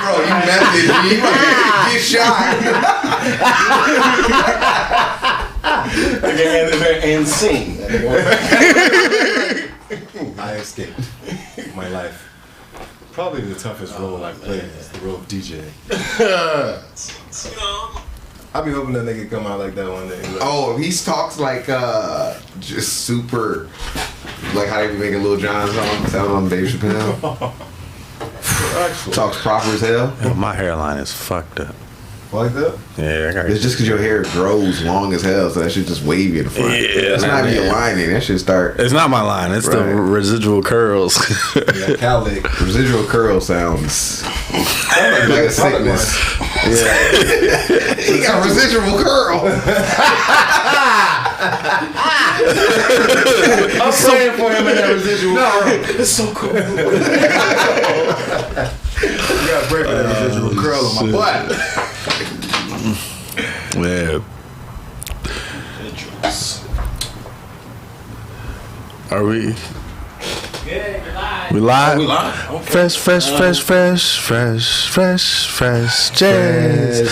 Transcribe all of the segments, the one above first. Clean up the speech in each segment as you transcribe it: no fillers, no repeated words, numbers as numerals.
bro, you method. You might get shot. And sing. I escaped my life. Probably the toughest role I've played is the role of DJ. I be hoping that nigga come out like that one day. Like, Oh, he talks like just super, like how they be making Lil Jon songs. That was on Dave Chappelle. Talks proper as hell. Yo, my hairline is fucked up. like that? Yeah, I got It's just because your hair grows long as hell, so that shit just wavy in the front. Yeah, it's not even your lining. That shit start. It's not my line. It's the residual curls. Yeah, cowlick. Residual curl sounds like a sickness. Yeah. He got residual curl. I'm praying for him in that residual curl. It's so cool. You gotta pray for that residual curl on my butt. Yeah. Are we? Yeah, We live? we live. Okay. Fresh Jay.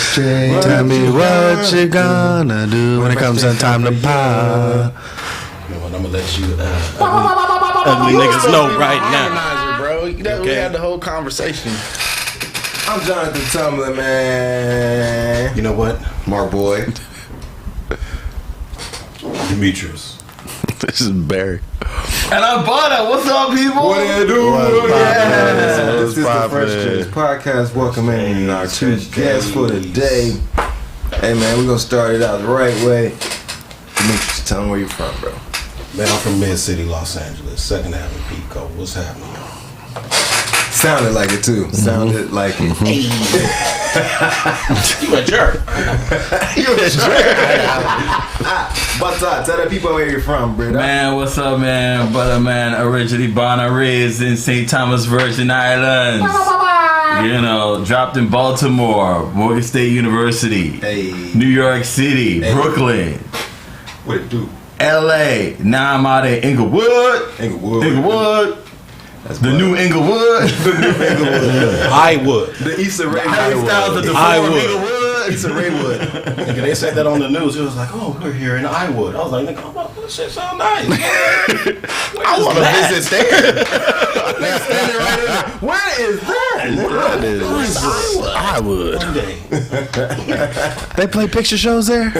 Tell me what you gonna do when it comes time to pop. You know what, I'm gonna let you ugly niggas know right now. Bro, we had the whole conversation. I'm Jonathan Tumblin, man. You know what? Mark Boy. Demetrius. This is Barry. And I'm Butter. What's up, people? What do you do? What's This is the poppin'? Fresh J's podcast. Welcoming our two guests for the day. Hey, man, we're gonna start it out the right way. Demetrius, tell them where you're from, bro. Man, I'm from Mid-City, Los Angeles, 2nd Avenue, Pico. What's happening, y'all? Sounded like it, too. Sounded like it. You a jerk. But tell the people where you're from, bro. Man, what's up, man? Butter, man. Originally born and raised in St. Thomas, Virgin Islands. You know, dropped in Baltimore, Morgan State University, Hey. New York City, Brooklyn, What it do? LA. Now I'm out at Inglewood. Inglewood. That's The new Inglewood. I would. The Issa Rae. Harry Styles at the I forum, would. Inglewood. Issa Rae wood. Nigga, they said that on the news. It was like, oh, we're here in Iwood. I was like, nigga, oh, this shit sound nice. I want to visit there. Where is that? I would. One day. They play picture shows there?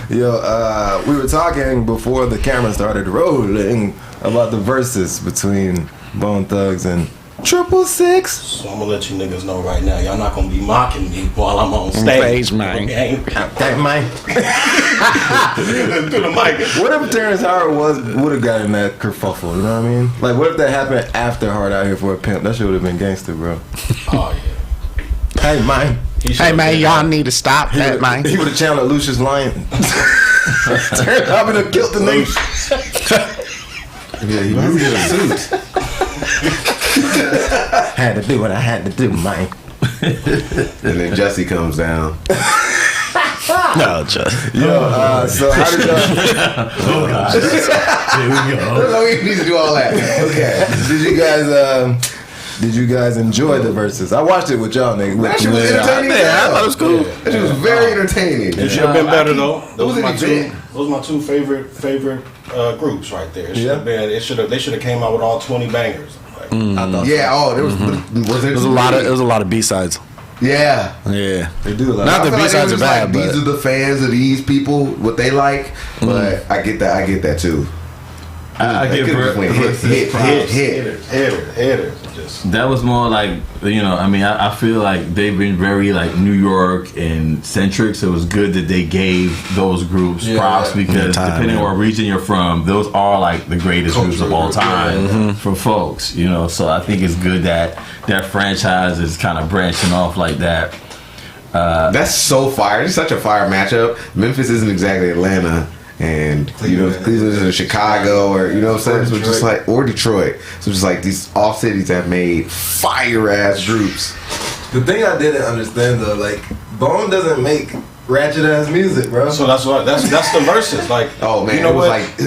Yo, we were talking before the camera started rolling about the verses between Bone Thugs and 666. So I'm gonna let you niggas know right now. Y'all not gonna be mocking me while I'm on stage. man. Okay? That mic. To the mic. What if Terrence Howard would have gotten that kerfuffle? You know what I mean? Like, what if that happened after Hard Out Here for a Pimp? That shit would have been gangster, bro. Oh, yeah. Hey, man. Hey, man, y'all need to stop that, man. He would have channeled Lucius Lyon. Terrence Howard would have killed the nigga. Yeah, he was in a suit. Had to do what I had to do, man. And then Jesse comes down. No, just. Yo, so how did y'all... Oh, gosh. Here we go. No, we need to do all that. Okay. Did you guys enjoy the verses? I watched it with y'all, nigga. That shit was entertaining. Yeah, I thought it was cool. That shit was very entertaining. It should have been better though. Those was are my it two. big? Those are my two favorite groups right there. It should Yeah. have been. They should have came out with all 20 bangers. Like, I thought Yeah. Oh, there was. Was there It was a lot of B-sides. Yeah. Yeah. they do a lot. Not I the feel like B-sides it was are bad, like, these but are the fans of these people, what they like. But I get that. I get that too. I They give could've just went versus hit. props. Hitters. Just That was more like, you know, I mean, I feel like they've been very like New York and centric, so it was good that they gave those groups props because Time, depending on what region you're from, those are like the greatest groups of all time for folks, you know. So I think it's good that that franchise is kind of branching off like that. That's so fire. It's such a fire matchup. Memphis isn't exactly Atlanta. And Cleveland isn't Chicago, or you know what I'm saying? So just like, or Detroit. So just like these off cities have made fire ass groups. The thing I didn't understand though, like Bone doesn't make ratchet ass music, bro. so that's what that's the verses. Like, Oh man, you know it was what? like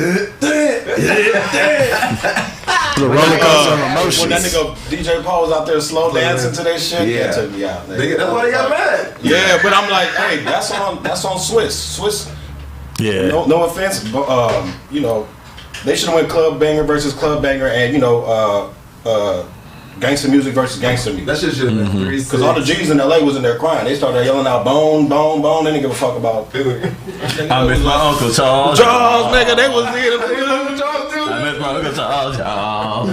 The roller coaster of emotions. When that nigga DJ Paul was out there slow dancing to that shit, Yeah. that took me out. That's why they got mad. Yeah, but I'm like, hey, that's on Swiss. Yeah. No offense, but you know, they should have went Club Banger versus Club Banger, and you know, gangster music versus gangster music. That shit should have been 3 Because all the G's in LA was in there crying. They started yelling out bone, bone, bone. They didn't give a fuck about. I miss my Uncle Charles. Charles, nigga, they was here. I miss my Uncle Charles, y'all.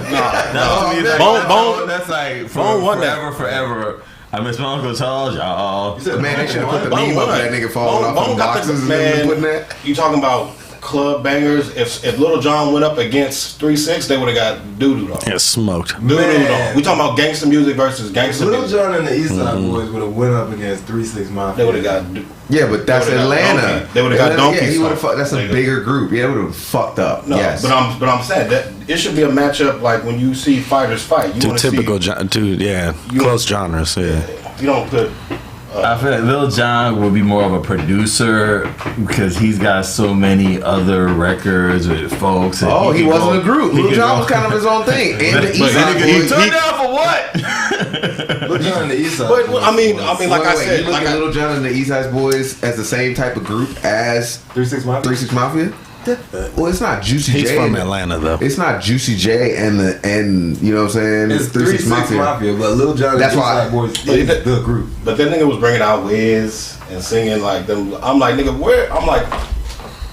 Bone. That's like Bone won that. forever. I miss my Uncle Charles, y'all. Man, they should have put the Bone meme up of won. that nigga falling off Bone on got boxes the- and man. putting that. You talking about Club Bangers? If Little John went up against 3-6, they would have got doo-doo on. Yeah, smoked. Doo-doo Man. on. We talking about gangster music versus gangster Little music. John and the East Side Boys would have went up against 3-6 Mafia. They would have got. Yeah, but that's They would've got Atlanta. Donkey. They would've got Atlanta, Donkey Yeah, he would have. song. That's a Nigga. bigger group. Yeah, it would have fucked up. No, Yes. but I'm saying that it should be a matchup like when you see fighters fight. You Two wanna typical, see, close genres. Yeah. you don't put. I feel like Lil Jon would be more of a producer because he's got so many other records with folks. And Oh, he can wasn't go- a group. he Lil can Jon go- was kind of his own thing. And the But East Side he Boys. Turned down for what? Little John and the East Side But Boys. I mean, like Wait, I wait, said, you look like at Little John and the East Side Boys as the same type of group as 3-6 Mafia. 3-6 Mafia? Well, it's not Juicy He's J. from Atlanta, though. It's not Juicy J and you know what I'm saying? It's 3-6 Mafia, but Little John and That's the East why- Side Boys Yeah, is that- the group. But that nigga was bringing out Wiz and singing like them. I'm like, nigga, where? I'm like,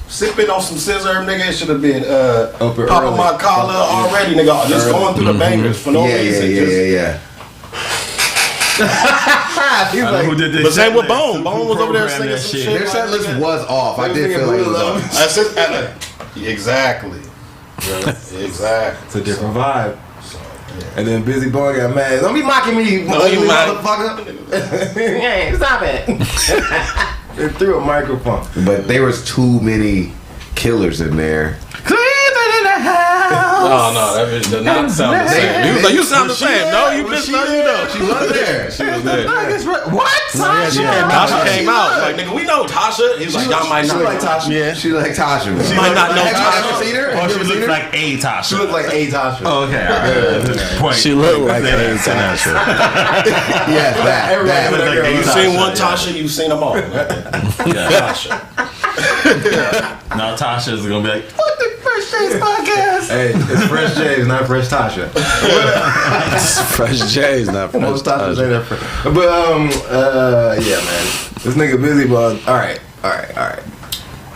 sipping on some scissor, nigga. It should have been Upper popping early. my collar already, nigga. Just going through the bangers for no Yeah, reason. just- yeah. I don't know who did this. But same with set list. Bone. Bone was over there Programmed singing that some shit. Their set list was off. I They did was feel like it singing was Blue off. Love. That's just, exactly. Exactly. It's a different vibe. And then Busy Boy got mad. Don't be mocking me, No, you motherfucker. Hey, stop it. They threw a microphone. But there was too many killers in there. No, that bitch did not sound the same. He was like, you sound the same. No, you bitch, no, you don't. She was there. She was there. What? Tasha came out. Like, nigga, we know Tasha. He was like, y'all might She not. like Tasha. Yeah. She like Tasha. She might not know Have you Tasha. ever seen her? Or Have you she ever seen looked her? like a Tasha. She looked like a Tasha. Oh, okay. All right. Point. She looked like Say a that. Tasha. Yes, that. Everybody looked like girl. a You Tasha, seen one yeah. Tasha, you've seen them all. Yeah. Tasha. Now Tasha's gonna be like, Hey, it's Fresh J's, not Fresh Tasha. Fresh J's, not Fresh Most Tasha say Tasha. that Fresh. But yeah, man. This nigga Busy Boy. All right.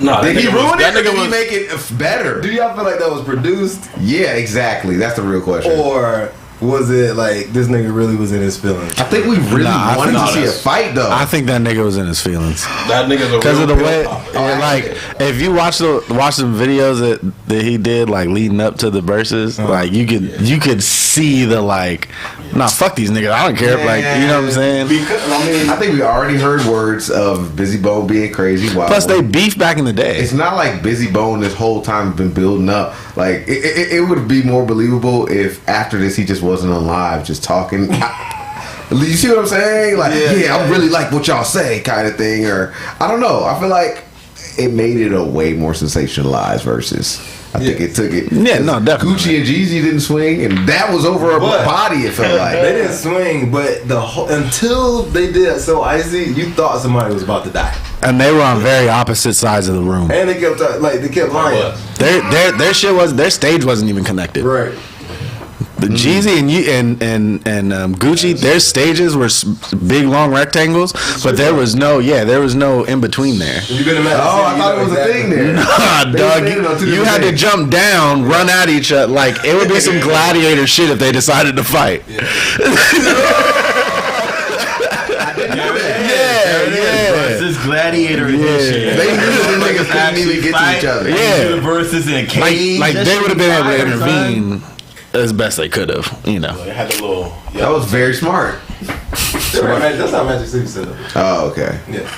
No, Did he ruin that it or nigga did he was. make it better? Do y'all feel like that was produced, Yeah, exactly. That's the real question. or was it like this nigga really was in his feelings? I think we really Nah, I wanted think to see a that's- fight, though. I think that nigga was in his feelings That nigga's a because real of the pill way, popper. like, if you watch some videos that he did, like leading up to the verses, like you could see the like, nah, fuck these niggas, I don't care, like, you know what I'm saying? Because, I mean, I think we already heard words of Busy Bone being crazy. Wow. Plus, they beefed back in the day. It's not like Busy Bone this whole time has been building up. Like it would be more believable if after this he just wasn't on live, just talking. You see what I'm saying? Like, yeah, I really like what y'all say, kind of thing. Or I don't know. I feel like it made it a way more sensationalized versus. I think it took it. Yeah, no, definitely. Gucci and Jeezy didn't swing, and that was over her But- body. It felt like. They didn't swing, but until they did So Icy, you thought somebody was about to die, And they were on very opposite sides of the room. and they kept they kept lying. Their stage wasn't even connected. Right. The Jeezy and Gucci, their stages were big long rectangles, but there was no in between there. You been in Magic Oh, I City, thought you it was know a thing there. Nah, They dog, standing on two you different had to things. jump down, run at each other. Like it would be some gladiator shit if they decided to fight. versus Gladiator edition. They knew the niggas couldn't even get to each other. Yeah. The verses in a cage. Like That they shit would have been able to fire, son. intervene as best they could have, you know. they had the little. That was very smart. That's how Magic City set up. Oh, okay. Yeah.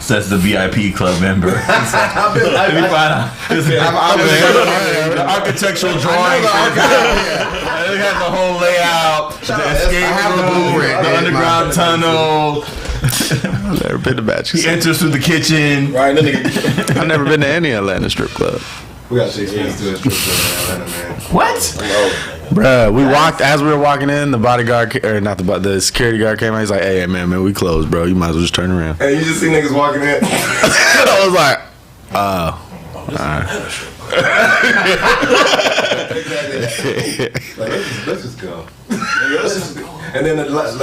So that's the VIP club member. Let me find out. The architectural drawing. It has the whole layout. The escape I have the room, blueprint. the underground tunnel. I've never been to Magic He City. enters through the kitchen. Right, then nigga. I've never been to any Atlanta strip club. We got to take Spence to a strip club in Atlanta, man. What? Bruh, we walked as we were walking in. The bodyguard, or not the security guard came out. He's like, "Hey, man, we closed, bro. You might as well just turn around." And you just see niggas walking in. I was like, "Oh, like, let's just go. And then the last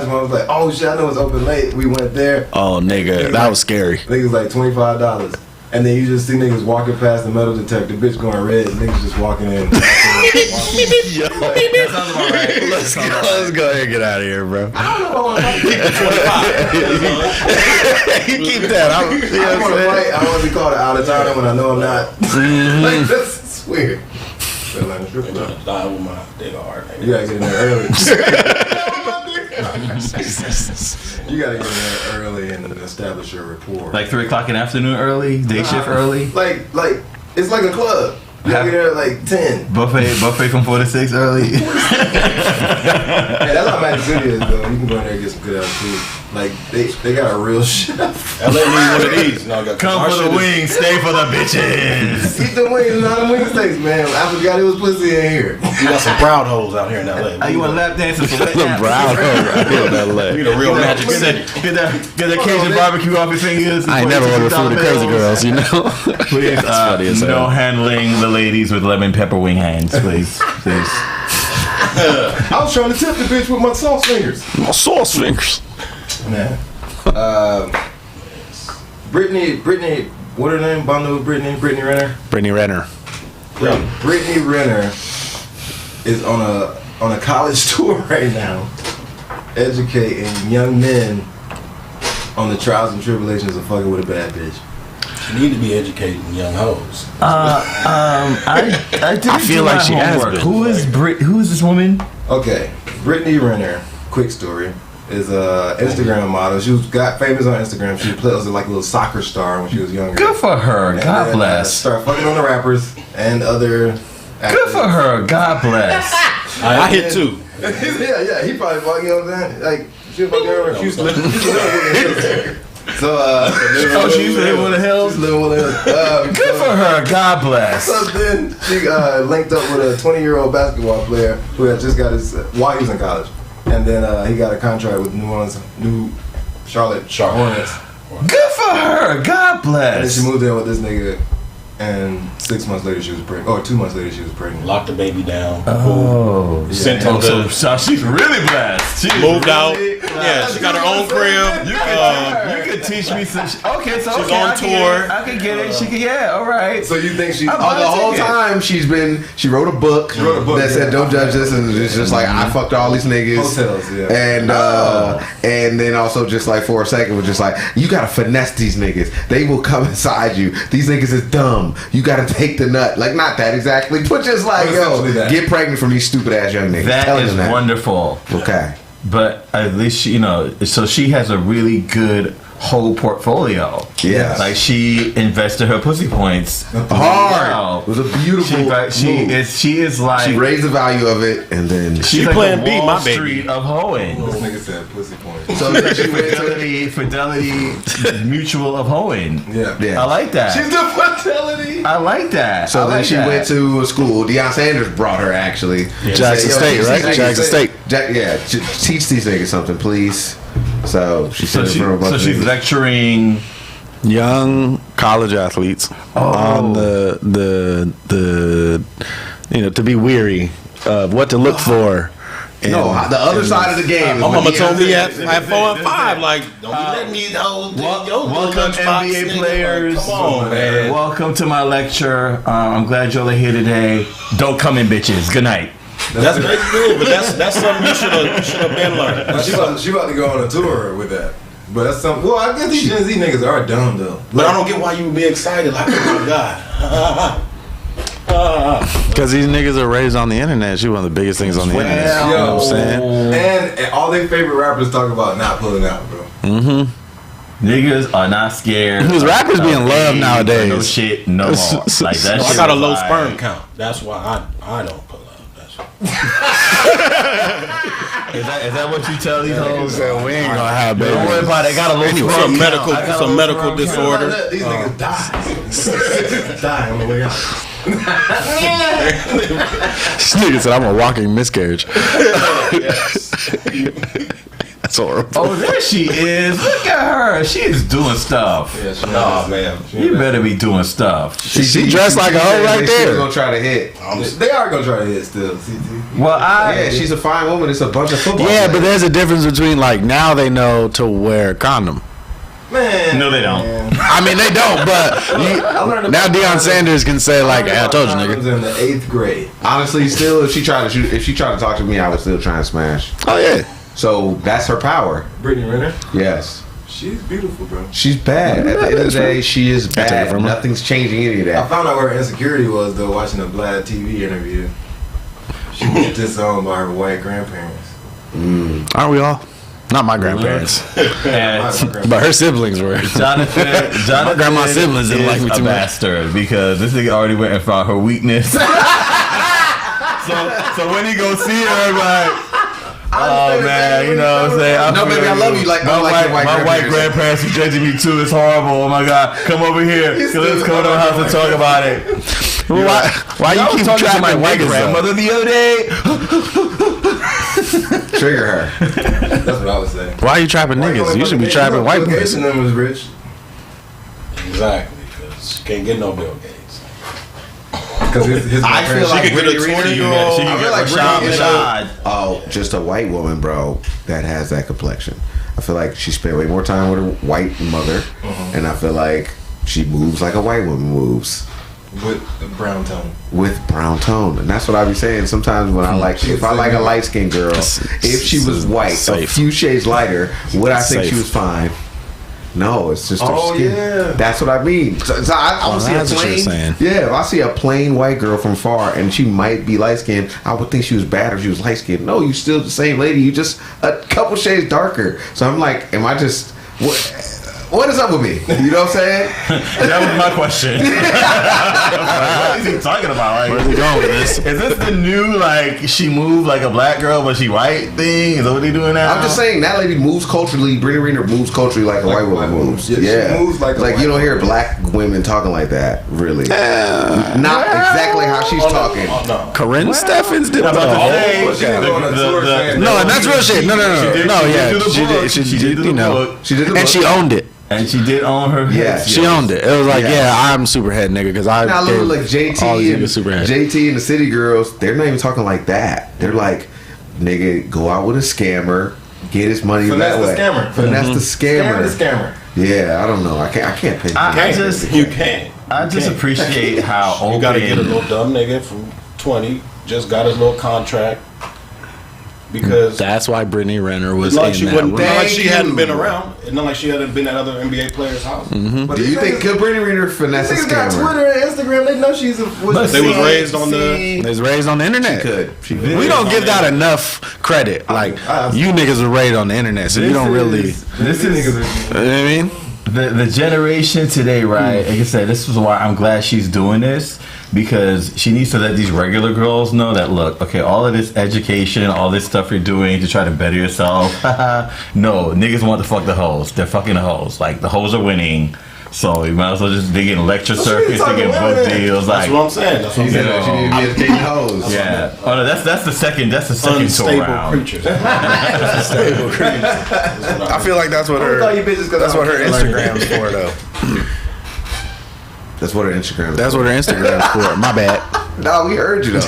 one was like, oh shit, I know it's open late. We went there. oh, nigga, that was scary." I think it was like $25. And then you just see niggas walking past the metal detector, bitch going red, and niggas just walking in. Yo, That sounds about right. let's go ahead and get out of here, bro. I don't know if I want You keep that. to fight. I want to be called an out of towner when I know I'm not. Like, that's weird. But like, strip club. Die with my dick hard. You gotta get in there early. You gotta get in there early and establish your rapport. Like 3 o'clock in the afternoon early, day shift early. Like it's like a club. You gotta get there at like 10. Buffet from 4 to 6 early. Hey, that's how Magic City is though. You can go in there and get some good ass food. Like they got a real chef. LA need one of these. No, Come for the wings, stay for the bitches. Eat the wings, not the wing steaks, man. I forgot it was pussy in here. You got some proud hoes out here in LA. Are you want lap dances for The brown We the real Magic City. Get that Cajun barbecue off your fingers. I ain't never ordered food at Crazy Girls, you know. Please, That's funny as hell. no handling the ladies with lemon pepper wing hands, please. I was trying to tip the bitch with my sauce fingers. My sauce fingers. Man. Brittany, what her name? Bundle with Brittany Renner. Brittany Renner. Brittany Renner is on a college tour right now, educating young men on the trials and tribulations of fucking with a bad bitch. You need to be educating young hoes. I feel like she has been. Who is this woman? Okay, Brittany Renner. Quick story. Is a Instagram model. She got famous on Instagram. She was like a little soccer star when she was younger. Good for her. And God then, bless. Started fucking on the rappers and other athletes. Good for her. God bless. I hit too. yeah, he probably fucking, you know what I'm saying? Like, she was fucking her. She was living So, she used to live on the hills? Living on the hills. Good for her. God bless. So then she linked up with a 20-year-old basketball player who had just got his, while he was in college. And then he got a contract with New Charlotte Hornets. Good for her. God And then bless. she moved in with this nigga, and 6 months later she was pregnant. Or 2 months later she was pregnant. Locked the baby down. Oh. Sent him to. So she's really blessed. She Moved out. really- Yeah, she got her own crib. You could teach me some. Okay, so She's okay, on I can tour. get it. I can get it. She can. Yeah, all right. So you think she's I'm The whole ticket. time she wrote a book, that said don't judge this, and it's just like I fucked all these niggas. hotels? Yeah. And then also just like for a second was just like you gotta finesse these niggas. They will come inside you. These niggas is dumb. You gotta take the nut. Like not that exactly, but just like Essentially that. get pregnant from these stupid ass young niggas. That Telling is them wonderful. Okay. But at least she, so she has a really good whole portfolio. Yes. Like she invested her pussy points Hard. Wow. It was a beautiful move. She is like She raised the value of it, and then she's like Plan the B, Wall my baby. Street of hoeing. This nigga said pussy point. so she went to Fidelity Mutual of hoeing. Yeah. yeah. I like that. She's the fidelity. I like that. So I then like she that. went to a school. Deion Sanders brought her actually. Jackson Said, "Yo, State, right? teach these Jackson niggas- State. teach these niggas something, please." So she So, said in front of a bunch of she's niggas. lecturing. Young college athletes on the to be weary of what to look for. No, the other side of the game. Is My when mama Deion told me at Sanders- 4 and 5, like, don't be letting these hoes take your Welcome lunchbox, NBA nigga. players. Like, come on, man. Welcome to my lecture. I'm glad y'all are here today. Don't come in, bitches. Good night. That's good, but that's something you should have been learning. She about to go on a tour with that. But that's something. Well, I guess these Gen Z niggas are dumb though. But I don't get why you would be excited. Like, oh my god. Because these niggas are raised on the internet. She one of the biggest things on the internet. You know what I'm saying? And all their favorite rappers talk about not pulling out, bro. Niggas are not scared. Because rappers be in love of nowadays. No shit, no more. Like that. I shit got a was low like- sperm count. That's why I don't pull up. That's Is that what you tell these hoes? We ain't gonna have Don't worry babies. about it. I got a low sperm some count. medical I got a some low medical sperm count. disorder. These niggas die. Die on the way out. This nigga said I'm a walking miscarriage. That's horrible. Oh, there she is. Look at her. She is doing stuff. Yeah, she Oh man, You better be doing stuff. She dressed like a hoe right She's there. gonna try to hit. They are gonna try to hit still. CT. Well, Yeah, she's a fine woman. It's a bunch of football. Yeah, but players. there's a difference between like now they know to wear a condom. Man, No, they don't. man. I mean they don't, but I learned now about Deion condoms- Sanders can say like, "Hey, I told you, condoms nigga." in the 8th grade. honestly, still, if she tried to talk to me, I would still try and smash. Oh yeah. So that's her power. Brittany Renner, Yes, she's beautiful, bro. she's bad. At the end of the day, she is take it bad. from her. Nothing's changing any of I that. found out where her insecurity was though watching a Vlad TV interview. She was disowned by her white grandparents. Aren't we all? Not my grandparents, And but her siblings were. Jonathan My grandma's siblings didn't like me is too a much. bastard because this nigga already went and found her weakness. So when he go see her, like, oh man, you know what I'm saying? No, baby, I love you. Like, my unlike your white white grandparents are judging me too. It's horrible. Oh my god, come over here. Let's come to our house and talk about it. Why you keep talking to trapping my white niggas, though? grandmother the other day? Trigger her. That's what I was saying. Why you trapping niggas? You should be trapping white Bill Gates boys. and them was rich. exactly. Because she can't get no Bill Gates. Because his I feel like She could Brittany get a Renner. 20-year-old. She I can feel get like Rashad Brittany Rashad. Oh, just a white woman, bro, that has that complexion. I feel like she spent way more time with her white mother, and I feel like she moves like a white woman moves. With the brown tone. With brown tone, and that's what I be saying. Sometimes when I like, if I like a light skinned girl, if she was white, a Safe. few shades lighter, would I think she Safe. was fine? No, it's just her Oh, skin. yeah. That's what I mean. So I would see a that's what you're plain, saying. yeah. If I see a plain white girl from far and she might be light skinned, I would think she was bad if she was light skinned. No, you still the same lady. You just a couple shades darker. So I'm like, am I just what is up with me? You know what I'm saying? That was my question. What is he talking about? Where's Like, he going with this? is this the new like she moved like a black girl but she white thing? Is that what they doing now? I'm just saying that lady moves culturally. Brittany Renner moves culturally like a white woman moves. Yeah, Yeah, she moves like a you white don't hear woman. black women talking like that. Really, not exactly how she's talking. Oh, no. Corinne Steffens did I'm the about to whole. say, She was on a tour saying- No, and that's real shit. No, yeah, do the she book. did. She She did. did do You the know, book. She did the and book. she owned it. And she did own her Yeah. hits. She owned it. It was like, Yeah. yeah, I'm super head nigga because I Now look gave like all JT these and niggas super head. JT and the City Girls. They're not even talking like that. They're like, nigga, go out with a scammer, get his money Finesse that the way. scammer. Finesse the Scammer scammer. the scammer. Yeah, I don't know. I can't pin. I just You can't. I just appreciate how open. You gotta get a little dumb nigga from 20, just got his little contract. Because That's why Brittany Renner was it's not like in she that wouldn't, room. not like she Thank hadn't you. been around. It's not like she hadn't been at other NBA players' houses. But Do you think could Brittany Renner finesse a Niggas got scammer? Twitter and Instagram. They know she's a. But They was see- raised on the. They was raised on the internet. She could. We don't give that enough credit. Like you niggas were raised on the internet, so you don't really. This These is niggas are. You know what I mean? the generation today, right? Like I said, this is why I'm glad she's doing this, because she needs to let these regular girls know that, look, okay, all of this education, all this stuff you're doing to try to better yourself, no, niggas want to fuck the hoes. They're fucking the hoes. Like, the hoes are winning. So you might as well just dig in lecture circuits, dig in book deals. That's Like, what I'm saying. That's what I'm She said saying. she need to be educating hoes. yeah. Oh no, that's the second. That's the second tour Unstable round. creatures. I feel like that's what I thought you bitches 'cause that's I what her don't care. Instagram's for, though. That's what her Instagram is That's for. what her Instagram's for. My bad. No, we heard you though.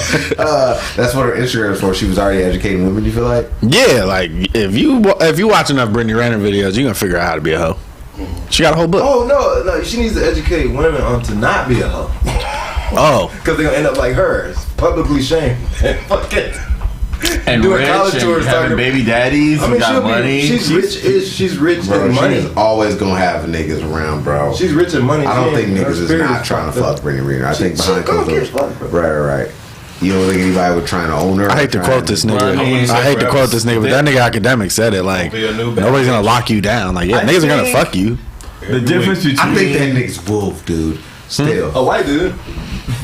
That's what her Instagram is for. She was already educating women, you feel like? Yeah, like if you watch enough Brittany Renner videos, you're gonna figure out how to be a hoe. She got a whole book. Oh no, she needs to educate women on to not be a hoe. Oh, Because they're gonna end up like her, publicly shamed. Fucking. And Doing rich college and tours, having talking- baby daddies I who mean, got money. she's rich Bro, in money. she's always gonna have niggas around, bro. She's rich in money. I don't She think ain't- her niggas is spirit not trying to fucked up. fuck Brittany Renner. I think she behind gonna closed get doors. fucked, bro. Right. You don't think anybody would trying to own her? I hate to quote this nigga. Well, I mean, I hate to quote this nigga, but that nigga academic said it. Like Be a new nobody's gonna lock you down. Like yeah, I niggas are gonna think- fuck you. The difference between I think that nigga's wolf, dude. Still. A white dude.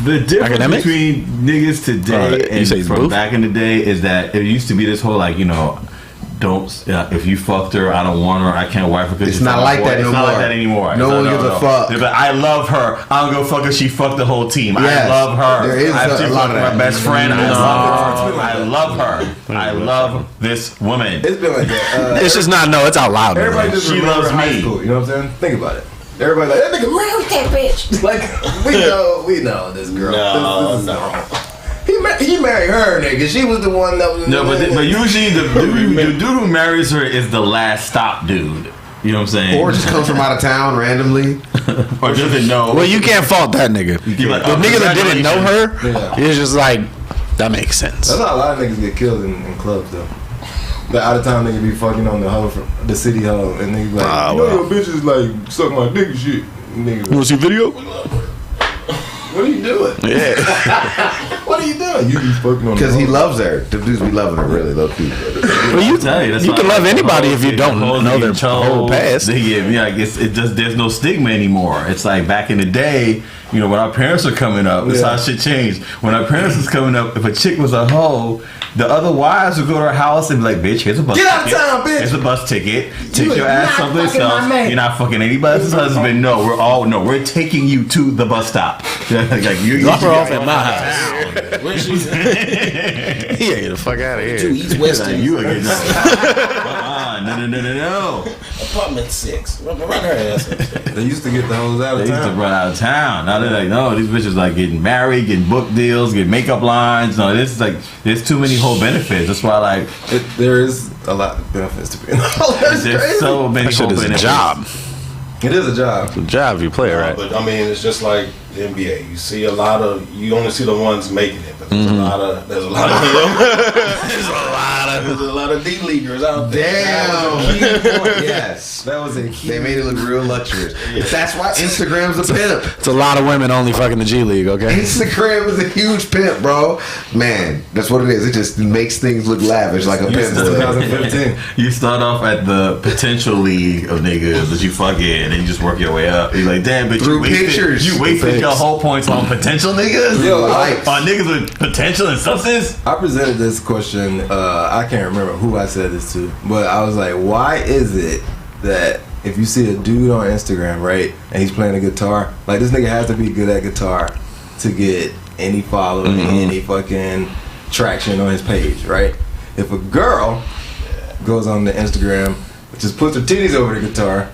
the difference Academic? between niggas today You say and he's from boof? back in the day is that it used to be this whole like, you know, if you fucked her, I don't want her, I can't wife her because it's not like that no more. It's not like that anymore. No one gives a fuck. But I love her. I don't go fuck her. She fucked the whole team. Yes. I love her. There is a lot of that. My best friend. I love her. I love this woman. It's been like that. It's just not. No, it's out loud. Everybody just she loves high me. School, you know what I'm saying? Think about it. Everybody like, that nigga married that bitch. Like, we know this girl. No. He married her, nigga. She was the one that was. No, but usually the dude who marries her is the last stop dude. You know what I'm saying? Or just comes from out of town randomly. Or doesn't know. Well, you can't fault that nigga. Like, the nigga that didn't know her, is just like, that makes sense. That's how a lot of niggas get killed in clubs, though. The out of town nigga be fucking on the hoe from the city hoe, and nigga be like, your bitch is like suck my dick and shit. Nigga, You want to see video? what are you doing? Yeah. What are you doing? You be fucking on Because the he hoe. loves her. The dudes be loving her really low key. Well, you can love anybody if you don't know their whole past. There's no stigma anymore. It's like back in the day, you know, when our parents were coming up, that's how shit changed. When our parents was coming up, if a chick was a hoe, the other wives would go to her house and be like, bitch, here's a bus ticket. Get out of town, bitch. Here's a bus ticket. Take your ass someplace else. You're not fucking anybody else's husband. No, we're taking you to the bus stop. Like, Drop her off at my house. Where's she? Yeah, get the fuck out of here. East West. You again. No. Apartment 6. Run her ass. They used to get the hoes out They of used to town. run out of town. Now they're like, no, these bitches like getting married, getting book deals, getting makeup lines. No, this is like, there's too many whole benefits. That's why, like, There is a lot of benefits to being a hoe. That's there's crazy. so many That shit whole is a benefits. job. It is a job. It's a job if you play it right. But I mean, it's just like the NBA. You see a lot of. You only see the ones making it, but there's a lot of. There's a lot of them. There's a lot of D leaguers out there. Damn. Key point. Yes. That was a key. They made it look real luxurious. That's why Instagram's a pimp. It's a lot of women only fucking the G League, okay? Instagram is a huge pimp, bro. Man, that's what it is. It just makes things look lavish like a pimp would. 2015. You start off at the potential league of niggas that you fuck in, and you just work your way up. You're like, damn, bitch, Through pictures. You wasted your whole points on potential niggas? Yo, on niggas with potential and substance? I presented this question. I can't remember who I said this to, but I was like, why is it that if you see a dude on Instagram, right, and he's playing a guitar, like this nigga has to be good at guitar to get any following, any fucking traction on his page, right? If a girl goes on the Instagram, just puts her titties over the guitar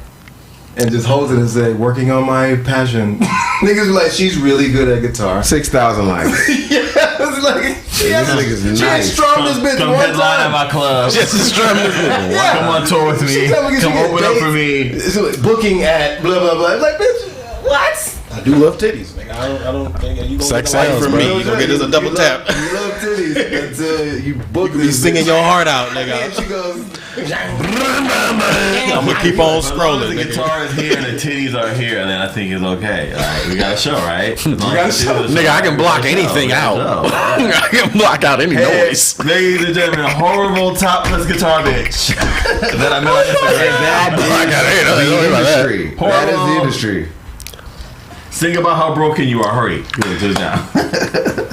and just holds it and say, working on my passion. Niggas be like, she's really good at guitar. 6,000 likes. It's like, she This nigga's nice. strummed this bitch Come one headline time. at my club. Come on tour with me. She tell me Come she get open up dates. for me. It's like booking at blah blah blah. It's like, bitch, what? I do love titties, nigga. I don't think you gonna Sex get a like sells, from bro. me. You gonna get this a double tap. You love titties until you book You be this singing bitch. your heart out, And nigga. she goes, I'm gonna keep on As long scrolling, as the nigga. guitar is here and the titties are here, then I think it's okay. All right, we got a show, right? As long got as a the show. titties are Nigga, I show, can block we got a show, anything we got a out. show, all right? I can block out any Hey, noise. ladies and gentlemen, horrible topless guitar bitch that I met on Instagram. Block out any noise. Don't worry The about that. industry. That is the industry. Sing about how broken you are. Hurry. Good, just now.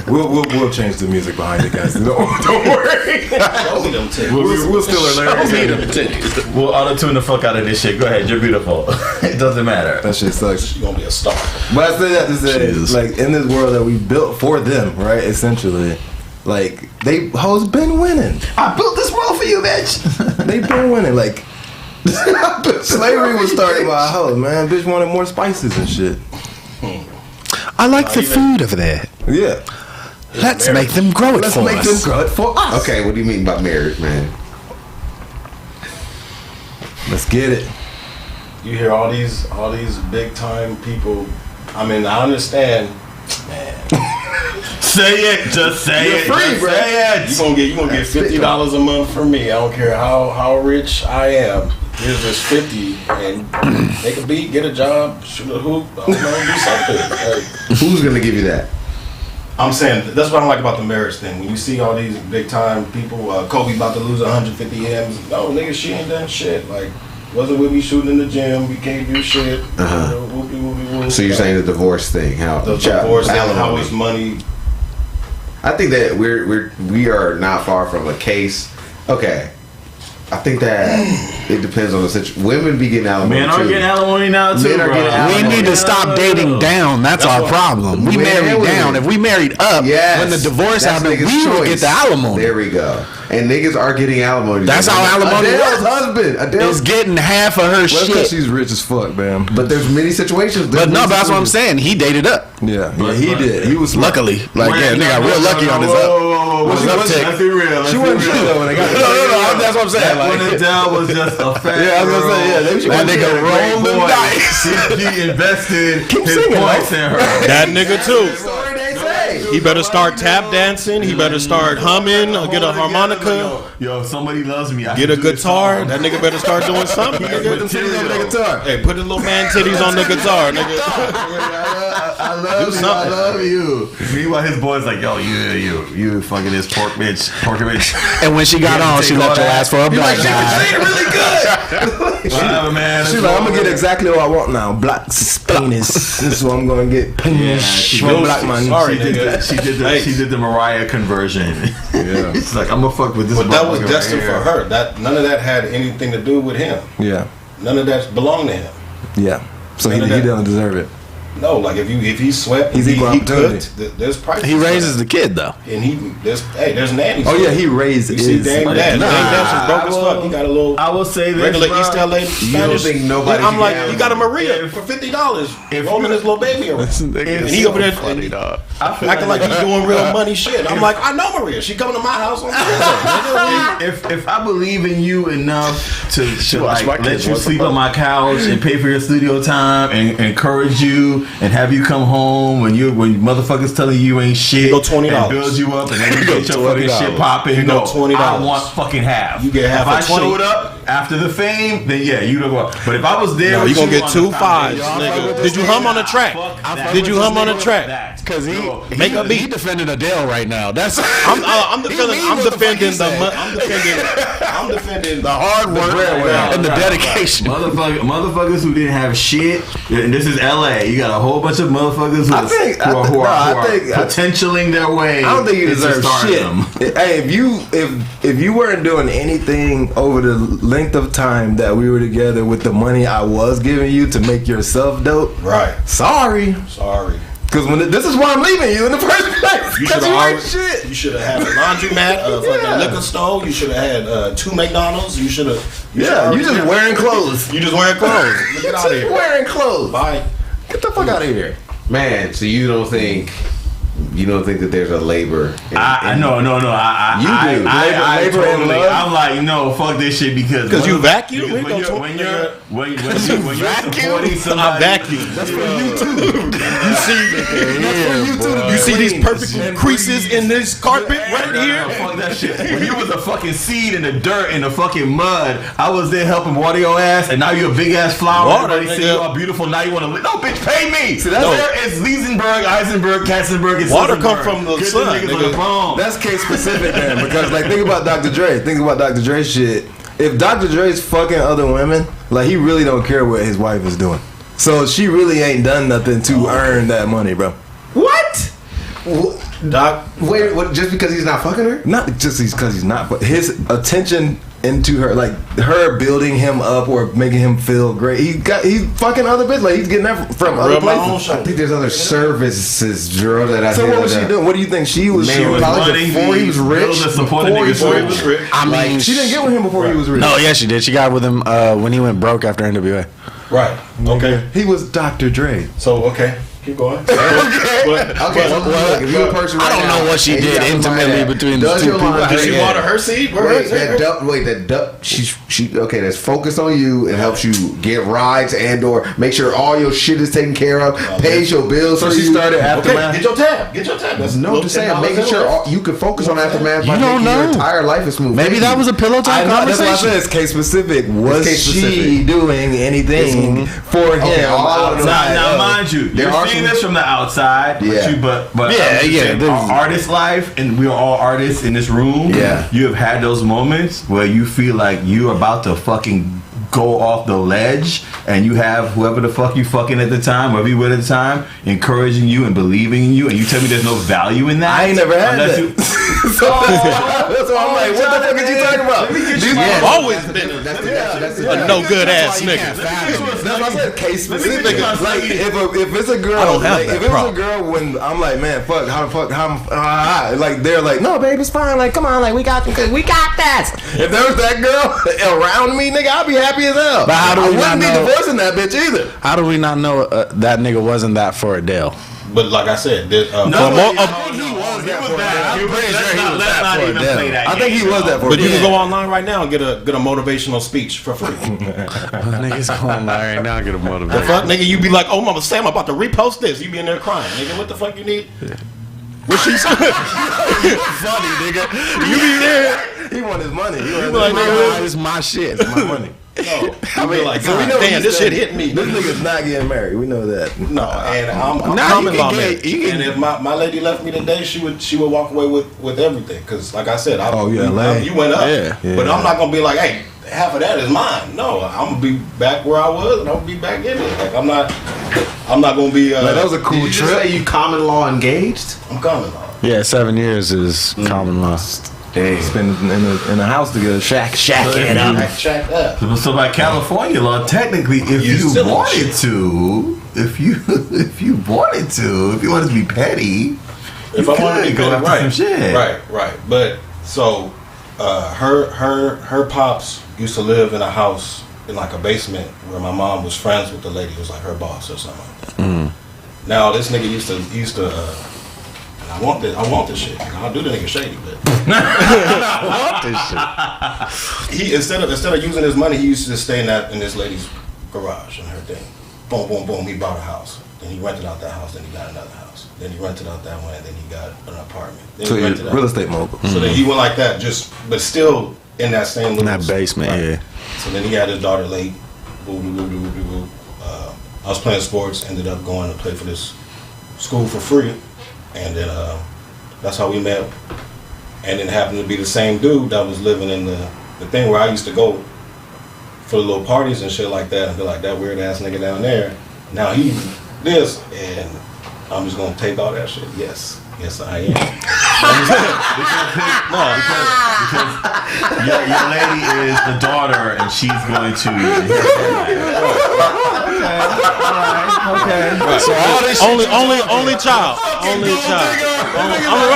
we'll change the music behind it, guys. Don't worry. Show me them titties. We'll still hilarious. titties. We'll auto-tune the fuck out of this shit. Go ahead. You're beautiful. It doesn't matter. That shit sucks. You gonna be a star. But I say that to say, Jesus. like, in this world that we built for them, right? Essentially, like, they hoes been winning. I built this world for you, bitch. They been winning. Like, slavery was started by a hoe, man. Bitch wanted more spices and shit. I like the food over there. Yeah. Let's make them grow it Let's for make them us. grow it for us. Okay, what do you mean by marriage, man? Let's get it. You hear all these big time people. I mean, I understand. Say it. Just say You're it. free, just bro. say it. You gonna get $50 a month from me. I don't care how rich I am. Here's this 50 and make a beat, get a job, shoot a hoop. I don't know, do something. Like, Who's gonna give you that? I'm saying that's what I don't like about the marriage thing. When you see all these big time people, Kobe about to lose 150 M's. No, nigga, she ain't done shit. Like, wasn't with me shooting in the gym. We can't do shit. Uh-huh. Whoopie, whoopie, whoop. So you're saying the divorce thing? How the divorce and how alimony. is money? I think that we are not far from a case. Okay, I think that it depends on the situation. Women be getting alimony. Men are getting alimony now too. Men are getting alimony. We need to stop dating down. That's our problem. We married down. If we married up, when the divorce happened, we would get the alimony. There we go. And niggas are getting alimony. That's how alimony Adele's husband. Adele's getting half of her shit. She's rich as fuck, man. But there's many situations. But no, that's what I'm saying. He dated up. Yeah, he did. He was luckily. Like, yeah, nigga got real lucky on his up. Let's be real. She wasn't shit though when they got No, that's what I'm saying. When Adele was just a fat I was gonna say, that nigga rolled the dice. He invested his points in her. That nigga too. He better start tap dancing. He better start humming or get a harmonica. Yo, somebody loves me. Get a guitar. That nigga better start doing something. Put them titties on the guitar. Hey, put his little man titties on the guitar, nigga. I love you. I love you. Meanwhile, his boy's like, yo, you fucking this pork bitch. And when she got on, she left your ass for a black guy. She really good. Whatever, man. She's like, I'm gonna get exactly what I want now. Black penis. This is what I'm gonna get. Penis from black man. Sorry, She did the Mariah conversion. Yeah. It's like, I'm gonna fuck with this. But that was destined for her. That none of that had anything to do with him. Yeah. None of that belonged to him. Yeah. So he doesn't deserve it. No, like if he swept, he's equal opportunity. There's prices. He raises the kid though, and there's nannies. Oh yeah, he raises. You see, Dame Dash. Dame Dash is broke as fuck. He got a little. I will say this, regular bro. East LA You Spanish. don't think nobody? I'm like, you got a Maria for $50, rolling his little baby around, and he over there acting like he's doing real money shit. I'm like, I know Maria. She coming to my house on Thursday. If I believe in you enough to like let you sleep on my couch and pay for your studio time and encourage you and have you come home when motherfuckers telling you ain't shit, go $20 and build you up, and then you get your fucking shit popping. You go $20. I want fucking half. You get half. If I for 20. showed up after the fame, then yeah, you don't go. But if I was there, No, with you gonna get on 2 the fives, foundation, nigga. Did you hum on the track? Did you hum on the track? because Make a beat. He defended Adele right now. That's I'm defending the hard work and the dedication. Motherfuckers who didn't have shit. And this is LA. You got a whole bunch of motherfuckers who are potentialing their way. I don't think you deserve shit. Hey, if you weren't doing anything over the length of time that we were together with the money I was giving you to make yourself dope, Right. Sorry. Because this is why I'm leaving you in the first place. Because you ain't shit. You should have had a laundromat, a fucking liquor store. You should have had 2 McDonald's. You should have. You just wearing clothes. You just wearing clothes. Get out of here. Wearing clothes. Bye. Get the fuck out of here. Man, so you don't think that there's a labor? No. I totally. I'm like, no, fuck this shit because you vacuum. When you're supporting somebody, I vacuum. That's for you too. You see these perfect creases in this carpet right here. Fuck that shit. When you was a fucking seed in the dirt in the fucking mud, I was there helping water your ass, and now you're a big ass flower. Everybody say you are beautiful. Now you want to live? No, bitch, pay me. See, it's Liesenberg, Eisenberg, Katzenberg. It's Water come from the sun. Nigga. That's case specific, man. Because like, think about Dr. Dre. Think about Dr. Dre shit. If Dr. Dre's fucking other women, like he really don't care what his wife is doing. So she really ain't done nothing to earn that money, bro. What? Doc, Wait, what? Just because he's not fucking her? Not just because he's not, but his attention into her, like her building him up or making him feel great. He's fucking other bitches. Like he's getting that from other places. I think there's other services, Drew, that I. So what was she doing? What do you think she was? Man, She was probably before he was rich. Before he was rich. I mean, she didn't get with him before he was rich. No, yeah, she did. She got with him when he went broke after NWA. right. Okay. He was Dr. Dre. So, okay. Keep going. Okay, well, if you're a person I don't know what she did intimately between the two people. Did she water her seed? She okay, that's focused on you and helps you get rides and or make sure all your shit is taken care of, pays your bills. So she started Aftermath. Get your tab. That's Just saying, making sure you can focus on Aftermath. You don't know. Your entire life is smooth. Maybe that was a pillow talk That's why I conversation. said it's case specific. Was she doing anything for him? Now, mind you, you're seeing this from the outside. Yeah. But yeah. Our artist life, and we are all artists in this room. Yeah. You have had those moments where you feel like you're about to fucking go off the ledge, and you have whoever the fuck you fucking at the time, whoever you were at the time, encouraging you and believing in you, and you tell me there's no value in that. I ain't never had that. So I'm like, what the fuck are you talking about? I've always been a no good ass nigga. That's what I said. Case specific. Like if it's a girl, if it was a girl, when I'm like, man, fuck, like they're like, no, baby, it's fine. Like, come on, like we got that. If there was that girl around me, nigga, I'd be happy as hell. But how do we not know? I wouldn't be divorcing that bitch either. How do we not know that nigga wasn't that for Adele? But like I said, I think he was that for. But you can go online right now and get a motivational speech for free. Niggas go online right now and get a motivational. The fuck, nigga, you be like, oh, Mama Sam, I'm about to repost this. You be in there crying, nigga. What the fuck you need? What she said? Funny, nigga. You be there. He want his money. He want like, nigga, it's my shit. It's my money. No, I mean, like, so we know damn, this shit hit me. This nigga's not getting married. We know that. No, and I'm common law man. And if my lady left me today, she would walk away with everything. Cause like I said, you went up, but I'm not gonna be like, hey, half of that is mine. No, I'm gonna be back where I was, and I'm gonna be back in it. Like I'm not gonna be. Like, that was a cool trip. Did you say you common law engaged? I'm common law. Yeah, 7 years is common law. Dang. Spend in a house together, shack it up. So by California law, technically, if you wanted to be petty, if I wanted to go after some shit, right. But so, her pops used to live in a house in like a basement where my mom was friends with the lady who was like her boss or something like that. Now this nigga used to. I want this shit. I'll do the nigga shady, but I want this shit. He instead of using his money, he used to just stay in this lady's garage and her thing. Boom, boom, boom. He bought a house. Then he rented out that house. Then he got another house. Then he rented out that one. And then he got an apartment. Then so you're real estate mogul. So then he went like that, but still in that same little basement. Right? Yeah. So then he had his daughter late. I was playing sports. Ended up going to play for this school for free. And then that's how we met. And it happened to be the same dude that was living in the thing where I used to go for the little parties and shit like that and be like, that weird ass nigga down there. Now he this, and I'm just gonna take all that shit. Yes, I am. because your lady is the daughter and she's going to Okay. Right. So all this only child.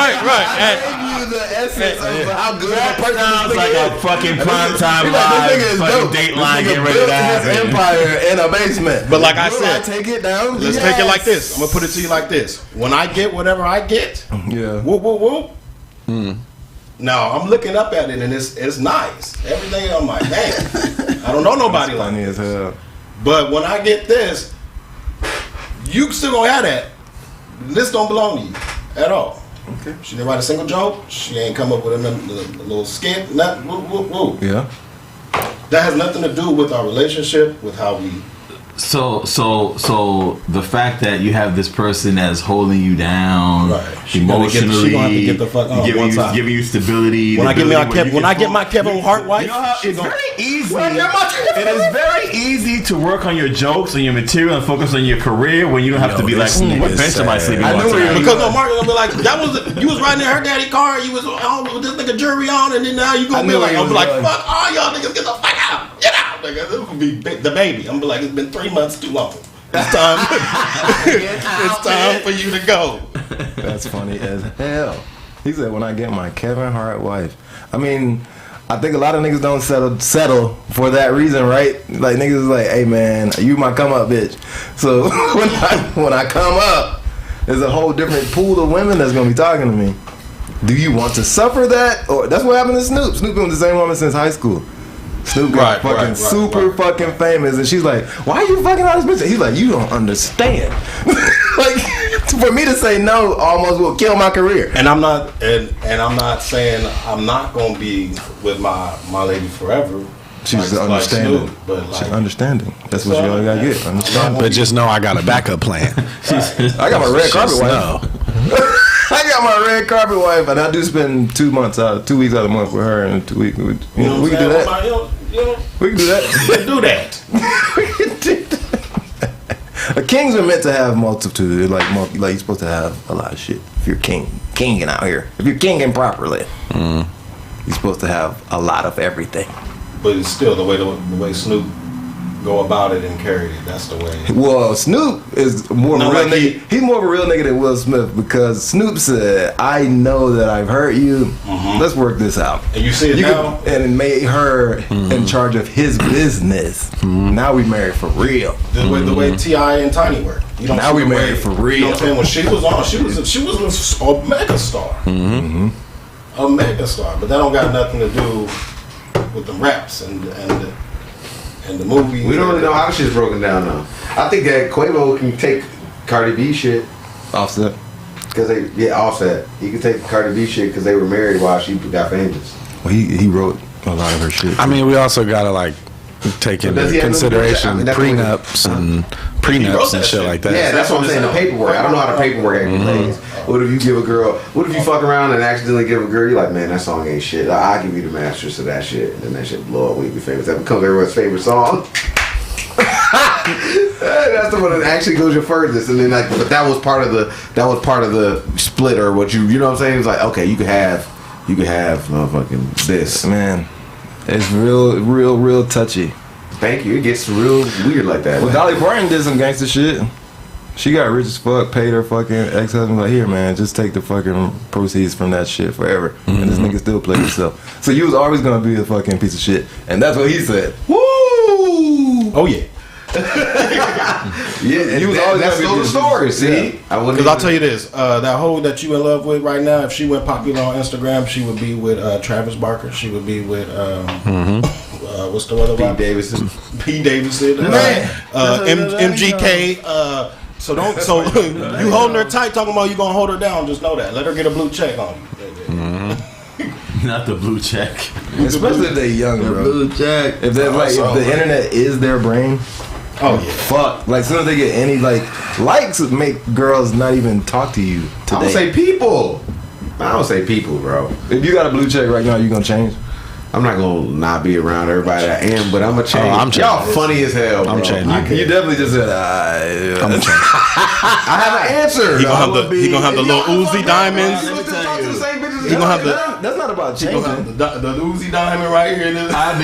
Right. The essence of how good a person sounds like a fucking primetime live fucking Dateline getting ready to happen. His empire in a basement. But like I said, take it down. Let's take it like this. I'm gonna put it to you like this. When I get whatever I get, whoop. Now I'm looking up at it and it's nice. Everything I'm like, damn. I don't know nobody like funny as hell. But when I get this, you still gonna have that. This don't belong to you at all. Okay. She didn't write a single joke. She ain't come up with a little skit. Nothing. Woo. Yeah. That has nothing to do with our relationship, with how we. So the fact that you have this person that's holding you down, emotionally, she gonna have to get the fuck on giving you stability. When I get my Kevin Hart wife, it's very easy. It is very easy to work on your jokes and your material and focus on your career when you don't have to be like, what bench am I sleeping on? Because Mark gonna be like, you was riding in her daddy car, you was with this nigga jury on, and then now you gonna be like, I'm like, fuck all y'all niggas, get the fuck out, get out, nigga. This gonna be the baby. I'm be like, it's been 3 months too long. It's time. It's time for you to go. That's funny as hell. He said, when I get my Kevin Hart wife. I mean, I think a lot of niggas don't settle for that reason, right? Like niggas is like, hey man, you my come up bitch. So when I come up, there's a whole different pool of women that's gonna be talking to me. Do you want to suffer that? Or that's what happened to Snoop. Snoop been with the same woman since high school. Snoop got fucking famous, and she's like, "Why are you fucking all this bitch?" He's like, "You don't understand." Like, for me to say no almost will kill my career. And I'm not, and I'm not saying I'm not gonna be with my lady forever. She's understanding, she's understanding. That's what you all gotta get. Understand. But just know I got a backup plan. I got my red carpet wife. I got my red carpet wife, and I do spend 2 weeks out of the month with her, and 2 weeks. We can do that. We can do that. Do that. We can do that. A kings are meant to have multitude. Like you're supposed to have a lot of shit. If you're kinging out here, if you're kinging properly, you're supposed to have a lot of everything. But it's still the way Snoop go about it and carry it. That's the way. Well, Snoop is more of a real nigga. He's more of a real nigga than Will Smith because Snoop said, "I know that I've hurt you. Let's work this out." And you see it now, and it made her in charge of his business. Now we married for real. The way T.I. and Tiny were. You don't now we married for real. You know what I'm saying? When she was on, she was a mega star. A mega star, but that don't got nothing to do with the raps and the movie. We don't really know how the shit's broken down though. I think that Quavo can take Cardi B shit. Offset. Cause Offset. He can take Cardi B shit because they were married while she got famous. Well, he wrote a lot of her shit. I mean, we also gotta like take into consideration prenups and shit like that. Yeah, that's what I'm saying. The paperwork. I don't know how the paperwork actually plays. What if you give a girl? What if you fuck around and accidentally give a girl? You're like, man, that song ain't shit. I'll give you the masters of that shit, and then that shit blow up when you be famous. That becomes everyone's favorite song. That's the one that actually goes your furthest, and then like, but that was part of the split or what you know what I'm saying? It's like, okay, you could have motherfucking this. Man, it's real touchy. Thank you. It gets real weird like that. Well, Dolly Parton did some gangster shit. She got rich as fuck, paid her fucking ex-husband, like, here, man, just take the fucking proceeds from that shit forever. And this nigga still played himself. So you was always gonna be a fucking piece of shit. And that's what he said. Woo! Oh, yeah. Yeah, you was always that's still the story, see? Yeah. Because I'll tell you this, that hoe that you in love with right now, if she went popular on Instagram, she would be with Travis Barker. She would be with what's the other Pete Davidson. Pete Davidson. MGK. So you holding her tight, talking about you gonna hold her down. Just know that. Let her get a blue check on you. Not the blue check. Especially if they young, bro. Blue check. If they're if the internet is their brain. Oh yeah. Fuck. Like as soon as they get any likes make girls not even talk to you today. I don't say people, bro. If you got a blue check right now, you gonna change? I'm not gonna not be around everybody I am, but I'm gonna change. I'm changing. Y'all funny as hell, bro. I'm changing. You definitely just said, I'm gonna change. I have an answer. He gonna have the little Uzi diamonds. He gonna have that's not about changing. The Uzi diamond right here. I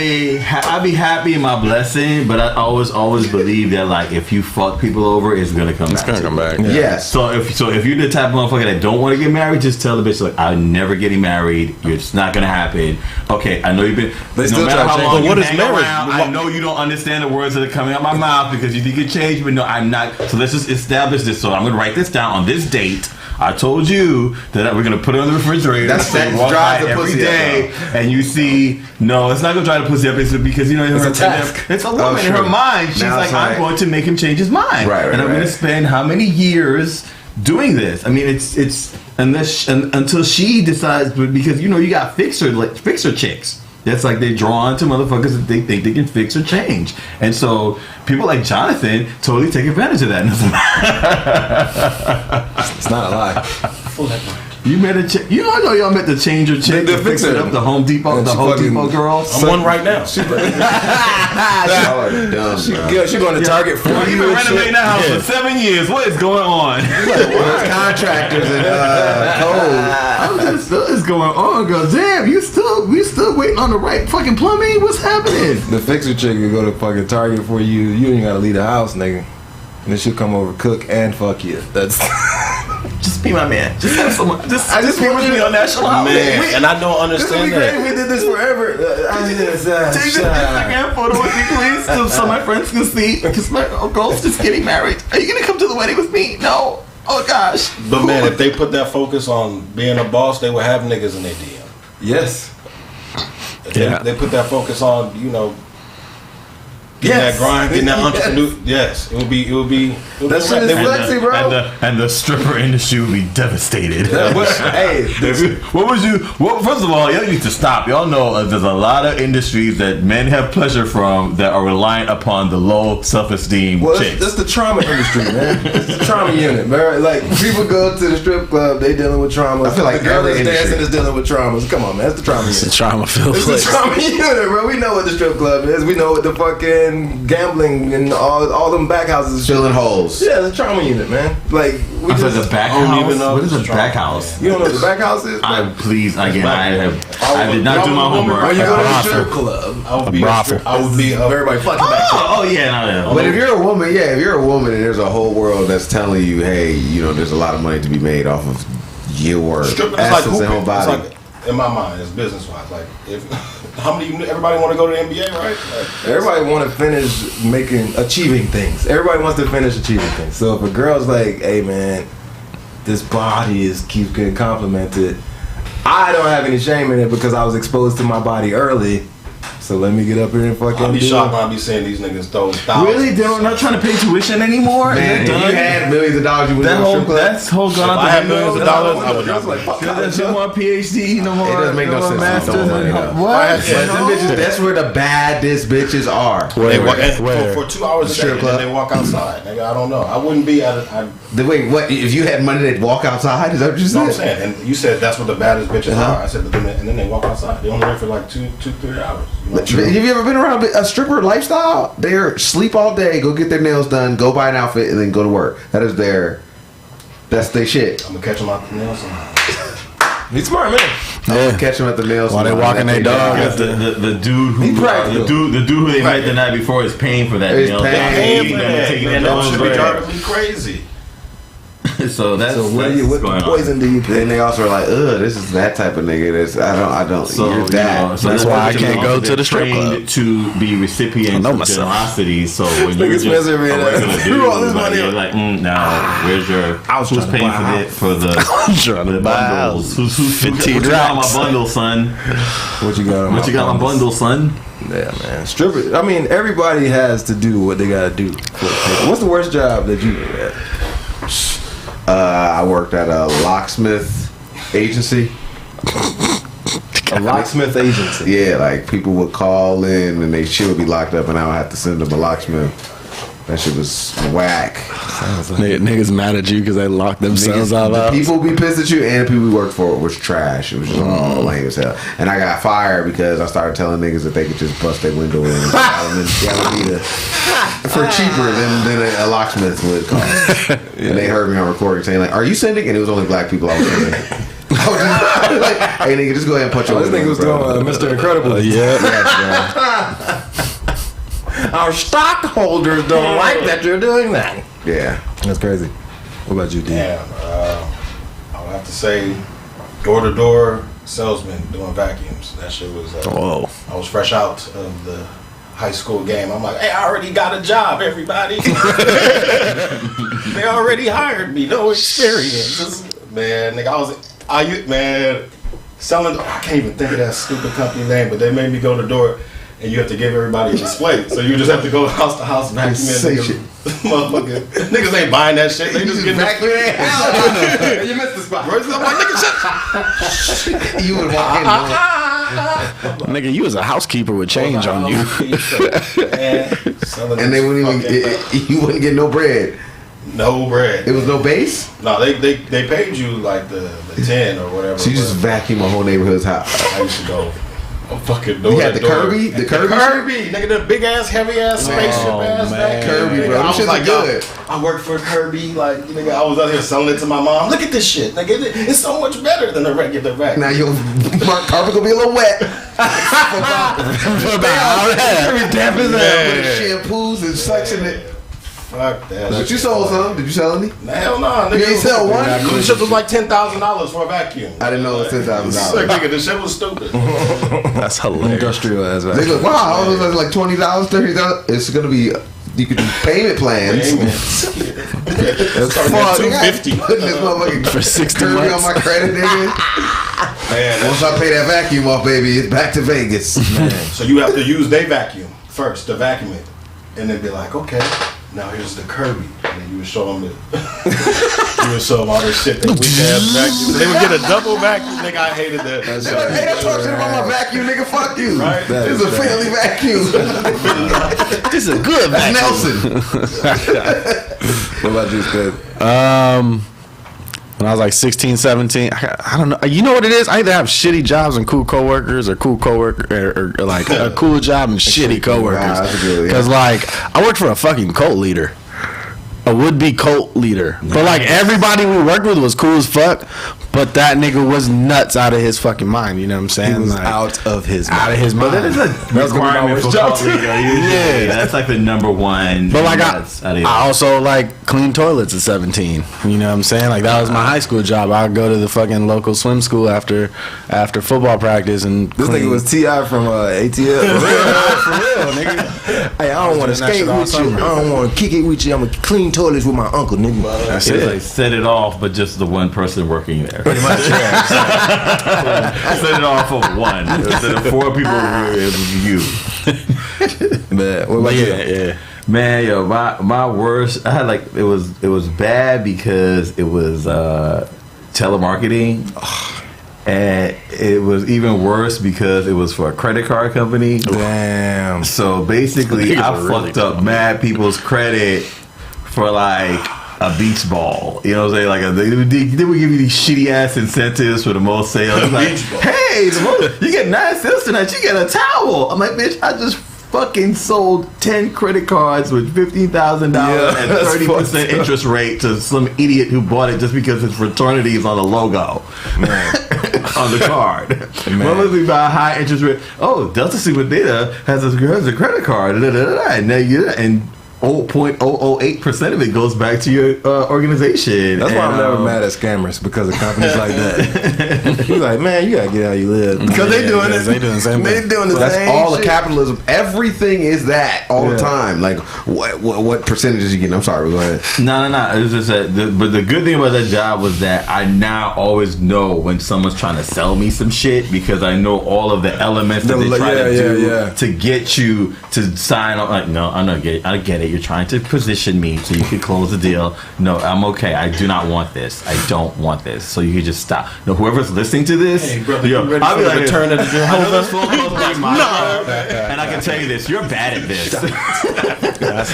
be happy in my blessing, but I always believe that like if you fuck people over, it's gonna come back. It's gonna come back. Yeah. Yes. So if you're the type of motherfucker that don't want to get married, just tell the bitch like I'm never getting married. It's not gonna happen. Okay, I know you've been. No matter how long you hang around, I know you don't understand the words that are coming out my mouth because you think it changed, but no, I'm not. So let's just establish this. So I'm gonna write this down on this date. I told you that we're gonna put it on the refrigerator. That drives the every pussy day, up, and you see, no, it's not gonna drive the pussy up. It's because you know it's a task. It's a woman in her mind. She's now like, I'm going to make him change his mind, right, and I'm gonna spend how many years doing this? I mean, it's until she decides, because you know you got fixer chicks. That's like they draw onto motherfuckers that they think they can fix or change. And so people like Jonathan totally take advantage of that. It's not a lie. You met a chick. You know, I know y'all met the changer chick. The to fix it up. The Home Depot. The Home Depot girl. I'm one right now. Y'all are dumb. She going to Target for You've been renovating that house for 7 years. What is going on? Those contractors and What is going on, girl? Damn, we still waiting on the right fucking plumbing? What's happening? The fixer chick will go to fucking Target for you. You ain't gotta leave the house, nigga. And then she'll come over, cook, and fuck you. That's just be my man. Just have someone. I just be with me on National Holiday. Man, and I don't understand that. We did this forever. Take this Instagram photo with me, please, so my friends can see. Because my girl's just getting married. Are you gonna come to the wedding with me? No. Oh gosh. But man, if they put that focus on being a boss, they would have niggas in their DM. yes. They put that focus on, you know, getting that grind, getting that entrepreneur. Yes, it would be. That shit is sexy, bro. And the stripper industry would be devastated. Hey, First of all, y'all need to stop. Y'all know there's a lot of industries that men have pleasure from that are reliant upon the low self-esteem chicks. That's the trauma industry, man. It's the trauma unit, man. Like people go to the strip club, they dealing with trauma. I feel like the girl that's every dancing is dealing with traumas. Come on, man. That's the trauma unit. It's a trauma filled It's place. the trauma unit, bro. We know what the strip club is. We know what the fucking fucking gambling and all them back houses. Filling holes. Yeah, it's a trauma unit, man. Like we So just the back I don't house. even know What is what's a back house? you don't know what the back house is. I did not do my When homework. you go to the brothel. strip club, I would be brothel. I would be everybody fucking back. Oh yeah, no. But if you're a woman, if you're a woman and there's a whole world that's telling you, hey, there's a lot of money to be made off of your Strip, assets and whole body. It's like, in my mind, it's business wise. Like, if everybody want to go to the NBA, right? Like, Everybody want to finish achieving things. Everybody wants to finish achieving things. So if a girl's like, "Hey man, this body keeps getting complimented," I don't have any shame in it because I was exposed to my body early. So let me get up here and fucking. I'll be do shocked it. when I be seeing these niggas throw thousands. Really, they're not trying to pay tuition anymore. Man, if you had millions of dollars, you would That go to a whole strip club. that's whole gone If out I the had window. millions of dollars, I would I was like, fuck college. No more PhD, no more. It doesn't make no sense. Masters. No money, though. What? But them bitches, that's where the baddest bitches are. They walk, Where? for 2 hours a day, Strip and club. then they walk outside. Nigga, I don't know. I wouldn't be at a. Wait, what? If you had money, they'd walk outside? Is that what you You know what I'm said? saying? And you said that's what the baddest bitches Uh-huh. are. I said, and then they walk outside. They only there for like 3 hours. You know? Have you ever been around a stripper lifestyle? They're sleep all day, go get their nails done, go buy an outfit, and then go to work. That's their shit. I'm gonna catch them out the nails. He's smart, man. Yeah. Catch them at the nails. While they salon, walking let their dog. job. The dude who He practical. the dude who they met the night before is paying for that He's meal. paying. They're Damn, eating them and taking man, them that should to be the driving me crazy. So that's So what going on. poison do you Then think? they also are like, ugh, this is that type of nigga. I don't. So, You're that. so That's they're why I trained can't go to the strip trained club. to be recipients I know of myself. generosity. So when Nigga you're just a Spencer, man, regular threw all dude, this like, money you're on- like, nah, where's your? was Who's trying to paying buy a for the Trying to the buy a bundles? house. Who's 15 what you got on racks. my bundle, son? What you got? What you got on my bundle, son? Yeah, man. Stripper. I mean, everybody has to do what they gotta do. What's the worst job that you had? I worked at a locksmith agency. A locksmith agency. Yeah, like people would call in and they shit would be locked up, and I would have to send them a locksmith. That shit was whack. Niggas mad at you because they locked themselves out. The people be pissed at you, and the people we worked for was trash. It was just all lame as hell. And I got fired because I started telling niggas that they could just bust their window in and Alameda for cheaper than a locksmith would cost. And they heard me on recording saying like, "Are you sending?" And it was only black people I was sending. I was just like, "Hey nigga, just go ahead and punch your This window." nigga was doing Mr. Incredible. Yeah. Our stockholders don't like that you're doing that. Yeah. That's crazy. What about you, D? Damn, I would have to say door-to-door salesman doing vacuums. That shit was. Whoa. I was fresh out of the high school game. I'm like, hey, I already got a job, everybody. They already hired me. No experience. Man, nigga, man, selling. I can't even think of that stupid company name, but they made me go to door. And you have to give everybody a display. So you just have to go house to house vacuum Say in. shit. Motherfucker. Niggas ain't buying that shit. They just getting vacuum their house. You missed the spot. I'm like, nigga, shut. You would walk in. Nigga, you was a housekeeper with change on you. And they wouldn't even. You wouldn't get no bread. No bread. It was no base. No, they paid you like the 10 or whatever. So you just vacuum a whole neighborhood's house. I used to go. Fucking door You had to the door. Kirby? The Kirby? Kirby, nigga, the big ass, heavy ass spaceship ass vacuum. Kirby, Nigga, bro. I Them was shits like, are good. I worked for Kirby. Like, nigga, I was out here selling it to my mom. Look at this shit, nigga. It's so much better than the regular vacuum. Now your carpet gonna be a little wet. Every damp as hell. Put shampoos and suction it. Fuck that. But you sold some? Did you sell any? Hell no, nigga. You ain't sell one? This shit was like $10,000 for a vacuum. I didn't know it was $10,000. Nigga, this shit was stupid. That's hilarious. Industrial as They go, wow, it was like $20, $30. It's gonna be. You can do payment plans. That's Fuck, $250. Putting this motherfucking For 60 Kirby months. on my credit, nigga. Man, Once I pay that vacuum off, baby, it's back to Vegas. so you have to use their vacuum first to vacuum it, and then be like, okay, now here's the Kirby, and then you would show them you would show them all this shit that weak ass vacuum. They would get a double vacuum. Nigga, I hated that. Hey, that's talk shit about my vacuum, nigga. Fuck you. Right? This is a family vacuum. This is a good That's vacuum. Nelson. What about you, Scott? when I was like 16, 17. I don't know. You know what it is? I either have shitty jobs and cool coworkers, or cool coworker, or like a cool job and shitty coworkers. Because like I worked for a fucking cult leader. A would-be cult leader. Nice. But like everybody we worked with was cool as fuck, but that nigga was nuts out of his fucking mind. You know what I'm saying? He was like, out of his mind. But that is a requirement for cult leader. Yeah, that's like the number one. But like I also like clean toilets at 17. You know what I'm saying? Like that was my high school job. I'd go to the fucking local swim school after football practice and this nigga was T.I. from ATL. For real, nigga. Hey, I don't want to skate with you. I don't want to kick it with you. I'm gonna clean toilets with my uncle, nigga. That's it. Like set it off, but just the one person working there. Pretty much, yeah. Set it off of one. Instead of 4 people, it was you. Man, what about you? Yeah. Man, yo, my worst. I had like it was bad because it was telemarketing. And it was even worse because it was for a credit card company. Damn. So basically, I fucked up mad people's credit for like a beach ball. You know what I'm saying? Like they would give you these shitty ass incentives for the most sales. Like, hey, you get 9 sales tonight, you get a towel. I'm like, bitch, I just fucking sold 10 credit cards with $15,000 and 30% interest rate to some idiot who bought it just because his fraternity is on the logo. Man. On the card. What must be about a high interest rate? Oh, Delta Sigma Theta has a credit card. And now and 0.008% of it goes back to your organization. That's why I'm never mad at scammers, because of companies like that. You're like, man, you gotta get how you live, because they doing it. They doing the same thing. They doing the That's same all shit. the capitalism. Everything is that all the time. Like what percentages you getting? I'm sorry, go ahead. No. It was just that. But the good thing about that job was that I now always know when someone's trying to sell me some shit, because I know all of the elements that they try to do to get you to sign up. Like, no, I get it. You're trying to position me so you can close the deal. No, I'm okay. I do not want this. I don't want this. So you can just stop. No, whoever's listening to this, hey, brother, I'll be like, return of the Jehovah. And I can tell you this: you're bad at this.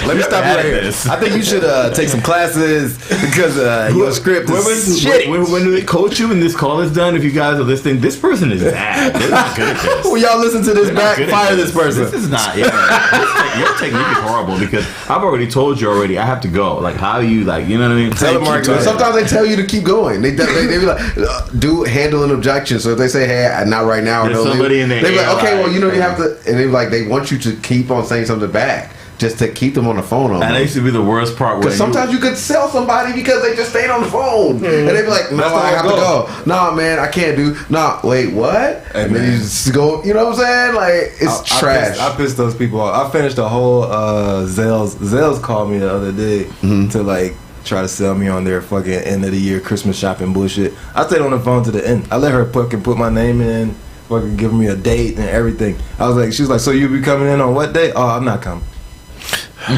Let me stop you right here. I think you should take some classes, because your script is shitty. When they coach you and this call is done, if you guys are listening, this person is bad. They're not good at this. When y'all listen to this back, fire this person. This is not. Yeah, your technique is horrible, because I've already told you already. I have to go. Like, how you like? You know what I mean? Sometimes they tell you to keep going. They be like, do handle an objection. So if they say, hey, not right now, there's somebody in there. They be like, okay, well, you know, you have to, and they be like, they want you to keep on saying something back, just to keep them on the phone. And that used to be the worst part. Because sometimes you could sell somebody because they just stayed on the phone. And they be like, no, I have to go. No, man, I can't do. No, wait, what? Hey, and then you just go, you know what I'm saying? Like, it's trash. I pissed those people off. I finished a whole Zales called me the other day to like try to sell me on their fucking end of the year Christmas shopping bullshit. I stayed on the phone to the end. I let her fucking put my name in, fucking give me a date and everything. I was like, she was like, so you be coming in on what day? Oh, I'm not coming. EDD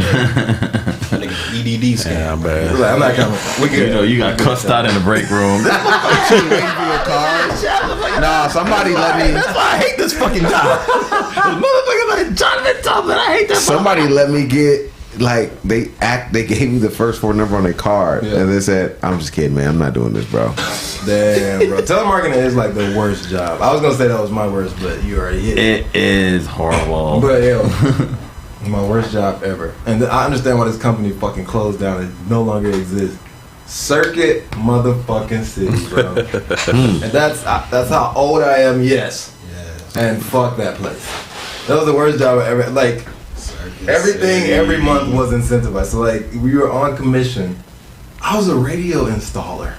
scam. Yeah, I'm bad. Like, I'm not coming. We good. You know, you got cussed out in the break room. Nah, somebody let me. That's why I hate this fucking job. Motherfuckers like Jonathan Tumblin. I hate that. Somebody let me get. Like they gave me the first 4 number on their card, and they said, "I'm just kidding, man. I'm not doing this, bro." Damn, bro. Telemarketing is like the worst job. I was gonna say that was my worst, but you already hit it. It is horrible. But my worst job ever. And I understand why this company fucking closed down. It no longer exists. Circuit motherfucking City, bro. And that's how old I am. Yes. And fuck that place. That was the worst job I ever. Like. Everything every month was incentivized. So like we were on commission. I was a radio installer.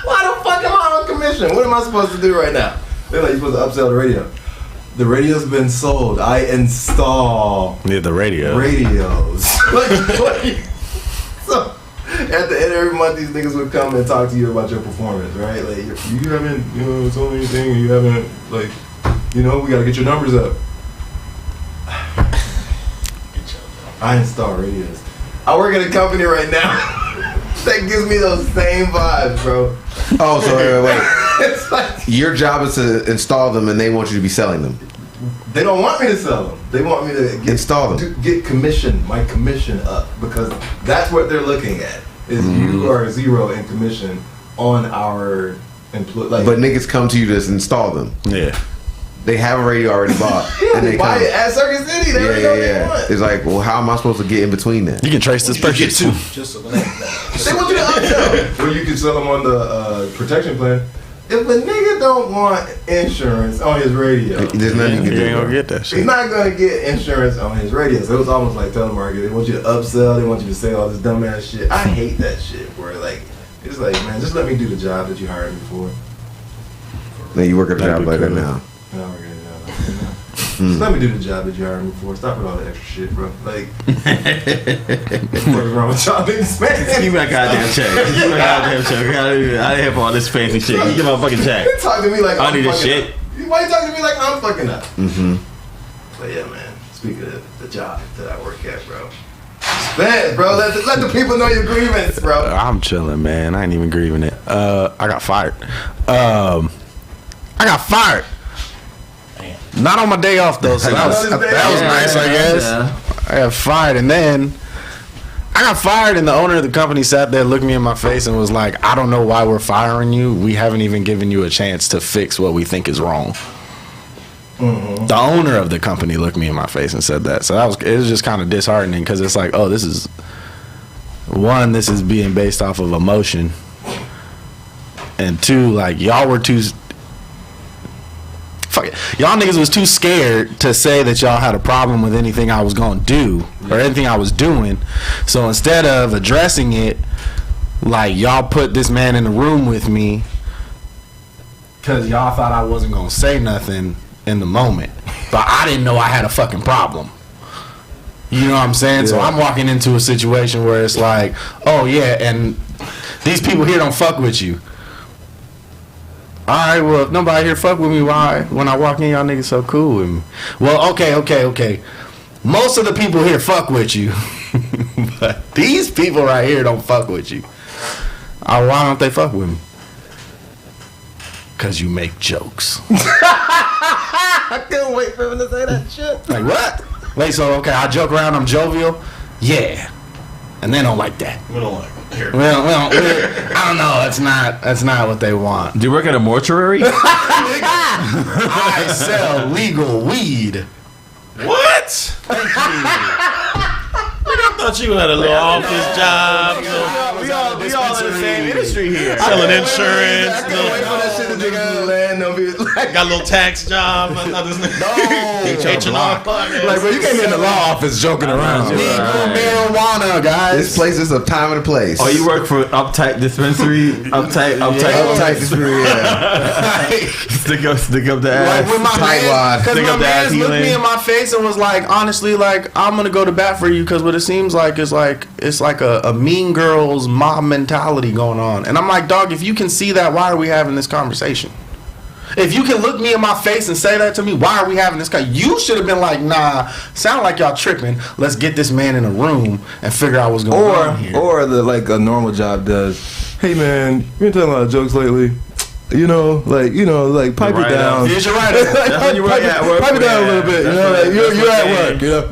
Why the fuck am I on commission? What am I supposed to do right now? They're like, you're supposed to upsell the radio. The radio's been sold. I install the radio. Radios. So at the end of every month, these niggas would come and talk to you about your performance, right? Like you haven't, told me anything. You haven't, like, we gotta get your numbers up. I install radios. I work at a company right now that gives me those same vibes, bro. Oh, so wait. It's like your job is to install them, and they want you to be selling them. They don't want me to sell them. They want me to install them. Get my commission up, because that's what they're looking at. Is you are 0 in commission on our like. But niggas come to you to install them. Yeah. They have a radio already bought. Yeah, and they buy it at Circuit City. They already know what they want. It's like, well, how am I supposed to get in between that? You can trace this purchase. Just so They want you to upsell. Where you can sell them on the protection plan. If a nigga don't want insurance on his radio, There's nothing you can do. ain't gonna get that shit. he's not gonna get insurance on his radio. So it was almost like telemarketing. They want you to upsell. They want you to say all this dumbass shit. I hate that shit. Where like it's like, man, just let me do the job that you hired me for. Then you work at a That'd job be like that cool. now. No, we're gonna just let me do the job that you hired me for. Stop with all the extra shit, bro. Like, what's wrong with y'all niggas, man? Give me that goddamn check. Give me that goddamn check. I didn't have all this fancy shit. You give me a fucking check. You talk to me like I I'm need this fucking shit. up. Why you talking to me like I'm fucking up? Mm-hmm. But yeah, man. Speaking of the job that I work at, bro. Spence, bro. Let the people know your grievance, bro. I'm chilling, man. I ain't even grieving it. I got fired. I got fired. Not on my day off though, so that was nice, I guess. Yeah. I got fired, and then I got fired, and the owner of the company sat there, looked me in my face, and was like, "I don't know why we're firing you. We haven't even given you a chance to fix what we think is wrong." Mm-hmm. The owner of the company looked me in my face and said that. So it was just kind of disheartening because it's like, oh, this is being based off of emotion, and two, like y'all were too. Fuck it. Y'all niggas was too scared to say that y'all had a problem with anything I was gonna do or anything I was doing. So instead of addressing it, like y'all put this man in the room with me because y'all thought I wasn't gonna say nothing in the moment, but I didn't know I had a fucking problem. You know what I'm saying? So I'm walking into a situation where it's like, oh yeah, and these people here don't fuck with you. Alright, well, if nobody here fuck with me, why? When I walk in, y'all niggas so cool with me. Well, okay. Most of the people here fuck with you. But these people right here don't fuck with you. Why don't they fuck with me? Because you make jokes. I couldn't wait for him to say that shit. Like, what? Wait, so, okay, I joke around, I'm jovial? Yeah. And they don't like that. We don't like it. Here. Well, I don't know. That's not what they want. Do you work at a mortuary? I sell legal weed. What? Thank you. I thought you had a little office job. We all in the same industry here. Selling insurance. Got a little tax job. I thought this H&R. Like, bro, you can't be in the law office joking around. Legal marijuana, guys. This place is a time and a place. Oh, you work for Uptight Dispensary? Uptight dispensary, yeah. Stick up the ass. Like when my man, because my man looked me in my face and was like, honestly, like, I'm gonna go to bat for you because what it seems like is like it's like a Mean Girls mob mentality going on. And I'm like, dog, if you can see that, why are we having this conversation? If you can look me in my face and say that to me, why are we having this conversation? You should have been like, nah, sound like y'all tripping. Let's get this man in a room and figure out what's going on here. Or like a normal job does. Hey man, you been telling a lot of jokes lately. You know, like pipe it down. Here's your writer. That's when you work at work. Pipe it down a little bit. You know, like you're at work. You know.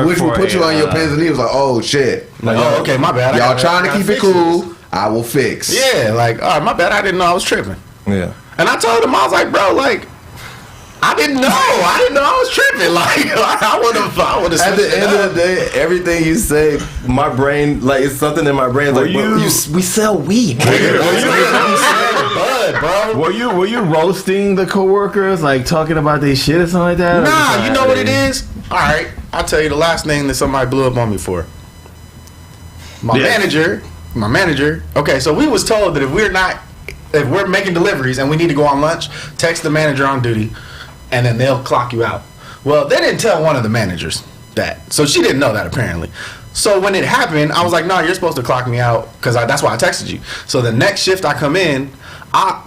Which will put you on your pins and he was like, oh shit. Like, oh, okay, my bad. Y'all trying to keep it cool. I will fix. Yeah, like, all right, my bad. I didn't know I was tripping. Yeah. And I told him, I was like, bro, like, I didn't know I was tripping. Like, I would have. At the end of the day, everything you say, my brain, like, it's something in my brain. Like, we sell weed. Were you roasting the coworkers, like talking about their shit or something like that? Nah, you know what it is? All right, I'll tell you the last thing that somebody blew up on me for. My manager. Okay, so we was told that if we're making deliveries and we need to go on lunch, text the manager on duty, and then they'll clock you out. Well, they didn't tell one of the managers that, so she didn't know that apparently. So when it happened, I was like, "No, you're supposed to clock me out because that's why I texted you." So the next shift I come in, I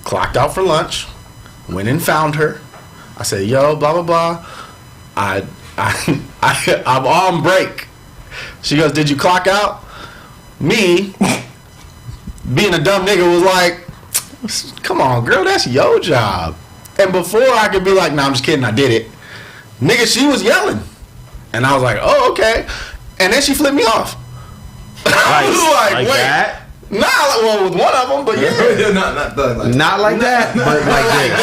clocked out for lunch, went and found her. I said, "Yo, blah blah blah. I'm on break." She goes, "Did you clock out?" Me, being a dumb nigga, was like, "Come on, girl, that's your job." And before I could be like, "Nah, I'm just kidding, I did it," nigga, she was yelling, and I was like, "Oh, okay." And then she flipped me off. I was like, wait, that? Nah, well, with one of them, but yeah. not thug like Not like that, but like that.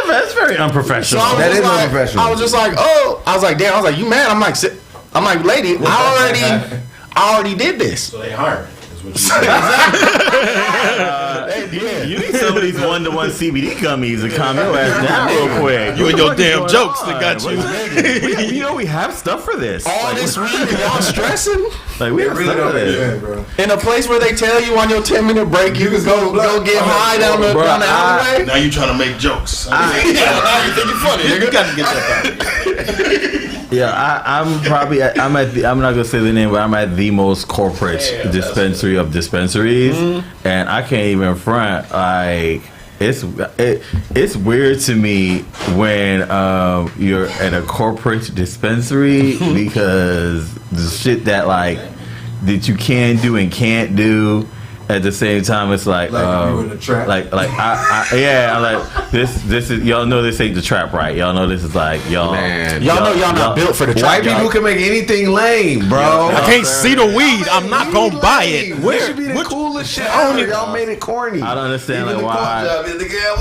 That's very unprofessional. So That is like, unprofessional. I was just like, oh, I was like, damn. I was like, you mad? I'm like, lady, I already did this. So they hiring. Is what you saying. You need some of these 1-to-1 CBD gummies to calm your ass down real quick. You and your damn jokes that got you. You know we have stuff for this. All this weed and y'all stressing Like we have really stuff for don't this. understand, bro. in a place where they tell you on your 10-minute break you can go get high down the alleyway. Now you trying to make jokes. Now you think you're funny. You got to get that out. Yeah, I'm probably I'm not gonna say the name, but I'm at the most corporate dispensary of dispensaries, and I can't even front. Like it's weird to me when you're at a corporate dispensary because the shit that that you can do and can't do. At the same time, it's like you in a trap. I'm like this is y'all know this ain't the trap, right? Y'all know this is like y'all. Man, Y'all know y'all not built for the trap. White people can make anything lame, bro. I can't see the weed. I'm not gonna buy it. Where should be the coolest shit ever? Y'all made it corny. I don't understand like why.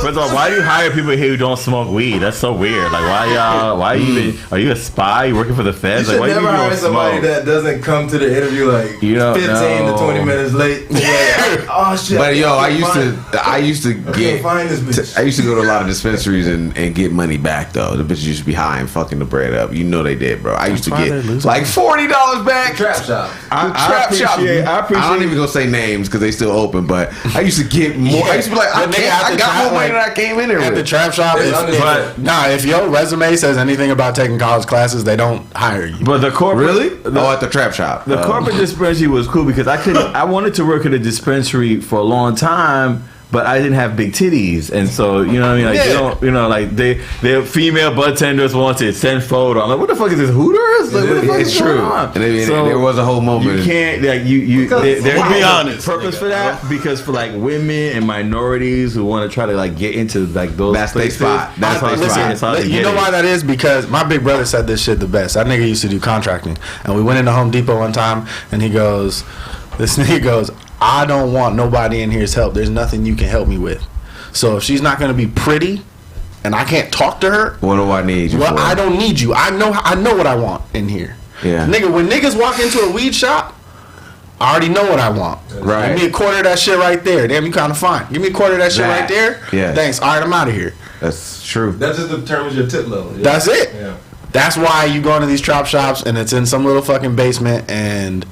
First of all, why do you hire people here who don't smoke weed? That's so weird. Like why y'all? Why you even? Are you a spy? You working for the You feds? should Like why never you hire don't somebody smoke? that doesn't come to the interview like 15 You don't to know. 20 minutes late. Oh shit! But yo, I used to can't find this bitch. I used to go to a lot of dispensaries and get money back though. The bitches used to be high and fucking the bread up. You know they did, bro. I used to get like $40 back. Trap shop. Trap shop. I appreciate. I don't even go say names because they still open, but I used to get more. I used to be like, I got more money than I came in here At the with. trap shop, if your resume says anything about taking college classes, they don't hire you. But the corporate Really? At the trap shop. The corporate dispensary was cool because I wanted to work at a dispensary for a long time, but I didn't have big titties, and so you know what I mean. Like they don't, their female bartenders wanted send photo. I'm like, what the fuck is this Hooters? Like, what the fuck It's is true. going on? And there was a whole moment. You can't like you. There's be honest, purpose for that because for like women and minorities who want to try to like get into like those. That's their places, spot. That's their spot. It's hard to You get know it. why that is? Because my big brother said this shit the best. That nigga used to do contracting, and we went into Home Depot one time, and this nigga goes, I don't want nobody in here's help. There's nothing you can help me with. So if she's not gonna be pretty, and I can't talk to her, What do I need you well, for? I don't need you. I know what I want in here. Yeah. Nigga, when niggas walk into a weed shop, I already know what I want. Right. Give me a quarter of that shit right there. Damn, you kind of fine. Give me a quarter of that shit right there. Yeah. Thanks. All right, I'm out of here. That's true. That just determines your tip level. Yeah. That's it. Yeah. That's why you go into these trap shops and it's in some little fucking basement and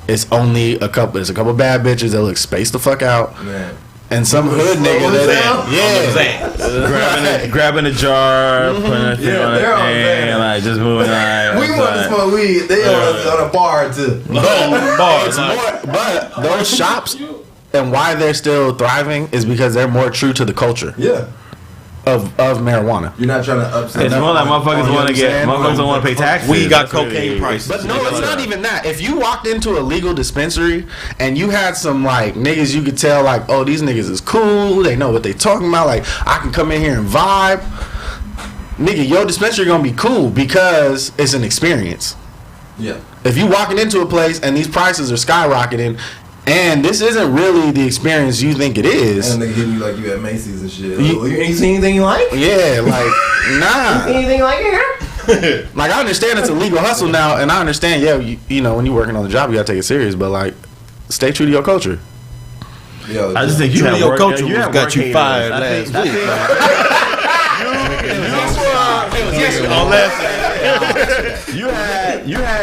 it's only a couple. There's a couple bad bitches that look spaced the fuck out. Man. And some hood nigga grabbing a jar, putting a thing on it, they're on and that. like just moving on. We want to smoke weed. They on a bar too. But those shops and why they're still thriving is because they're more true to the culture Yeah. of marijuana. You're not trying to upset. It's more like motherfuckers you want to get understand? motherfuckers don't want to pay taxes. We got That's what it cocaine is. prices. But no, it's not even that. If you walked into a legal dispensary and you had some like niggas you could tell like, oh, these niggas is cool, they know what they talking about, like I can come in here and vibe. Nigga, your dispensary gonna be cool because it's an experience. Yeah. If you walking into a place and these prices are skyrocketing and this isn't really the experience you think it is. And they hitting you like you at Macy's and shit. You- You see anything you like? Yeah, like nah. Anything like it here? Like I understand it's a legal hustle now, and I understand, yeah, you know when you're working on the job, you gotta take it serious. But like, stay true to your culture. Yeah, I just think you True to have your work. culture You was have got work you haters. fired I last think- week.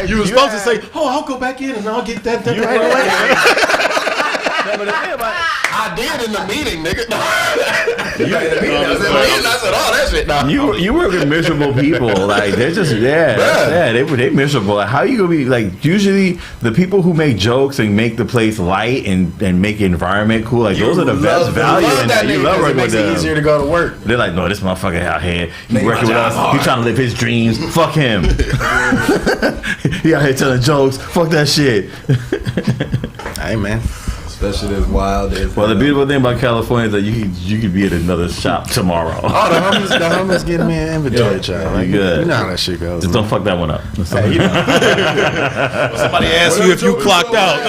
You were supposed to say, "Oh, I'll go back in and I'll get that done." I did in the meeting, nigga. I said all that shit. Nah. You work with miserable people. Like they're just they miserable. Like, how you gonna be like? Usually the people who make jokes and make the place light and make the environment cool. Like those are the best value. And that you love working with It makes it them. easier to go to work. They're like, no, this motherfucker out here. He working with us. He trying to live his dreams. Fuck him. He out here telling jokes. Fuck that shit. Hey man, Especially this wild. Well, the beautiful thing about California is that you could be at another shop tomorrow. oh the homies getting me an inventory child. Like, you good. You know how that shit goes. Just don't fuck that one up. Hey, you know. Somebody asked you if you clocked out.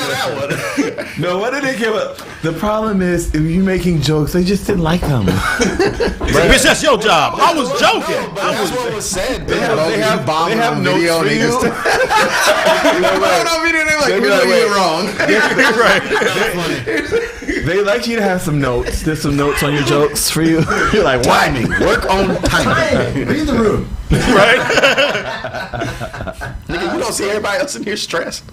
that one. No, what did they give up? The problem is, if you making jokes, they just didn't like them. Bitch, that's your job. I was joking. That's what was said. They have notes video for you. niggas. On video, they're like, we're doing it wrong. They like you to have some notes. There's some notes on your jokes for you. You're like, timing. Work on timing. Read the room. Right? Nigga, you don't see everybody else in here stressed.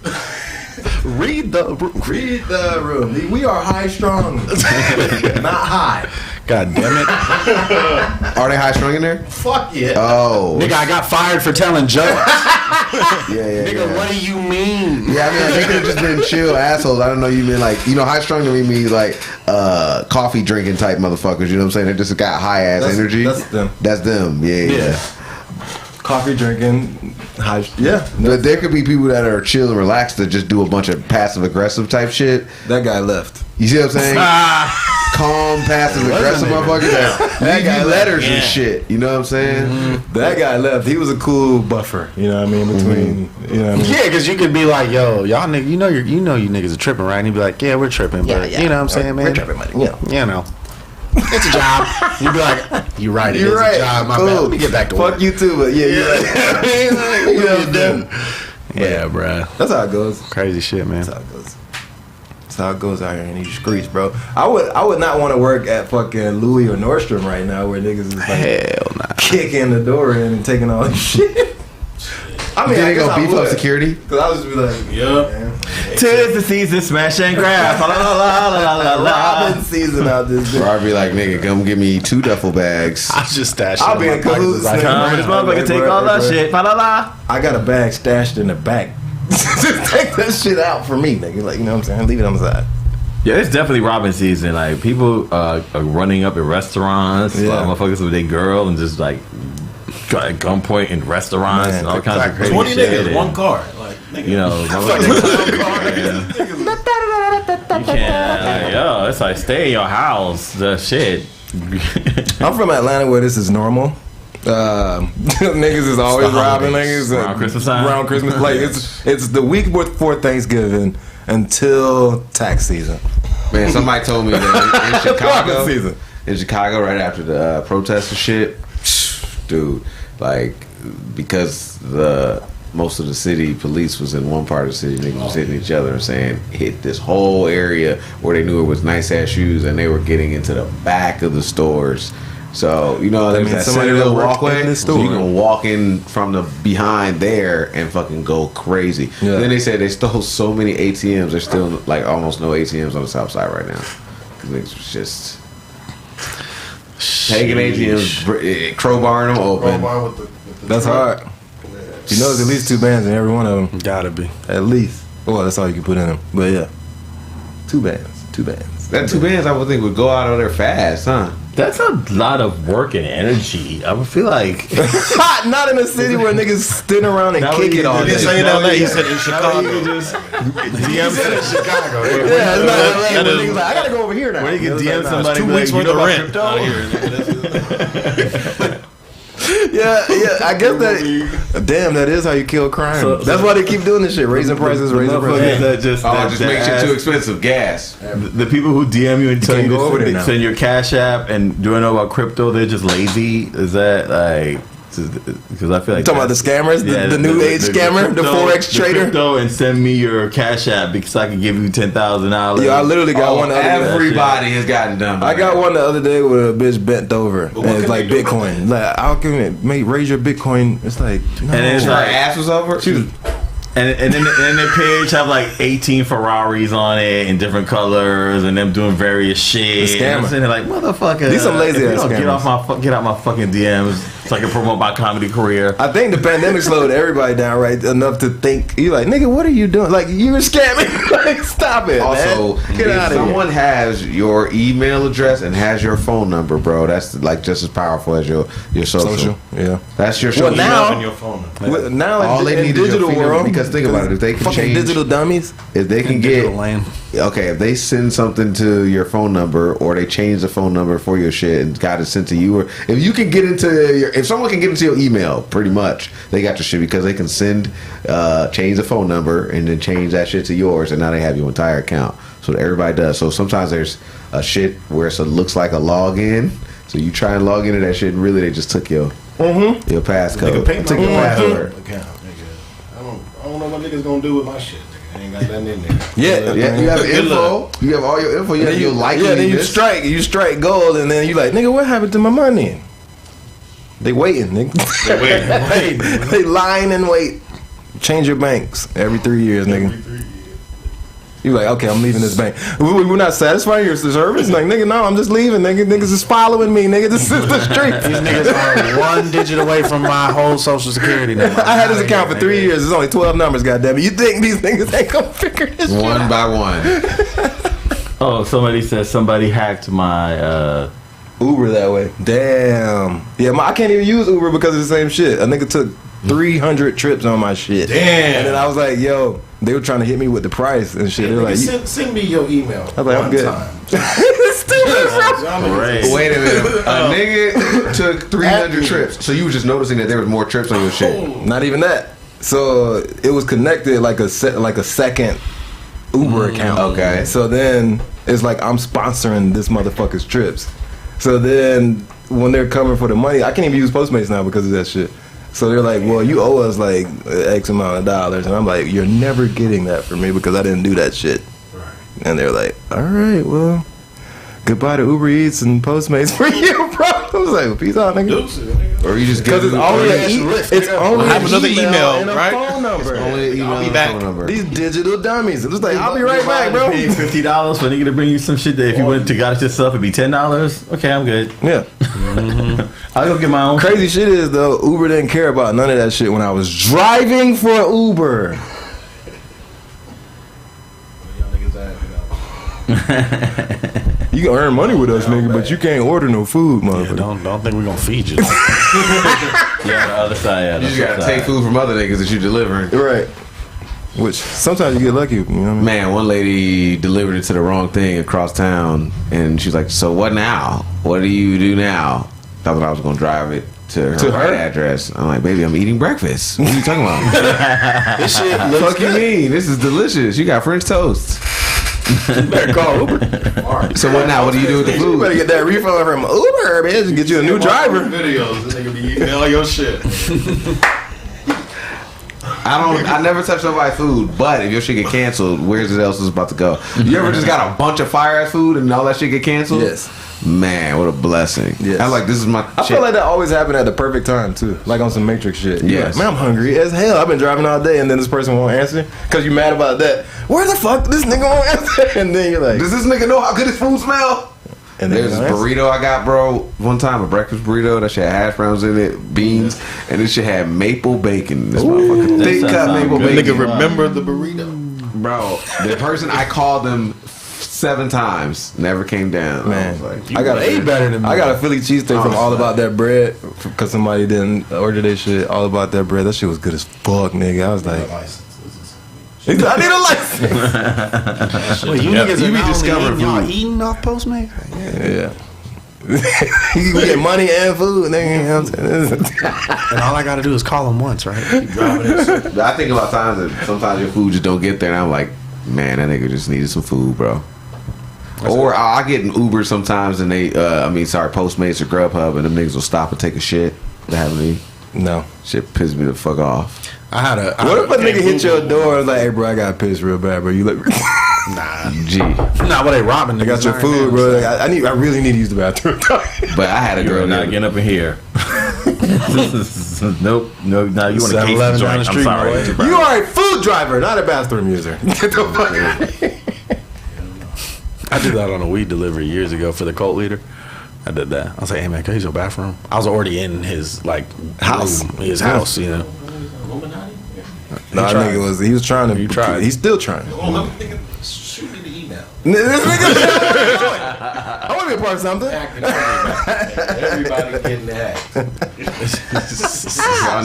Read the room. Read the room. We are high strung, not high. God damn it. Are they high strung in there? Fuck yeah. Oh. Nigga, I got fired for telling jokes. Yeah. Nigga, what do you mean? Yeah, I mean, they could have just been chill assholes. I don't know. You mean like, high strung to me means like coffee drinking type motherfuckers. You know what I'm saying? They just got high ass energy. That's them. That's them. Yeah. Coffee drinking, high. Yeah. But there could be people that are chill and relaxed that just do a bunch of passive aggressive type shit. That guy left. You see what I'm saying? Calm, passive aggressive motherfuckers that guy leave letters and shit. You know what I'm saying? Mm-hmm. That guy left. He was a cool buffer. You know what I mean? Between you know what I mean? Yeah, because you could be like, yo, y'all niggas, you know you niggas are tripping, right? And he'd be like, yeah, we're tripping, but you know what I'm saying, man? We're tripping, buddy. Yeah. You know. It's a job. You'd be like, you're right, it You're is right. a job. My Cool. bad. Let me get back to work. Fuck you too, but yeah, you're right. You know what I'm saying? Yeah, bruh. That's how it goes. Crazy shit, man. That's how it goes. That's how it goes out here in these streets, bro. I would not want to work at fucking Louis or Nordstrom right now, where niggas is like Hell nah. kicking the door in and taking all this shit. I mean, They I guess gonna I beef up would. security? Cause I was just be like, Yup. Tis the season, smash and grab. La la la la la la. Robin season out this Or bitch. I'd be like, nigga, come give me 2 duffel bags. I just stashed I'll it be in in my pockets. cahoots, It's like, nigga. Come, this motherfucker take all that shit. La la la. I got a bag stashed in the back. Just take that shit out for me, nigga. Like, you know what I'm saying? Leave it on the side. Yeah, it's definitely robbing season. Like, people are running up in restaurants, Yeah. like, motherfuckers with their girl, and just like at gunpoint in restaurants Man, and all kinds of crazy 20 shit. niggas, and, one car. Like, nigga. You know, motherfuckers- you can't. Yo, it's like stay in your house. The shit. I'm from Atlanta where this is normal. Niggas is always robbing niggas Around Christmas time? Around Christmas, like it's the week before Thanksgiving until tax season. Man, somebody told me that in Robbing season. Chicago, right after the protests and shit, dude, like, because most of the city police was in one part of the city, niggas was hitting each other and saying, hit this whole area where they knew it was nice ass shoes, and they were getting into the back of the stores. So, you know, there's that somebody center that worked walkway, in the so store. you can walk in from the behind there and fucking go crazy. Yeah. Then they said they stole so many ATMs, there's still like almost no ATMs on the south side right now. Because niggas was just taking ATMs, crowbarring them open. That's hard. You know, there's at least 2 bands in every one of them. Gotta be. At least. Well, that's all you can put in them. But yeah, 2 bands. That 2 bands I would think would go out of there fast, huh? That's a lot of work and energy. I would feel like Not in a city where niggas stand around and kick it all He day. didn't say in LA, he said in Chicago. DM Chicago. Yeah, it's not LA That where is- niggas like, I gotta go over here now. Where you can It's DM like, somebody. 2 be weeks like, worth you of know rent about out crypto? here. Yeah, I guess that. Damn, that is how you kill crime. That's why they keep doing this shit, raising prices, raising prices. That just Just makes shit too expensive. Gas. The people who DM you and tell can't you go over there to now. send your Cash App and do I know about crypto, they're just lazy. Is that like? Because I feel like Talking about the scammers, the new age scammer, the Forex trader. Crypto and send me your Cash App because I can give you $10,000. Yo, I literally got one the other day. Everybody has gotten done. I got one the other day where a bitch bent over. And it's like Bitcoin. Like, how can it raise your Bitcoin? It's like, no. And it's Her like, ass was over. and then their page have like 18 Ferraris on it in different colors, and them doing various shit. The scammer. And I'm sitting there like, motherfucker. These some lazy if you ass don't scammers. get out my fucking DMs so I can promote my comedy career. I think the pandemic slowed everybody down right enough to think, you like, nigga, what are you doing? Like, you're scamming. Like, stop it, Also, man. Get if out of someone here. has your email address and has your phone number, bro, that's like just as powerful as your social. Yeah. That's your Well, social. now- On your phone. Now All they in need is your digital finger, world, because think about it, if they can fucking change- digital dummies. if they can Digital get land. okay, if they send something to your phone number or they change the phone number for your shit and got it sent to you, or if you can get into your if someone can get into your email, pretty much they got your shit because they can send, change the phone number and then change that shit to yours, and now they have your entire account. So everybody does. So sometimes there's a shit where it looks like a login. So you try and log into that shit, and really they just took your passcode. Took your password. I don't know what niggas gonna do with my shit. Nigga. I ain't got nothing in there. Yeah, you have info. You have all your info. You have your liking. Yeah, then you strike gold, and then you like, nigga, what happened to my money? They waiting, nigga. They waiting. They line and wait. Change your banks every 3 years, nigga. You like, okay, I'm leaving this bank. We're not satisfying your service. Like, nigga, no, I'm just leaving, nigga. Niggas is following me, nigga. This is the street. These niggas are one digit away from my whole social security number. I had this account for 3 years. There's only 12 numbers, goddammit. You think these niggas ain't gonna figure this shit one out? by one. Oh, somebody says somebody hacked my Uber that way. Damn. Yeah, I can't even use Uber because of the same shit. A nigga took 300 trips on my shit. Damn. And then I was like, yo, they were trying to hit me with the price and shit. They were like, send me your email. I was like, I'm good. Wait a minute. A nigga took 300 trips. So you were just noticing that there was more trips on your shit. Not even that. So it was connected like a second Uber account. Okay. So then it's like I'm sponsoring this motherfucker's trips. So then when they're coming for the money, I can't even use Postmates now because of that shit. So they're like, well, you owe us like X amount of dollars. And I'm like, you're never getting that from me because I didn't do that shit. Right. And they're like, all right, well, goodbye to Uber Eats and Postmates for you, bro. I was like, well, peace out, nigga. Or you just because it's only it's only I have another email and a right? phone number. It's only an email I'll be and back. phone number. These digital dummies. It's like, I'll be right back, bro. paying $50 for a nigga to bring you some shit that if you went to got it yourself it'd be $10. Okay, I'm good. Yeah. I'll go get my own. Crazy shit is though, Uber didn't care about none of that shit when I was driving for Uber. Y'all niggas ass, You can earn money with us, nigga, but you can't order no food, Yeah, motherfucker. don't think we're gonna feed you. Yeah, the other side. Yeah, You just gotta take food from other niggas that you delivering. Right. Which sometimes you get lucky, you know what I mean? Man, one lady delivered it to the wrong thing across town, and she's like, "So what now? What do you do now?" I thought I was gonna drive it to her right address. I'm like, "Baby, I'm eating breakfast. What are you talking about?" This shit Fuck you mean? This is delicious. You got French toast. better call Uber. So what now? What do you do with the You food? better get that refund from Uber, man, and get you a new driver. Videos, this nigga be eating all your shit. I never touch nobody's food, but if your shit get canceled, where's it else is about to go? You ever just got a bunch of fire ass food and all that shit get canceled? Yes. Man, what a blessing. Yes. I'm like, this is my I shit. feel like that always happened at the perfect time too, like on some Matrix shit. You're Yes. like, man, I'm hungry as hell. I've been driving all day, and then this person won't answer because you mad about that. Where the fuck this nigga won't answer? And then you're like, Does this nigga know how good his food smell? and There's this burrito I got, bro. One time, a breakfast burrito that shit had hash browns in it, beans, and this shit had maple bacon. This motherfucker thick that cut sounds maple good. bacon. Nigga, remember the burrito? Bro, the person I called them 7 times never came down. Man, I was like, I got way better than me. I got a Philly cheesesteak from All About That Bread because somebody didn't order their shit. All About That Bread. That shit was good as fuck, nigga. I was like, I need a license. Wait, you niggas you are be not discovering only y'all food. eating off Postmates? Yeah. You can get money and food, nigga. You know what I'm saying? And all I gotta do is call them once, right? I think about times that sometimes your food just don't get there, and I'm like, man, that nigga just needed some food, bro. Or I get an Uber sometimes, and Postmates or Grubhub, and them niggas will stop and take a shit. That happened to me. No. Shit pissed me the fuck off. What if a nigga hit your door and like, hey, bro, I got pissed real bad, bro? You like, Gee. Nah, what they robbing? I got your food, bro. Like, I really need to use the bathroom. But I had a girl You're not that getting up in here. Nope. No, now you want to case the 7-Eleven down the joint. I'm street, sorry. boy. You are a food driver, not a bathroom user. Get the fuck out of here. I did that on a weed delivery years ago for the cult leader. I did that. I was like, hey man, can I use your bathroom? I was already in his House. room, his house, you know. No, I think he was trying to. He tried. He's still trying. Shoot me the email. This nigga, I want to be a part of something. Everybody getting hacked. y'all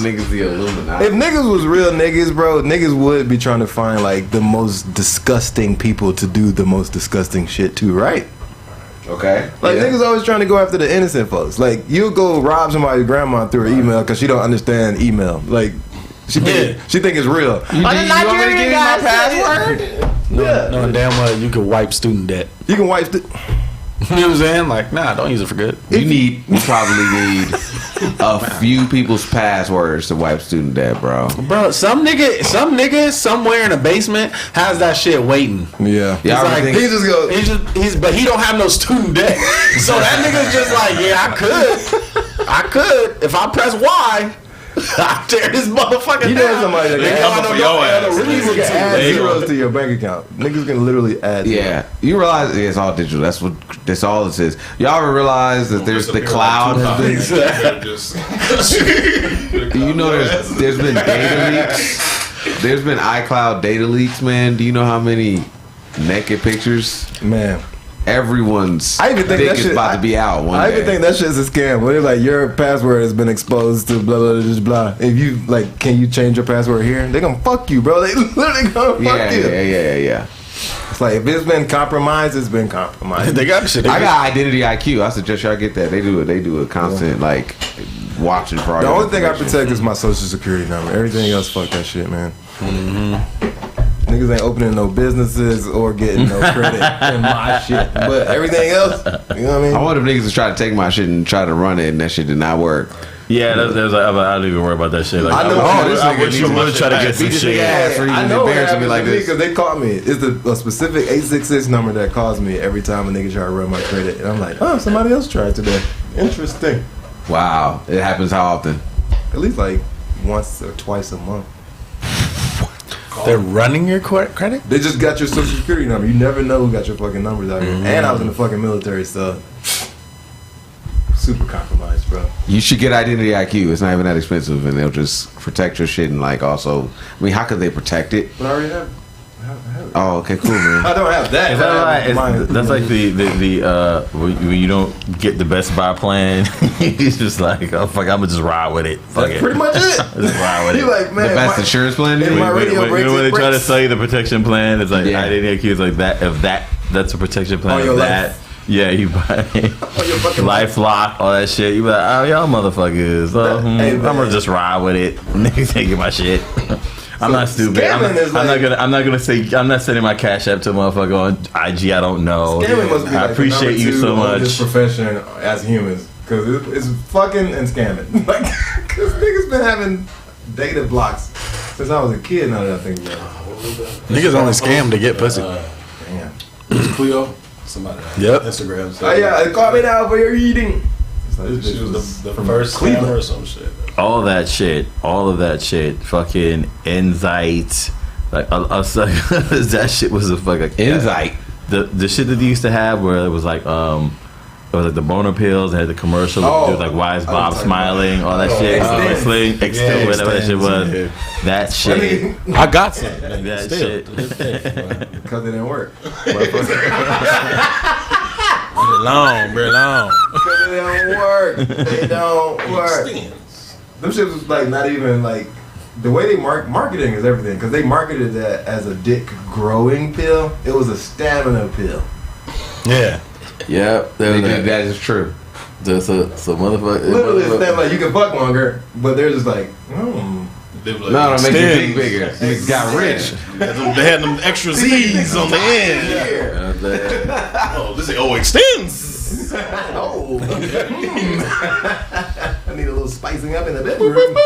niggas the Illuminati. If niggas was real niggas, bro, niggas would be trying to find like the most disgusting people to do the most disgusting shit to, right? Okay. Like niggas always trying to go after the innocent folks. Like you go rob somebody's grandma through an email because she don't understand email. Like she think it's real. You want me to give you my password? Knowing damn well you can wipe student debt. You can wipe. You know what I'm saying? Like, nah, don't use it for good. You probably need a few people's passwords to wipe student debt, bro. Bro, some nigga somewhere in a basement has that shit waiting. Yeah. Y'all Like, think- He just goes. But he don't have no student debt. So that nigga's just like, yeah, I could. If I press Y, I tear this motherfucker You know down. somebody that They can coming for your ass. Niggas can add zeros to your bank account. Niggas can literally add zeros. Yeah, you realize it's all digital. That's all it is. Y'all ever realize that there's the cloud has been. You know, there's been data leaks. There's been iCloud data leaks, man. Do you know how many naked pictures? Man. Everyone's I even think dick that is shit, about to be out one I day. even think that shit's a scam. When it's like your password has been exposed to blah blah blah blah. If you like, can you change your password here? They gonna fuck you, bro. They literally gonna fuck you. Yeah. It's like if it's been compromised, it's been compromised. They got shit. I got Identity IQ. I suggest y'all get that. They do a constant like watching for all The your only thing I information. protect is my social security number. Everything else, fuck that shit, man. Niggas ain't opening no businesses or getting no credit in my shit. But everything else, you know what I mean? I wonder if niggas is trying to take my shit and try to run it, and that shit did not work. Yeah, there's like, I don't even worry about that shit. Like, I know. I wish you would try to get some Beat this shit. nigga ass for I even know what embarrassing me happened like to me this. because they call me. It's a specific 866 number that calls me every time a nigga try to run my credit, and I'm like, oh, somebody else tried today. Interesting. Wow, it happens how often? At least like once or twice a month. They're running your credit? They just got your social security number. You never know who got your fucking numbers out here. And I was in the fucking military, so super compromised, bro. You should get Identity IQ. It's not even that expensive, and they'll just protect your shit and like also. I mean, how could they protect it? But I already have it. Oh, okay, cool, man. I don't have that. Is that like, that's like the when you don't get the Best Buy plan, it's just like, oh fuck, I'm gonna just ride with it. Fuck That's it. pretty much it. Just ride with You it. like, man, The best my- insurance plan. If dude? my radio When breaks, they it try to breaks. sell you the protection plan, it's like Yeah. Identity IQ is like that. If that's a protection plan. On your Of life. that, yeah, you buy your fucking LifeLock, all that shit. You be like, oh y'all motherfuckers. Hey, I'm gonna just ride with it. Niggas taking my shit. I'm not stupid. scamming is I'm like- not gonna say. I'm not sending my cash app to a motherfucker on IG. I don't know. Scamming must be I like appreciate the you so number 2 on this much. profession as humans, because it's fucking and scamming. Like, because niggas been having data blocks since I was a kid. Now that I think about it. Niggas only scam to get pussy. Damn. Cleo, somebody. Yep. Instagram. Oh yeah, call me now for your eating. It's like, this She bitch was the from first Cleveland. scammer or some shit. All of that shit. Fucking Insight. Like that shit was a fucking Insight. The shit that they used to have where it was like it was like the boner pills. They had the commercial. Oh. It was like why is Bob talking smiling? All that shit. Extend. Sling, extend, whatever that shit was. That shit. I got some. That Still, shit. to this day, man. Because it didn't work. Very long. Because it don't work. They don't work. Them shit was like not even like the way they marketing is everything. Because they marketed that as a dick growing pill. It was a stamina pill. Yeah. Yep. That is true. So motherfucker. Literally, it's not like you can fuck longer, but they're just like, They were like, No, it makes your dick extends. bigger. Niggas got rich. They had them extra Z's on the end. Oh, this is extends. Oh, I need a little spicing up in the bedroom.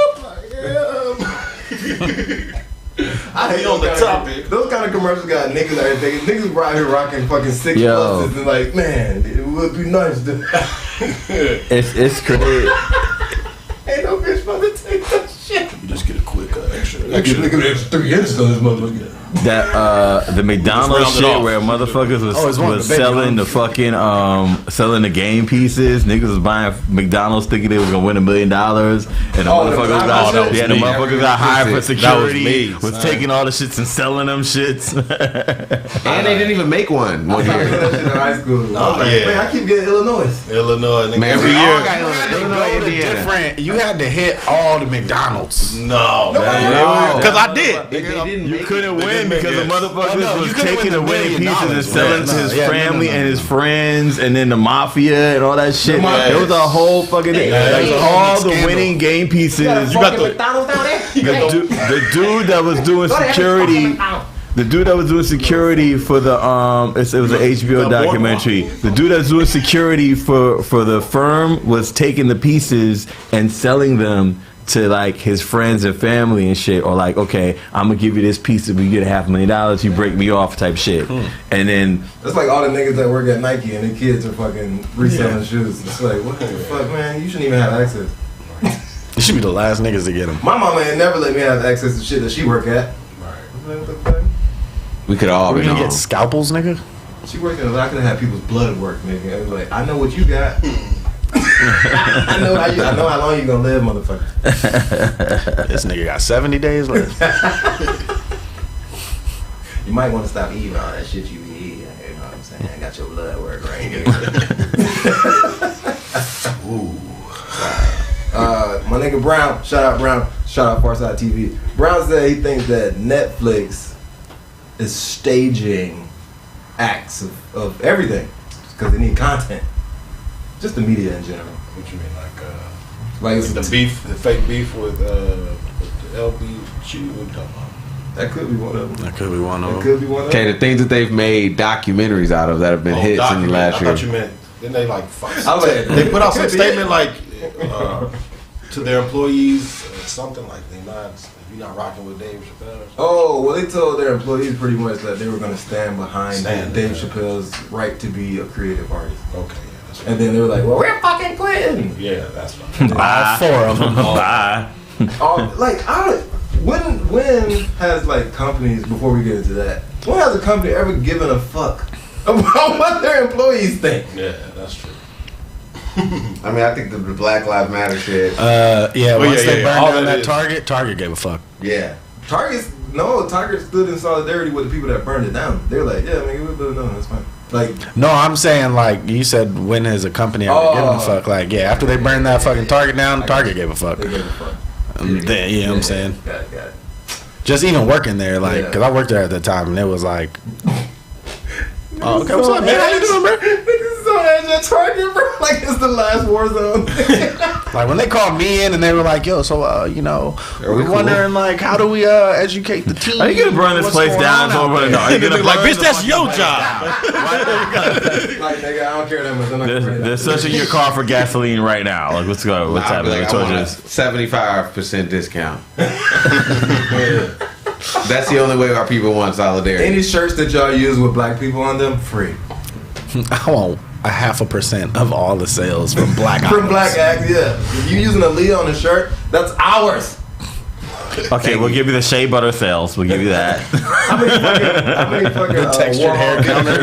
I hate On the topic. Those kind of commercials got niggas out here thinking niggas were out here rocking fucking 6 Yo. pluses and like, man, it would be nice to. It's crazy. Ain't no bitch about to take that shit. You just get a quick extra. Look at the extra 3 inches on this motherfucker. That the McDonald's Just shit round it off. where motherfuckers was, Oh, it's one of was the baby selling the fucking selling the game pieces. Niggas was buying McDonald's thinking they was gonna win $1 million, and the Oh, motherfuckers that got was the me. motherfuckers got hired for security. me, Was son. taking all the shits and selling them shits. And they didn't even make one I started year. that shit in high school. I was like, yeah. man, I keep getting Illinois. Illinois. nigga, Man, every we all year. got Illinois, Go to Indiana. different. You had to hit all the McDonald's. No, Nobody man. Because I did. You couldn't win because the motherfuckers was taking the winning pieces and selling to his family and his friends, and then the mafia and all that shit. It was a whole fucking thing. Like all the winning game pieces. You got the dude that was doing security. The dude that was doing security for the it was an HBO documentary. The dude that was doing security for the firm was taking the pieces and selling them to like his friends and family and shit, or like, okay, I'm gonna give you this piece if we get $500,000, you break me off type shit. And then that's like all the niggas that work at Nike and the kids are fucking reselling shoes. It's like, what the fuck, man? You shouldn't even have access. You should be the last niggas to get them. My mama ain't never let me have access to shit that she work at. What the fuck? We could all We're be gonna get scalpels, nigga. She worked in I could have people's blood work, nigga. It was like, I know what you got. I know how long you gonna live, motherfucker. This nigga got 70 days left. You might want to stop eating all that shit you be eating. You know what I'm saying? I got your blood work right here. Ooh. My nigga Brown, shout out Farside TV. Brown said he thinks that Netflix is staging acts of everything because they need content. Just the media in general. What you mean, like the beef, the fake beef with the LBG? What you talking about? That could be one of them. Okay, the things that they've made documentaries out of that have been hits in the last year. I thought you meant, didn't they like they put out some statement like to their employees something like you're not rocking with Dave Chappelle. Oh, well, they told their employees pretty much that they were going to stand behind Dave Chappelle's right to be a creative artist. Okay, yeah, that's right. And then they were like, well, we're fucking quitting. Yeah, that's right. Bye. 4 of them. Bye. When has like companies, before we get into that, when has a company ever given a fuck about what their employees think? Yeah, that's true. I mean, I think the Black Lives Matter shit. Once they burned down that Target gave a fuck. Yeah. Target stood in solidarity with the people that burned it down. They were like, yeah, man, we built it down, that's fine. Like, no, I'm saying like you said, when has a company ever given a fuck? Like, yeah, after they burned that fucking Target down, Target gave a fuck. They gave a fuck. You know what I'm saying? Got it. Just even working there, like, because I worked there at the time, and it was like, oh, okay, what's up, man? How you doing, bro? Niggas is on edge at Target, bro. Like it's the last war zone. Like when they called me in and they were like, yo, so we're wondering like, how do we educate the team? Are you gonna burn this place down? Like, bitch, that's your job. Like, nigga, I don't care that much. They're searching your car for gasoline right now. Like, what's going? What's happening? Like, I want a 75% discount. That's the only way our people want solidarity. Any shirts that y'all use with black people on them, free. I want 0.5% of all the sales from black items. From black acts, yeah. If you using a Leah on a shirt, that's ours. Okay, we'll give you the shea butter sales. We'll give you that. How many fucking the textured hair counter.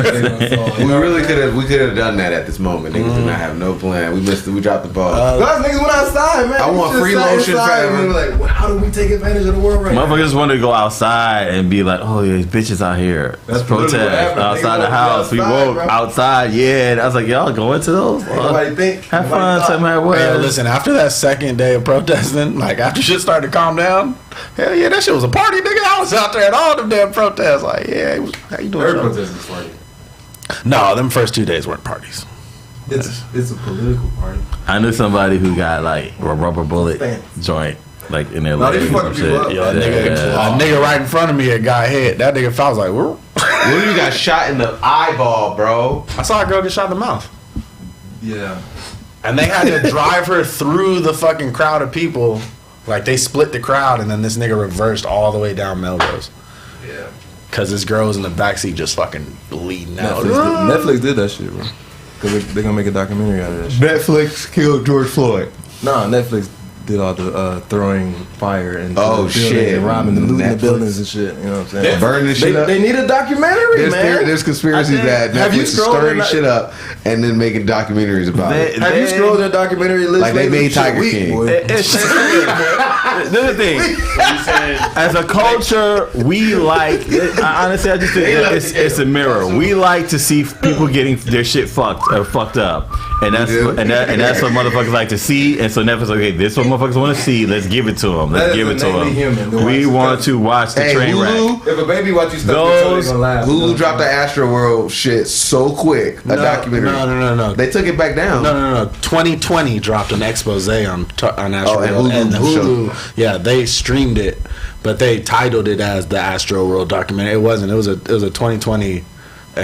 We could have done that at this moment. Niggas did not have no plan. We dropped the ball. Guys, niggas went outside, man. I want free lotion forever. We were like, well, how do we take advantage of the world right now? Motherfuckers just want to go outside and be like, oh yeah, bitches out here. That's protest outside the house. We woke outside, yeah. And I was like, y'all going to those? Nobody think. Have fun, somewhere. Hey, listen, after that second day of protesting, like after shit started to calm down, hell yeah, that shit was a party, nigga. I was out there at all them damn protests. Like, yeah, how you doing? Every protest is party. No, them first 2 days weren't parties. It's a political party. I knew somebody who got like a rubber bullet joint, like in their leg. They fucking people up. Yo, a nigga right in front of me had got hit. That nigga felt like, whoa. When you got shot in the eyeball, bro. I saw a girl get shot in the mouth. Yeah. And they had to drive her through the fucking crowd of people. Like, they split the crowd, and then this nigga reversed all the way down Melrose. Yeah. Because this girl was in the backseat just fucking bleeding out. Netflix did that shit, bro. Because they're going to make a documentary out of that shit. Netflix killed George Floyd. Nah, Netflix did all the throwing fire and shit, and robbing and looting the buildings and shit. You know what I'm saying? Burning shit up. They need a documentary, man. There's conspiracies that Netflix is stirring shit up and then making documentaries about it. Have you scrolled their documentary list? Like they made Tiger King. This is the thing. As a culture, we like. Honestly, I just think it's a mirror. We like to see people getting their shit fucked up, And that's what motherfuckers like to see. And so Netflix, okay, this is what motherfuckers want to see. Let's give it to them. Let's give it to them. We want to watch the train wreck. If a baby watch you stuff, those gonna laugh. Hulu dropped the Astroworld shit so quick. A documentary. No. They took it back down. No. 2020 dropped an expose on Astroworld, and Hulu. Yeah, they streamed it, but they titled it as the Astroworld documentary. It wasn't. It was a 2020. They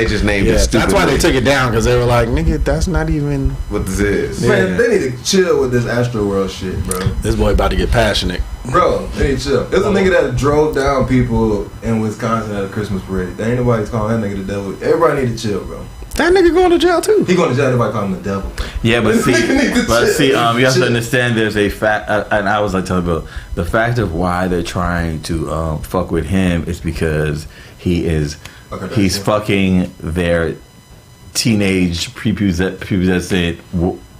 just named it stupid. That's why they took it down, because they were like, nigga, that's not even what this is. Man, they need to chill with this Astroworld shit, bro. This boy about to get passionate. Bro, they need to chill. There's a nigga that drove down people in Wisconsin at a Christmas parade. There ain't nobody's calling that nigga the devil. Everybody need to chill, bro. That nigga going to jail too. He going to jail. Nobody call him the devil. Yeah, but see, you have to understand. There's a fact, and I was like telling Bill, the fact of why they're trying to fuck with him is because he's fucking their teenage prepubescent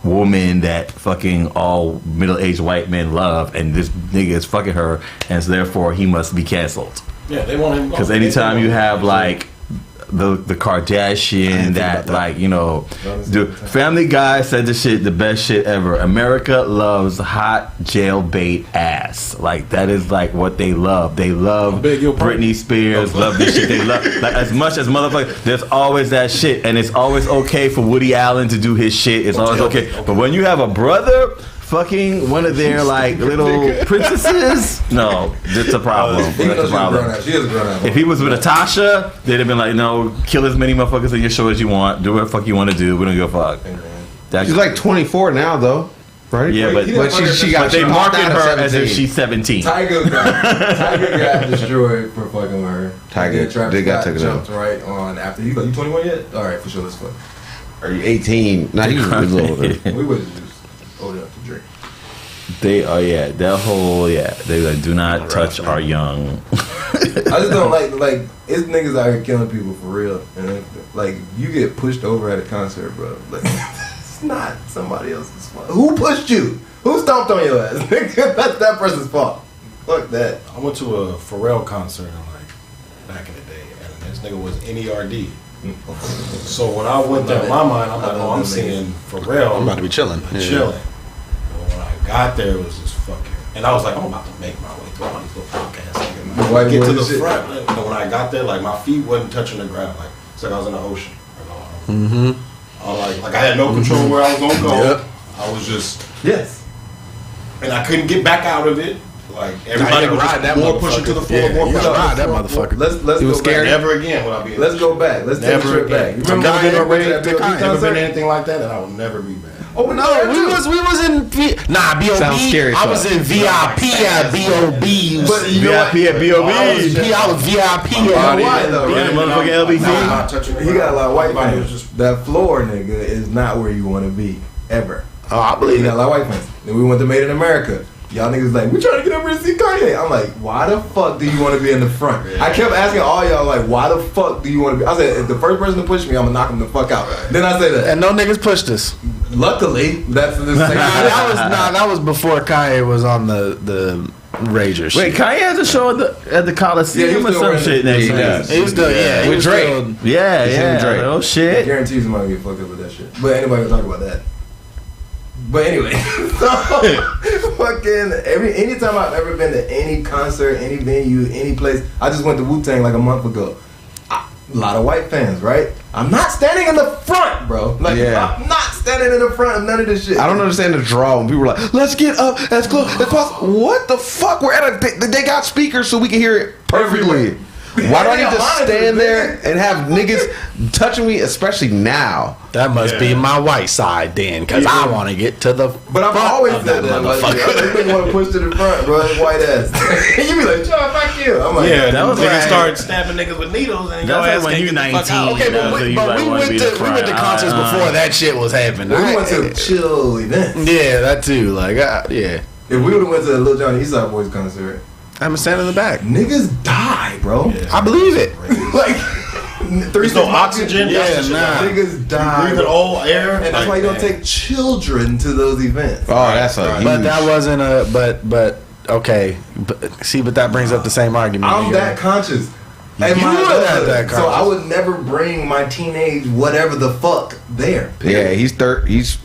woman that fucking all middle-aged white men love, and this nigga is fucking her, and so therefore he must be canceled. Yeah, they want him because anytime you have like the Kardashian that like, you know, the Family Guy said this shit, the best shit ever. America loves hot jailbait ass. Like that is like what they love. They love Britney Spears, love this shit. They love like as much as motherfuckers. There's always that shit, and it's always okay for Woody Allen to do his shit. It's always okay. But when you have a brother fucking one of their like little princesses, no, that's a problem. That's a problem. If he was with Natasha, they'd have been like, no, kill as many motherfuckers in your show as you want. Do what the fuck you want to do. We don't give a fuck. She's like 24 now, though, right? Yeah, but they market her as if she's 17. Tiger got destroyed for fucking with her. Tiger got taken jumped right on after you 21 yet? All right, for sure. Let's fuck. Are you 18? Nah, he was a little older. We was just old enough to drink. They are, that whole, they like, do not touch our young. I just don't like it's niggas out here killing people for real, and like you get pushed over at a concert, bro. Like it's not somebody else's fault. Who pushed you? Who stomped on your ass? That's that person's fault. Fuck that. I went to a Pharrell concert like back in the day, and this nigga was NERD. So when I went there, in my mind, I'm like, oh, I'm seeing Pharrell. I'm about to be chilling. Chilling. But when I got there, it was just fucking. And I was like, I'm about to make my way through all these little podcasts. Get to the front. And when I got there, like my feet wasn't touching the ground. Like it's like I was in the ocean. Like I had no control where I was gonna go. Yep. I was just and I couldn't get back out of it. Like everybody was just more pushing to the floor, more pushing ride that motherfucker. Let's he was scared. Never again will I be. Let's go back. Let's take a trip back. You remember never been anything like that, and I will never be back. Oh no, we was in B.O.B. Sounds scary. I was in VIP at B.O.B. But you know VIP at B.O.B. I was VIP. You know why though? Yeah, motherfucking LBC. He got a lot of white fans. That floor nigga is not where you want to be ever. Oh, I believe he got a lot of white fans. Then we went to Made in America. Y'all niggas like, we trying to get over to see Kanye. I'm like, why the fuck do you want to be in the front? I kept asking all y'all, like, why the fuck do you want to be? I said, if the first person to push me, I'm going to knock him the fuck out. Then I said that. And no niggas pushed us. Luckily, that's the same. that was before Kanye was on the Rager shit. Wait, Kanye has a show at the Coliseum or some shit next year. He was still, with Drake. Yeah. Oh shit. I guarantee somebody get fucked up with that shit. But anybody can talk about that. But anyway, so fucking anytime I've ever been to any concert, any venue, any place, I just went to Wu-Tang like a month ago. A lot of white fans, right? I'm not standing in the front, bro. Like I'm not standing in the front of none of this shit. I don't understand the draw when people are like, let's get up as close as possible. What the fuck? We're at they got speakers so we can hear it perfectly. Why do I need to stand there and have niggas touching me, especially now? That must be my white side then, because I want to get to the But I've always said that, like, you want to push to the front, bro, white ass. You be like, John, fuck you. I'm like, that was niggas start stabbing niggas with needles and your ass when you 19. Okay, but we went to concerts before that shit was happening. We went to chill events. Yeah, that too. Like, yeah. If we would have went to a Lil Jon Eastside Boys concert, I'm standing in the back. Niggas die, bro. Yeah. I believe it. Like, there's no oxygen. Niggas die. Breathing all air. And that's why you don't take children to those events. Oh, that's a huge. But that wasn't a. But okay. But that brings up the same argument. I'm that conscious. And You my would have hood. that So I conversation. would never bring my teenage whatever the fuck there. Yeah, he's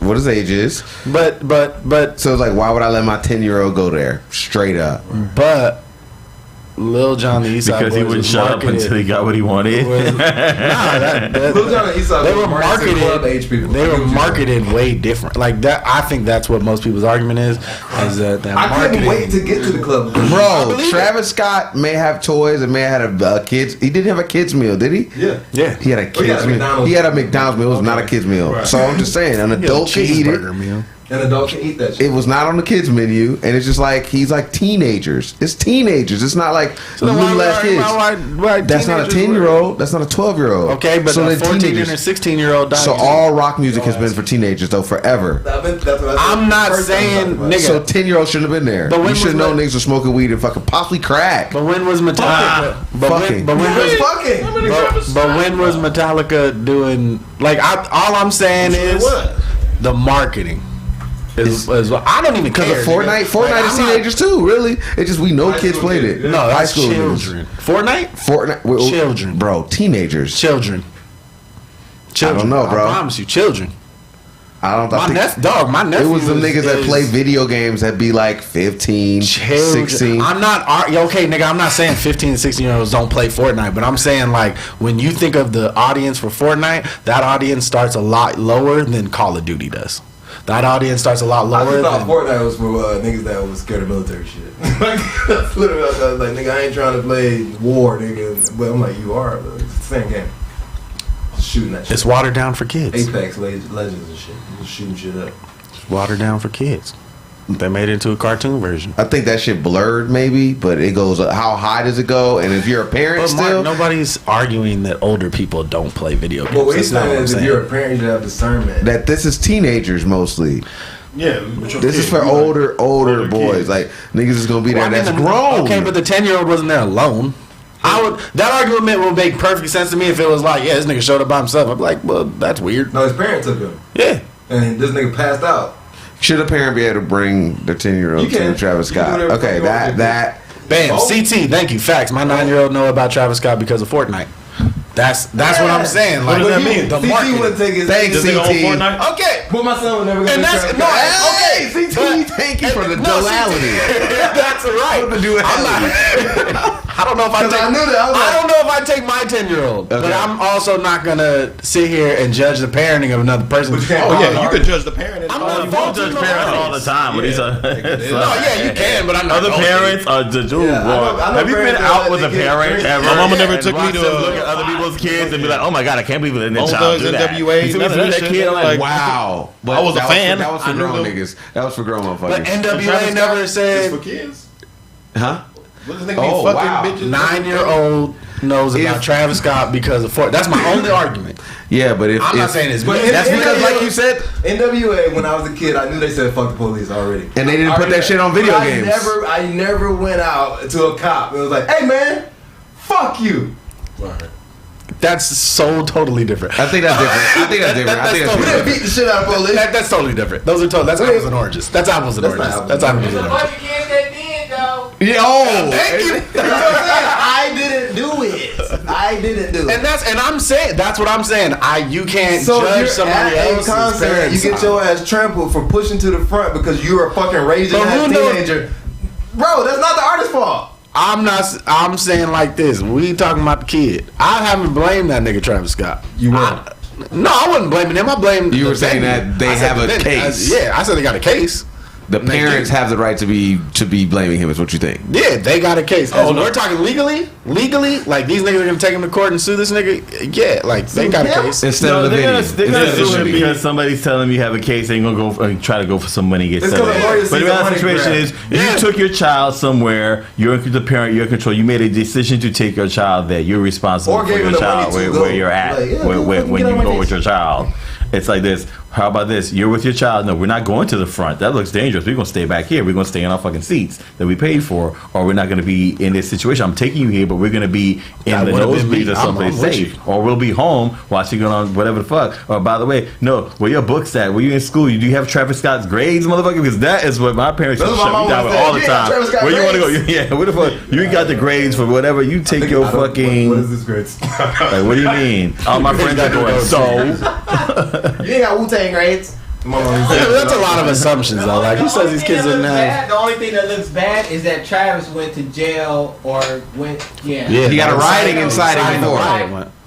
what his age is. But So it's like, why would I let my 10-year-old go there? Straight up. Lil Jon the East Side Because he Boys wouldn't was shut up marketed- until he got what he wanted. was- Lil Jon and Eastside they was were marketed to club age marketed. people. They I get were what you're marketed way different. Like that, I think that's what most people's argument is that I marketing. couldn't wait to get to the club. Bro, Travis Scott may have toys and may have had a kids. He didn't have a kids meal, did he? Yeah. Yeah, He had a he kids had a meal. McDonald's. He had a McDonald's meal. It was not a kids meal. Right. So I'm just saying, an adult can eat it. cheeseburger meal. An adult can eat that shit. It was not on the kids menu, and it's just like he's like teenagers. It's teenagers. It's not like little ass kids. That's not a 10-year-old. That's not a 12-year-old. Okay, but so a they're 14 teenagers. and a 16-year-old. So all rock music has been for teenagers though forever. That's what I said. I'm not First time saying, talking about nigga. it. So 10-year-olds shouldn't have been there. But when You should have was known that- niggas were smoking weed and fucking possibly crack. But when was Metallica? fucking. But when was Fucking. But when was Metallica doing like? All I'm saying is What? the marketing. Is I don't even Because care. of Fortnite. nigga. Fortnite is I'm not- teenagers too, really. It's just we know High kids school played kids, it. yeah. No, High that's school children. Fortnite. Fortnite. Well, Children. Bro, teenagers. Children. I don't know, bro. I promise you, children. I don't My think my nephew. it was the niggas that is play video games that be like 15, children. 16. I'm not okay, nigga. I'm not saying 15 and 16-year-olds don't play Fortnite, but I'm saying like when you think of the audience for Fortnite, that audience starts a lot lower than Call of Duty does. That audience starts a lot I lower. just thought Than, Fortnite was for niggas that was scared of military shit. Like, that's literally what I was like, nigga, I ain't trying to play war, nigga. But I'm like, you are. It's the same game. Just shooting that shit. it's watered down for kids. Apex Legends and shit. Just shooting shit up. It's watered down for kids. They made it into a cartoon version. I think that shit blurred maybe, but it goes how high does it go? And if you're a parent But Mark, still, nobody's arguing that older people don't play video games. But what he's That's not saying what I'm is if saying. you're a parent, you should have discernment. that this is teenagers mostly. Yeah. This is for older boys. kids. Like niggas is gonna be there. Well, I mean, that's grown. Okay, but the 10-year-old wasn't there alone. That argument would make perfect sense to me if it was like, yeah, this nigga showed up by himself. I'm like, well, that's weird. No, his parent took him. Yeah. And this nigga passed out. Should a parent be able to bring their 10-year-old You can. to Travis You can Scott? do whatever Okay, you want. that Bam. Oh. CT. Thank you. Facts. My 9-year-old know about Travis Scott because of Fortnite. That's what I'm saying. Like, does that mean? The CT marketing. wouldn't take his. Thanks, Does it own CT. Fortnite? Okay. But my son would never go And to that's Travis no. Scott. Hey, Okay. CT, thank you for the No, duality. That's right. The duality. I'm not. I don't know if I Because take. I knew that. I was I like, don't know if I take my 10-year-old, but Okay. I'm also not gonna sit here and judge the parenting of another person. But you can't- Oh yeah, you could judge the parent. I'm Oh, not you faulting judge no parents all the parents. time. But Yeah. No, yeah, you can, but I'm not. Other gonna- parents are the dude. Yeah, I know- I know Have you been parents that out let with a their kids parent drink. ever? My mama never and took me watch to them a- look at other people's kids and be like, "Oh my god, I can't believe they Bone child Thugs do and that." WA, You see me none of do that that shit. kid? I'm like, Wow. I was a that fan. That was for I knew grown them. niggas. That was for grown motherfuckers. But NWA Travis never Scott is said for kids. huh? What does nigga Oh, be fucking wow. bitches? 9-year-old knows about If- Travis Scott because of Fortnite. That's my only argument. Yeah, but if I'm not saying it's But me. that's in because, NWA like you said, NWA, when I was a kid, I knew they said fuck the police already. and they didn't put that shit on video But games. I never went out to a cop and was like, hey man, fuck you. Right. That's so totally different. I think that's different. I think that's different. I think that's We different. didn't beat the shit out of police. That's totally different. Those are that's apples and oranges. That's apples and That's not oranges. apples That's and apples and oranges. kids that did though. Yeah, oh, Thank you. I didn't do it. I didn't do it. And I'm saying that's what I'm saying. You can't So judge you're somebody at a else's concert, you parents. get your ass trampled for pushing to the front because you were a fucking raging But ass who knows- teenager. Bro, that's not the artist's fault. I'm not. I'm saying like this. We talking about the kid. I haven't blamed that nigga Travis Scott. You weren't. No, I wasn't blaming him. I blamed. You the were saying venue. that they I said have the a venue. case. I said they got a case. the parents have the right to be blaming him. Is what you think? Yeah, they got a case. Oh, no. We're talking legally, like these niggas are gonna take him to court and sue this nigga. Yeah, like they got a case. Instead No, of the they're video. gonna, they're gonna Instead of sue the him video. because somebody's telling them you have a case. They ain't gonna go and try to go for some money and get It's settled. 'cause a lawyer But sees the a other money situation grab. is you took your child somewhere. You're the parent. You're in control. You made a decision to take your child there. You're responsible Or for gave your him the child money to where go. you're at Like, yeah, when get you on my go case. with your child. It's like this. How about this? You're with your child. No, we're not going to the front. That looks dangerous. We're going to stay back here. We're going to stay in our fucking seats that we paid for, or we're not going to be in this situation. I'm taking you here, but we're going to be in the nosebleeds or someplace safe. Or we'll be home watching it on whatever the fuck. Or by the way, no, where your books at? Where you in school? Do you have Travis Scott's grades, motherfucker? Because that is what my parents used to shut me down with all the time. Where you want to go? Yeah, where the fuck? You got the grades for whatever. You take your fucking. What is this grades? Like, what do you mean? All my friends are going, so. You ain't got Wu-Tang grades. That's a lot of assumptions, though. Like, who says these kids didn't have? The only thing that looks bad is that Travis went to jail or went. Yeah. He got a rioting inside him before.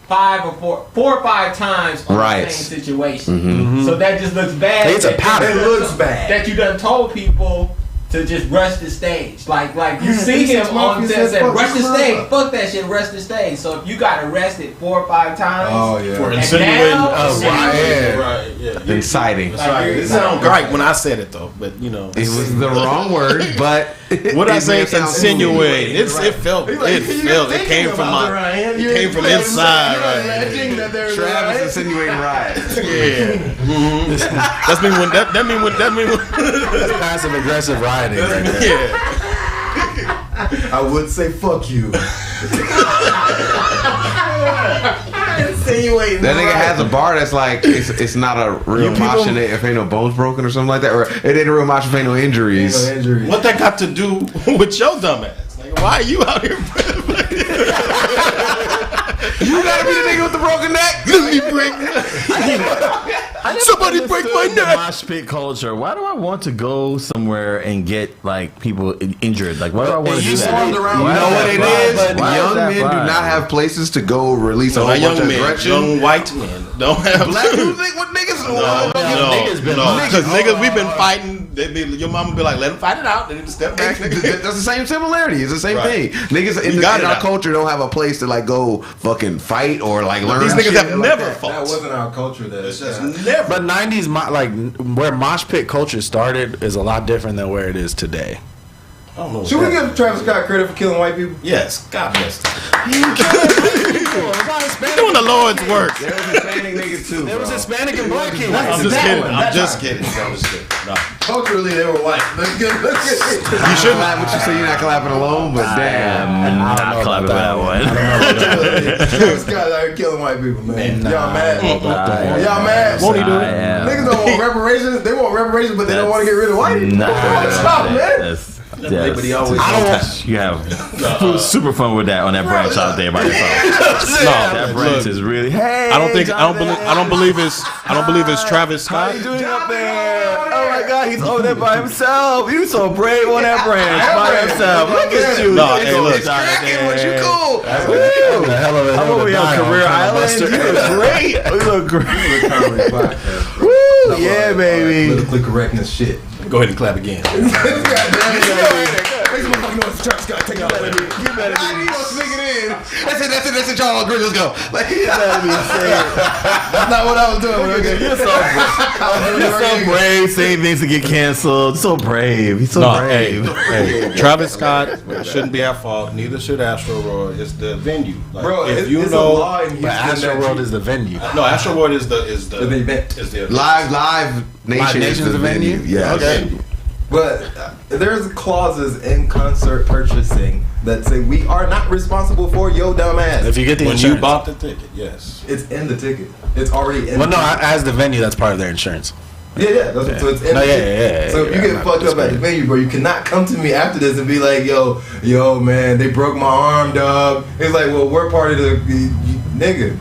4 or 5 times on the same situation. Mm-hmm. So that just looks bad. It's a pattern. It looks bad. That you done told people to just rush the stage. Like you see him on set saying, rush the stage. Fuck that shit, rush the stage. So if you got arrested 4 or 5 times for insinuating, inciting. It sounds great when I said it though, but you know, it was the wrong word. But what I say, insinuating. It felt. It came from inside. Right? Travis insinuating riots. Yeah. Mm-hmm. That mean when. That's passive aggressive rioting. Right there. Yeah. I would say fuck you. Insinuating. That nigga has a bar that's like it's not a real mosh and if ain't no bones broken or something like that, or it ain't a real mosh if ain't no injuries. What that got to do with your dumb ass? Like, why are you out here? You gotta be the nigga with the broken neck. Let me break. Somebody break my neck. Mosh pit culture. Why do I want to go somewhere and get like people injured? Like, why do I want to do that? You know what it is? Young men do not have places to go release a whole bunch of aggression. Young white men don't have. Black dudes think what niggas. No, because niggas we've been fighting. Your mama be like, let them fight it out. They need to step back. That's the same similarity. It's the same thing. Niggas in our culture don't have a place to like go fucking fight or like learn. These niggas have never fought. That wasn't our culture. It's just never. But 90s, like where mosh pit culture started, is a lot different than where it is today. I don't know. Should we give Travis Scott credit for killing white people? Yes, God bless him. He's doing the Lord's work. There was Hispanic niggas too. There was Hispanic and black kids. I'm just kidding. No. Culturally, they were white. You shouldn't laugh what you say. You're not clapping alone, but damn, I'm not clapping for that one. Travis Scott out here killing white people, man. Y'all mad? Y'all mad? Won't he do it? Niggas don't want reparations. They want reparations, but they don't want to get rid of white people. What's up, man? Yes. You have super fun with that on that branch out there by yourself. No, that branch is really. Hey, I don't believe it's Travis Scott. How you doing up there? Oh my God, he's over there by himself. You so brave on that branch by himself. Look at you. No, hey, look. What you cool? I'm over here on Career Island. You look great. You look great. Woo, yeah, baby. Politically correctness shit. Go ahead and clap again. That's it, y'all agree. Let's go. Like, that's not what I was doing. You're so brave saying things to get canceled. So brave. He's so brave. Hey, Travis Scott shouldn't be our fault. Neither should Astro World. It's the venue. Like, bro, if it's you a know, law in Houston. But Astro World is the venue. No, Astro World is the event. Is the Live Nation is the venue. Yeah. Okay. But there's clauses in concert purchasing that say we are not responsible for your dumb ass. If you get the when insurance. you bought the ticket, yes, it's in the ticket. It's already in. Well, no, as the venue, that's part of their insurance. Yeah. So it's in the ticket. So if you get fucked up at the venue, bro, you cannot come to me after this and be like, yo, man, they broke my arm, dog. It's like, well, we're part of the nigga.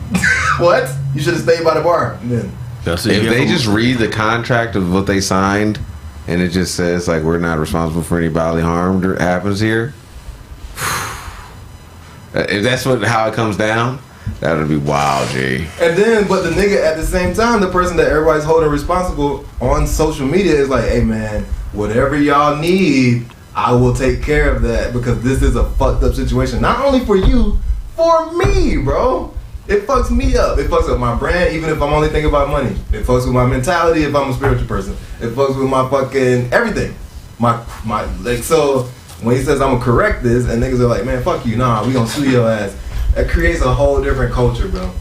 What? You should have stayed by the bar. Then. If they just read the contract of what they signed, and it just says like we're not responsible for any bodily harm that happens here. If that's how it comes down, that would be wild, G. And then, but the nigga at the same time, the person that everybody's holding responsible on social media is like, hey man, whatever y'all need, I will take care of that because this is a fucked up situation. Not only for you, for me, bro. It fucks me up. It fucks up my brand, even if I'm only thinking about money. It fucks with my mentality if I'm a spiritual person. It fucks with my fucking everything. My like, so when he says I'm gonna correct this and niggas are like, man, fuck you, nah, we gonna sue your ass. That creates a whole different culture, bro.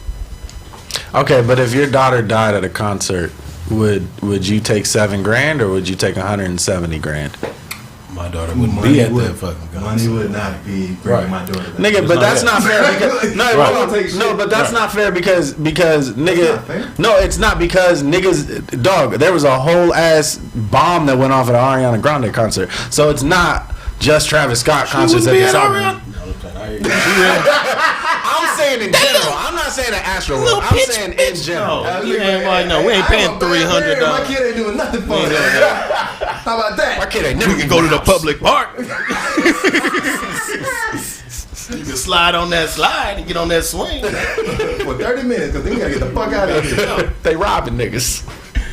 Okay, but if your daughter died at a concert would you take $7,000 or would you take $170,000? My daughter wouldn't be at that fucking concert. Money would not be bringing my daughter back. Nigga, but that's not fair because but that's not fair because nigga, no, it's not because niggas, dog. There was a whole ass bomb that went off at an Ariana Grande concert, so it's not just Travis Scott concerts at this album. I'm saying in general. I'm not saying an Astro World. I'm saying in general. We ain't paying $300. My kid ain't doing nothing for me. How about that? My kid ain't never. We can go to the public park. You can slide on that slide and get on that swing for 30 minutes because then we gotta get the fuck out of here. They robbing niggas.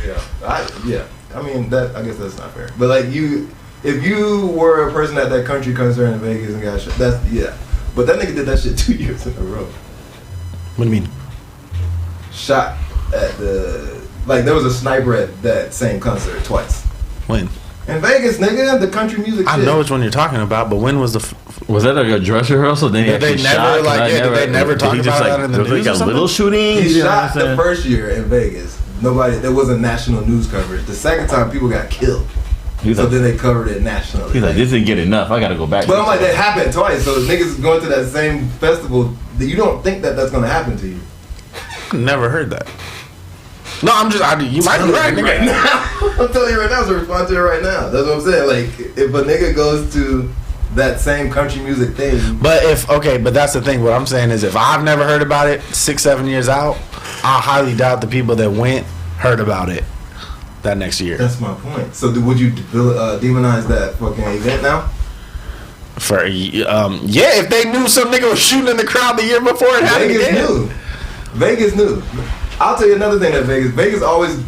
Yeah. I mean that. I guess that's not fair. But like if you were a person at that country concert in Vegas and got shot, that's. But that nigga did that shit 2 years in a row. What do you mean? Shot at there was a sniper at that same concert twice. When? In Vegas, nigga, the country music shit. I know which one you're talking about, but when was was that like a dress rehearsal? Then did they never talk about that in the news? Like a little shooting. He shot the first year in Vegas. There wasn't national news coverage. The second time, people got killed. Then they covered it nationally. He's like, this didn't get enough. I gotta go back. But I'm like, that happened twice. So niggas going to that same festival, you don't think that that's gonna happen to you. Never heard that. No, you might be right, nigga. Right now. I'm telling you right now, so respond to it right now. That's what I'm saying. Like, if a nigga goes to that same country music thing. But that's the thing. What I'm saying is if I've never heard about it 6-7 years out, I highly doubt the people that went heard about it that next year. That's my point. So would you demonize that fucking event now? If they knew some nigga was shooting in the crowd the year before it happened. Vegas knew. I'll tell you another thing that Vegas always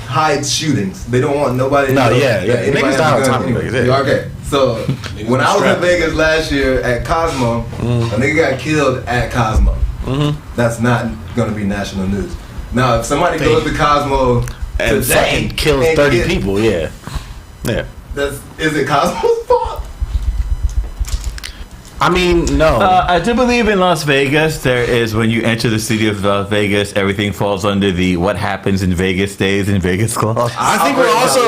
hides shootings. They don't want nobody. No, Niggas die all the time in Vegas. Yeah. Okay, so when I was in Vegas last year at Cosmo, a nigga got killed at Cosmo. Mm-hmm. That's not going to be national news. Now, if somebody goes to Cosmo and fucking kills 30 people, yeah. Is it Cosmo's fault? I mean, no. I do believe in Las Vegas, there is, when you enter the city of Las Vegas, everything falls under the what happens in Vegas stays in Vegas clause. I think we're also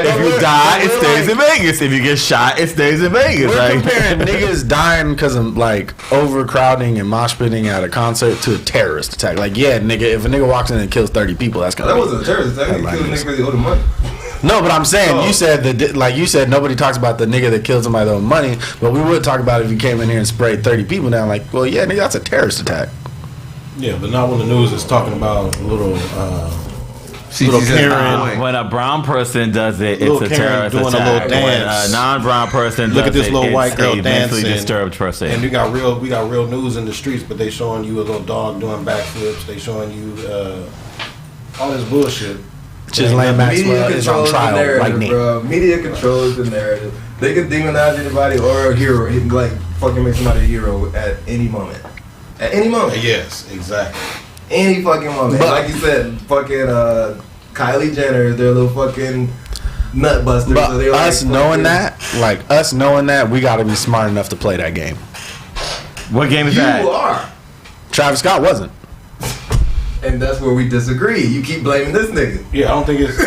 if you die, it stays in Vegas. If you get shot, it stays in Vegas. We're comparing niggas dying because of like overcrowding and mosh pitting at a concert to a terrorist attack. Like, yeah, nigga, if a nigga walks in and kills 30 people, that's gonna. That wasn't a terrorist attack. He killed a nigga because he owed him money. No, but I'm saying you said nobody talks about the nigga that killed somebody that owed money, but we would talk about it if you came in here and sprayed 30 people down. Like, well, yeah, nigga, that's a terrorist attack. Yeah, but not when the news is talking about little Karen. When a brown person does it, it's a terrorist doing attack. A little dance. When a non-brown person look at this little white girl dancing, mentally disturbed person. And we got real news in the streets, but they showing you a little dog doing backflips. They showing you all this bullshit. Ghislaine Maxwell is on trial right now. Bro. Media controls the narrative. They can demonize anybody or a hero, like fucking make somebody a hero at any moment. At any moment. Yes, exactly. Any fucking moment. But, like you said, fucking Kylie Jenner, they're little fucking nut busters. But so us knowing that, we gotta be smart enough to play that game. What game is that? You are. Travis Scott wasn't. And that's where we disagree. You keep blaming this nigga. Yeah, I don't think it's...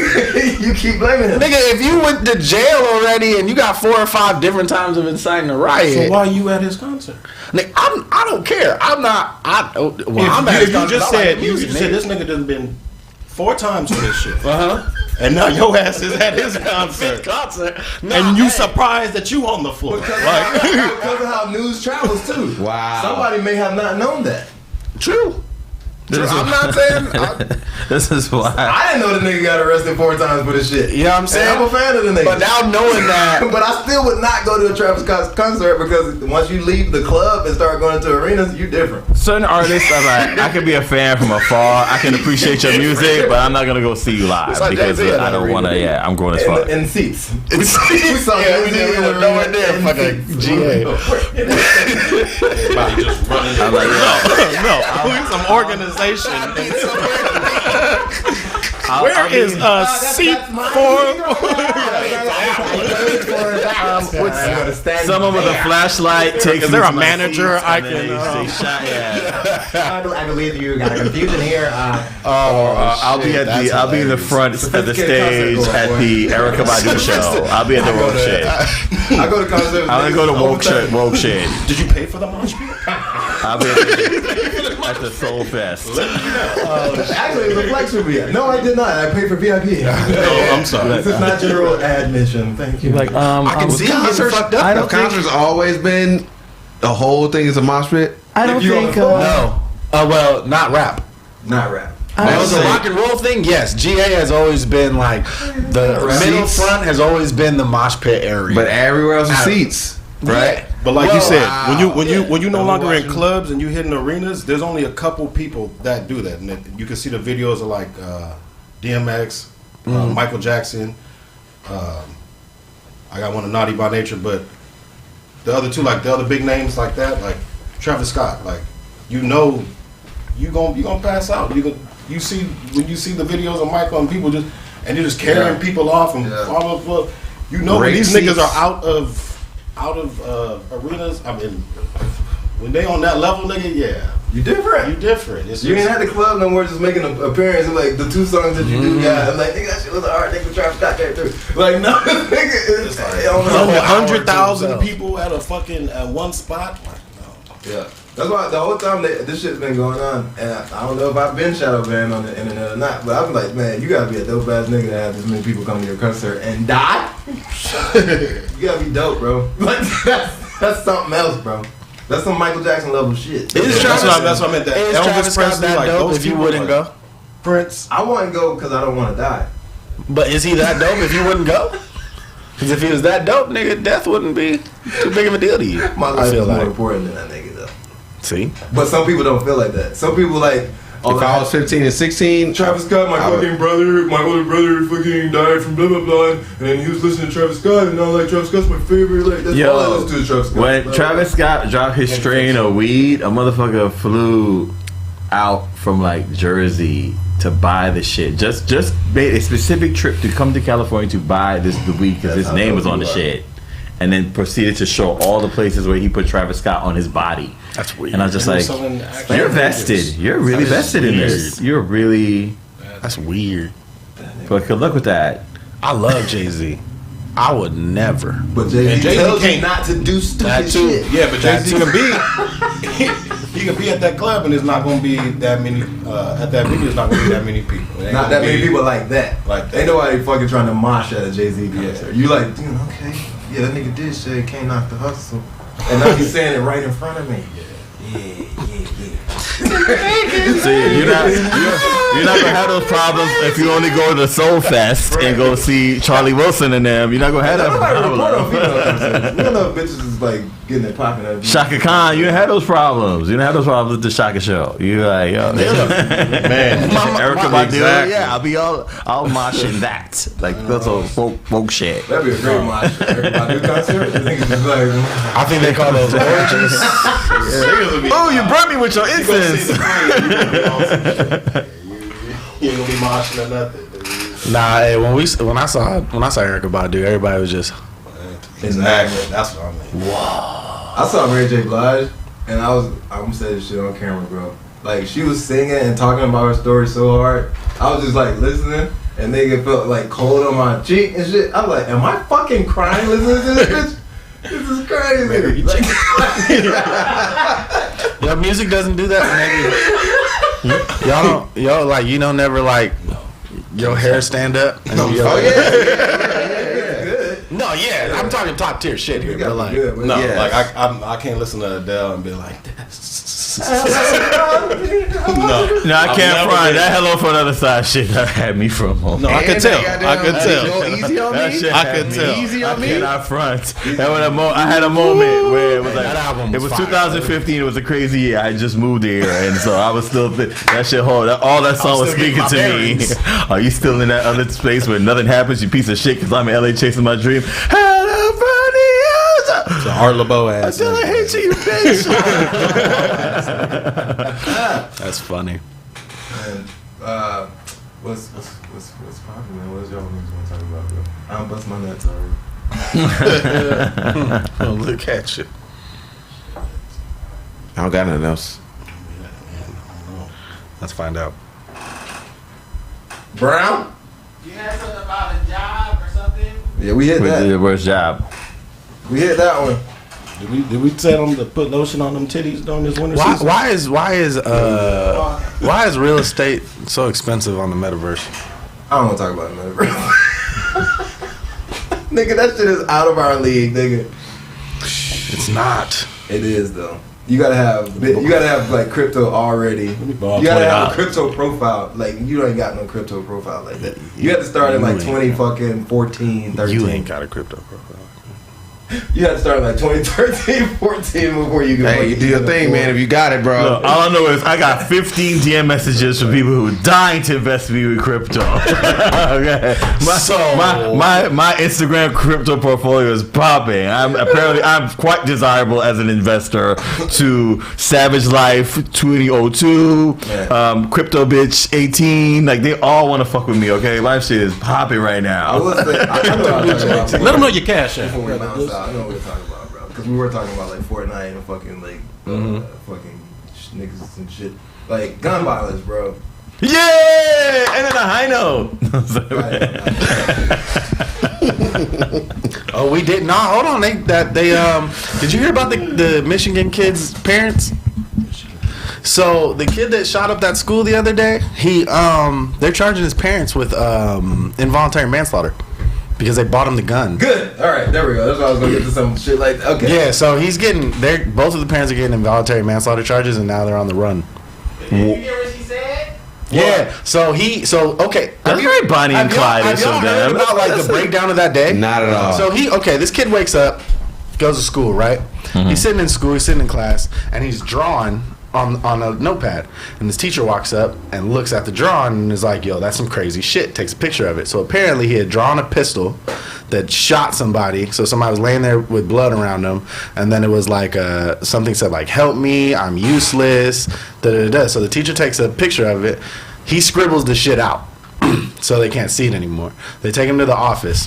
You keep blaming him. Nigga, if you went to jail already and you got 4 or 5 different times of inciting a riot... So why are you at his concert? Nigga, I don't care. I'm not... I'm at his concert. You just said this nigga done been 4 times for this shit. Uh-huh. And now your ass is at his concert. And you surprised that you on the floor. Because of how news travels, too. Wow. Somebody may have not known that. True. I'm not saying... This is why. I didn't know the nigga got arrested 4 times for this shit. You know what I'm saying? And I'm a fan of the nigga. But now knowing that... But I still would not go to a Travis Scott concert because once you leave the club and start going to arenas, you're different. Certain artists, I can be a fan from afar. I can appreciate your music, but I'm not going to go see you live because I don't want to... Yeah, I'm going as far. In seats. We saw nowhere near fucking GA. Everybody just running. I'm like, no. Some organization. Where is seat 4? Someone with a flashlight takes. Is there a my manager seats, I and then can? they shot, yeah. I believe you got a confusion here. I'll be at the. I'll be in the front at the stage at the Erykah Badu show. I'll be at the Woke Shade. I go to concerts. I'm gonna go to Woke Shade. Did you pay for the mosh pit? I'll be at the Soul Fest. Actually, it was a flex for me. No, I did not. I paid for VIP. Oh, I'm sorry. This is not general admission. Thank you. Like, I can see concerts. fucked up. I don't think Concerts always been the whole thing is a mosh pit. I don't think. No. Well, not rap. Not rap. That was a rock and roll thing. Yes, GA has always been like the middle front has always been the mosh pit area. But everywhere else is seats, right? But like you said, when you no longer in clubs and you hitting arenas, there's only a couple people that do that, and you can see the videos of like DMX, Michael Jackson. I got one of Naughty by Nature, but the other two, like the other big names like that, like Travis Scott, like you gonna pass out. You see when you see the videos of Michael and people you're just carrying people off and blah blah blah. You know when these niggas are out of arenas. I mean, when they on that level, nigga, yeah, You different. you different. You ain't at the club no more, just making an appearance and like the 2 songs that you do. Yeah, I'm like, nigga, that shit was hard. Nigga, Travis Scott came through. Like, no, nigga, it's like, I don't know. 100,000 people at a fucking one spot. Like, no. Yeah. That's why the whole time this shit's been going on, and I don't know if I've been shadow banned on the internet or not, but I'm like, man, you gotta be a dope ass nigga to have this many people come to your concert and die. You gotta be dope, bro. Like that's something else, bro. That's some Michael Jackson level shit. That's what I meant. That Is Elvis Travis Scott Presley, that like dope those if you people, wouldn't like go? Prince. I wouldn't go because I don't want to die. But is he that dope if you wouldn't go? Because if he was that dope, nigga, death wouldn't be too big of a deal to you. My I life feel is more like. important than that nigga though. See? But some people don't feel like that. Some people like, If I was 15 and 16, Travis Scott, my fucking brother, my older brother fucking died from blah blah blah, and then he was listening to Travis Scott, and now like Travis Scott's my favorite, like that's all I listen to is Travis Scott. When Travis Scott dropped his strain of weed, a motherfucker flew out from like Jersey to buy the shit. Just made a specific trip to come to California to buy the weed because his name was on the shit. And then proceeded to show all the places where he put Travis Scott on his body. That's weird. And I was just like, you're vested. You're really vested in this. You're really. That's weird. But good luck with that. I love Jay-Z. I would never. But Jay-Z Jay-Z tells you can't- not to do stupid That too. shit. Yeah, but Jay-Z can be. He can be at that club and there's not gonna be that many. At that venue, there's not gonna be that many people. It ain't Not gonna that many be- people like that. Like that. Ain't nobody fucking trying to mosh at a Jay-Z concert. You like, dude, okay. Yeah, that nigga did say can't knock the hustle. And now he's saying it right in front of me. Yeah. See, you're not gonna have those problems if you only go to the Soul Fest and go see Charlie Wilson and them. You're not gonna have that problem. We don't know if bitches is like getting it popping up. Shaka Khan, you didn't have those problems. You didn't have those problems with the Shaka show. You like, yo, man, Erykah Badu, yeah, I'll mosh in that. Like that's a folk shit. That'd be a great mosh. Everybody do concert. I think it's just like, I think they call those orgies. Oh, you burnt me with your incense. You ain't gonna be moshing or nothing. Nah, hey, when I saw Erykah Badu, everybody was just Exactly. That's what I mean. I saw Mary J. Blige, and I'm gonna say this shit on camera, bro. Like she was singing and talking about her story so hard, I was just like listening, and nigga felt like cold on my cheek and shit. I was like, am I fucking crying listening to this bitch? This is crazy. Like, your music doesn't do that, nigga. Y'all don't never like your hair stand up. And No, yeah, I'm talking top tier shit here, but like, good, No, like I can't listen to Adele and be like this. No, I can't front. That Hello from Another Side shit that had me from home. No, I could tell. I could tell. Go easy on That me. shit I had could me. tell. Easy on I me. cannot front. I had a moment where it was like That album it was was fire. 2015. It was a crazy year. I just moved here, and so I was still that shit. All that song was still speaking to getting my me. Are you still in that other space where nothing happens? You piece of shit. Because I'm in LA chasing my dream. It's an Art LeBeau ass. Until I hate you, bitch. that's funny. and what's What's poppin', man? What is y'all niggas want to talk about, bro? I don't bust my nuts already. Oh, look at you. I don't got nothing else. Let's find out. Brown? You had something about a job or something? Yeah, we hit We did that. the worst job. We hit that one. Did we tell them to put lotion on them titties during this winter season? Why is real estate so expensive on the metaverse? I don't want to talk about it, man. Nigga, that shit is out of our league, nigga. It's not. It is though. You gotta have like crypto already. You gotta have a crypto profile. Like you ain't got no crypto profile like that. You have to start in like 2014, 13. You ain't got a crypto profile. You have to start in like 2013, 14 before you can. Hey, you do your thing, man. If you got it, bro. Look, all I know is I got 15 DM messages from people who are dying to invest me with crypto. Okay, my Instagram crypto portfolio is popping. I'm quite desirable as an investor to Savage Life 2002, Crypto Bitch 18. Like they all want to fuck with me. Okay, life shit is popping right now. Let Let them know your cash app. I know what we're talking about, bro. Because we were talking about like Fortnite and fucking like fucking niggas and shit. Like gun violence, bro. Yeah, and then a high note. Oh, we did not. Hold on. Did you hear about the Michigan kid's parents? So the kid that shot up that school the other day, they're charging his parents with involuntary manslaughter because they bought him the gun. Good. All right, there we go. That's why I was gonna get to some shit like okay. Yeah, so he's getting. Both of the parents are getting involuntary manslaughter charges, and now they're on the run. Did you hear what she said? Yeah. So okay. That's very Bonnie and Clyde. Have y'all heard about like the breakdown of that day? Not at all. So this kid wakes up, goes to school, right? Mm-hmm. He's sitting in school, he's sitting in class, and he's drawing on a notepad. And his teacher walks up and looks at the drawing and is like, yo, that's some crazy shit. Takes a picture of it. So apparently he had drawn a pistol that shot somebody. So somebody was laying there with blood around them. And then it was like something said like, help me, I'm useless. So the teacher takes a picture of it. He scribbles the shit out. So they can't see it anymore. They take him to the office.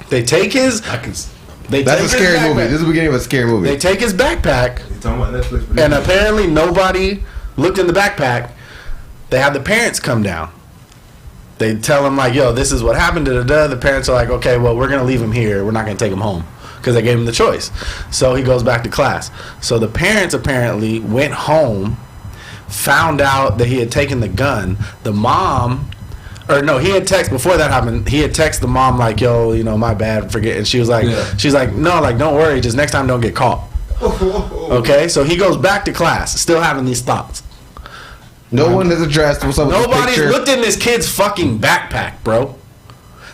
They take his... That's a scary movie. This is the beginning of a scary movie. They take his backpack, You talking about Netflix? and apparently nobody looked in the backpack. They have the parents come down. They tell him like, yo, this is what happened. The parents are like, okay, well, we're going to leave him here. We're not going to take him home because they gave him the choice. So he goes back to class. So the parents apparently went home, found out that he had taken the gun. The mom... Or no, he had text before that happened. He had texted the mom like, "Yo, my bad, forget." And she was like, "She's like, no, like, don't worry, just next time don't get caught." Okay, so he goes back to class, still having these thoughts. No one has addressed what's up with Nobody's this picture. looked in this kid's fucking backpack, bro.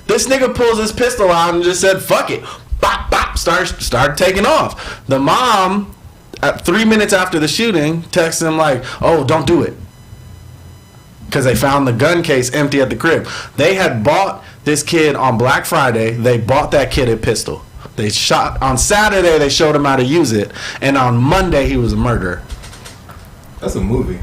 This nigga pulls his pistol out and just said, "Fuck it," bop bop, start taking off. The mom, at 3 minutes after the shooting, texts him like, "Oh, don't do it." Because they found the gun case empty at the crib. They had bought this kid on Black Friday. They bought that kid a pistol. They shot on Saturday. They showed him how to use it, and on Monday he was a murderer. That's a movie.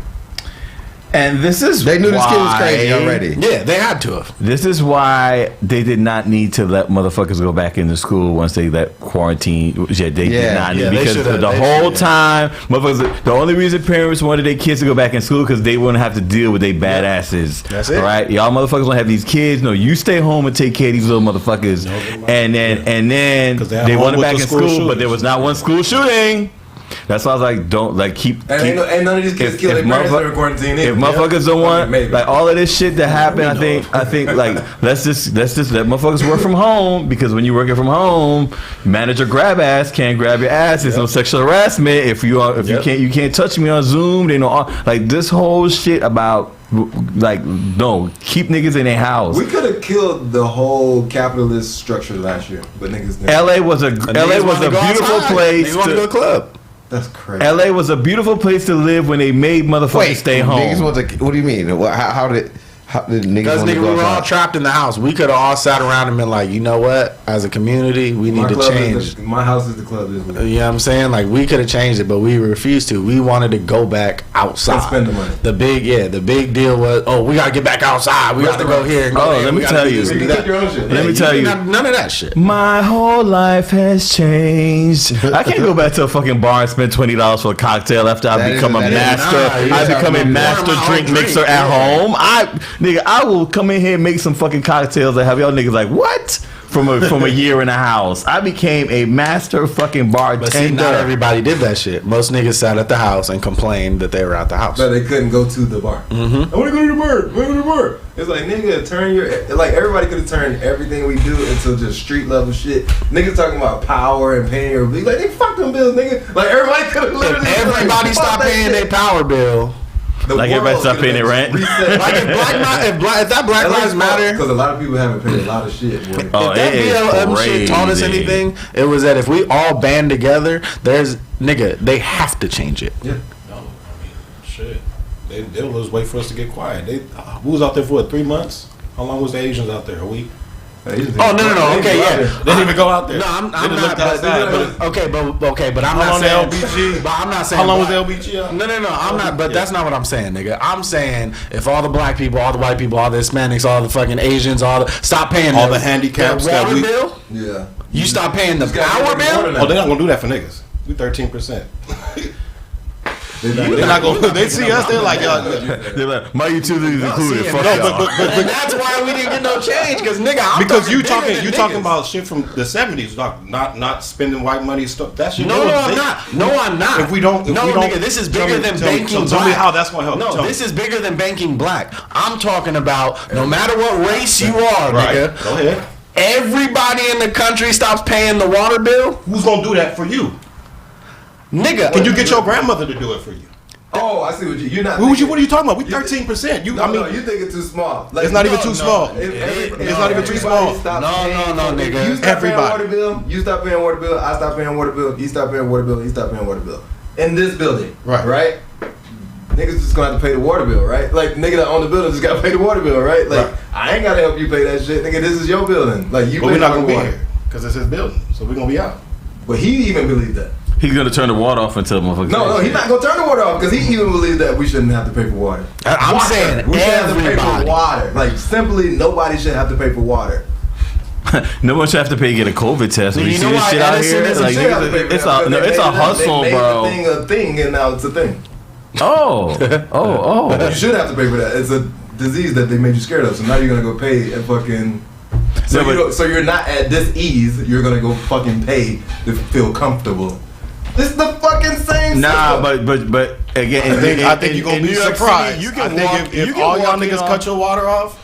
And this is They knew this kid was why- crazy already. Yeah, they had to have. This is why they did not need to let motherfuckers go back into school once they let quarantine. Yeah, they did not need they because should've- the they whole should've. time, motherfuckers. The only reason parents wanted their kids to go back in school because they wouldn't have to deal with their badasses. That's it. All right, y'all motherfuckers don't have these kids. No, you stay home and take care of these little motherfuckers. And then 'Cause they home wanted with back the in school school, shootings. but there was not one school shooting. That's why I was like, don't like keep. And ain't none of these kids If- kill if their parents motherfuck- during quarantine. If motherfuckers don't want Maybe. like all of this shit to happen, I think like let's just let motherfuckers work from home, because when you're working from home, manager grab ass can't grab your ass. There's no sexual harassment. If you can't touch me on Zoom. They know like this whole shit about like no, keep niggas in their house. We could have killed the whole capitalist structure last year, but niggas didn't. LA was a beautiful place. They want to go to the club. That's crazy. LA was a beautiful place to live when they made motherfuckers stay home. Niggas want to, what do you mean? How did Because nigga, we were all trapped in the house. We could have all sat around and been like, you know what? As a community, we need to change. My house is the club, isn't it? You know what I'm saying? Like, we could have changed it, but we refused to. We wanted to go back outside. And spend the money. The big deal was, we got to get back outside. We got to go here and go there. Let me tell you. Let me tell you. None of that shit. My whole life has changed. I can't go back to a fucking bar and spend $20 for a cocktail after I become a master. I become a master drink mixer at home. I will come in here and make some fucking cocktails and have y'all niggas like, what? From a year in a house. I became a master fucking bartender. But see, not everybody did that shit. Most niggas sat at the house and complained that they were at the house. But they couldn't go to the bar. Mm-hmm. I want to go to the bar. I want to go to the bar. It's like, nigga, turn your... Like, everybody could have turned everything we do into just street level shit. Niggas talking about power and paying your... Like, they fuck them bills, nigga. Like, everybody could have literally... If everybody stopped paying their power bill... Like everybody stop paying their rent. Like if that Black Lives Matter, because a lot of people haven't paid a lot of shit. Boy. If that BLM shit taught us anything, it was that if we all band together, they have to change it. Yeah. No, I mean, shit. They'll just wait for us to get quiet. We was out there for 3 months. How long was the Asians out there? A week? No. Okay, yeah. They didn't even go out there. No, I'm not. But I'm not saying LBG. But I'm not saying. How long was the LBG out? No. I'm not. But that's not what I'm saying, nigga. I'm saying if all the black people, all the white people, all the Hispanics, all the fucking Asians, stop paying all the handicaps that water bill. Yeah. You stop paying the power bill. Oh, they're not gonna do that for niggas. We 13%. They're not gonna. They see us. They're like, they're like, my utilities included. Fuck but that's why we didn't get no change, because nigga, because you talking about shit from the 70s, not spending white money stuff. That shit. No, I'm not. If we don't, nigga, this is bigger than banking black. Tell me how that's gonna help. No, this is bigger than banking black. I'm talking about no matter what race you are, nigga. Go ahead. Everybody in the country stops paying the water bill. Who's gonna do that for you? Nigga, can you get your grandmother to do it for you? Oh, I see what you're not. What are you talking about? We 13%. No, you think it's too small. Like, it's not even too small. It's not even too small. No, nigga. You stop paying water bill. You stop paying water bill. I stop paying water bill. You stop paying water bill. He stop paying water bill. In this building, right? Niggas just gonna have to pay the water bill, right? Like, nigga that own the building just gotta pay the water bill, right? Like, I ain't gotta help you pay that shit, nigga. This is your building. Like, you. But we're not gonna be here because it's his building, so we're gonna be out. But he even believed that. He's gonna turn the water off until motherfuckers. No, he's not gonna turn the water off because he even believes that we shouldn't have to pay for water. I'm saying we should have to pay for water. Like, simply, nobody should have to pay for water. No one should have to pay to get a COVID test. You know why shit out here? Like, it's a hustle, bro. They made a thing, and now it's a thing. Oh. You should have to pay for that. It's a disease that they made you scared of. So now you're gonna go pay and fucking. So you're not at this ease. You're gonna go fucking pay to feel comfortable. It's the fucking same. Nah, but again, I think you're gonna be surprised. I think if all y'all niggas cut your water off,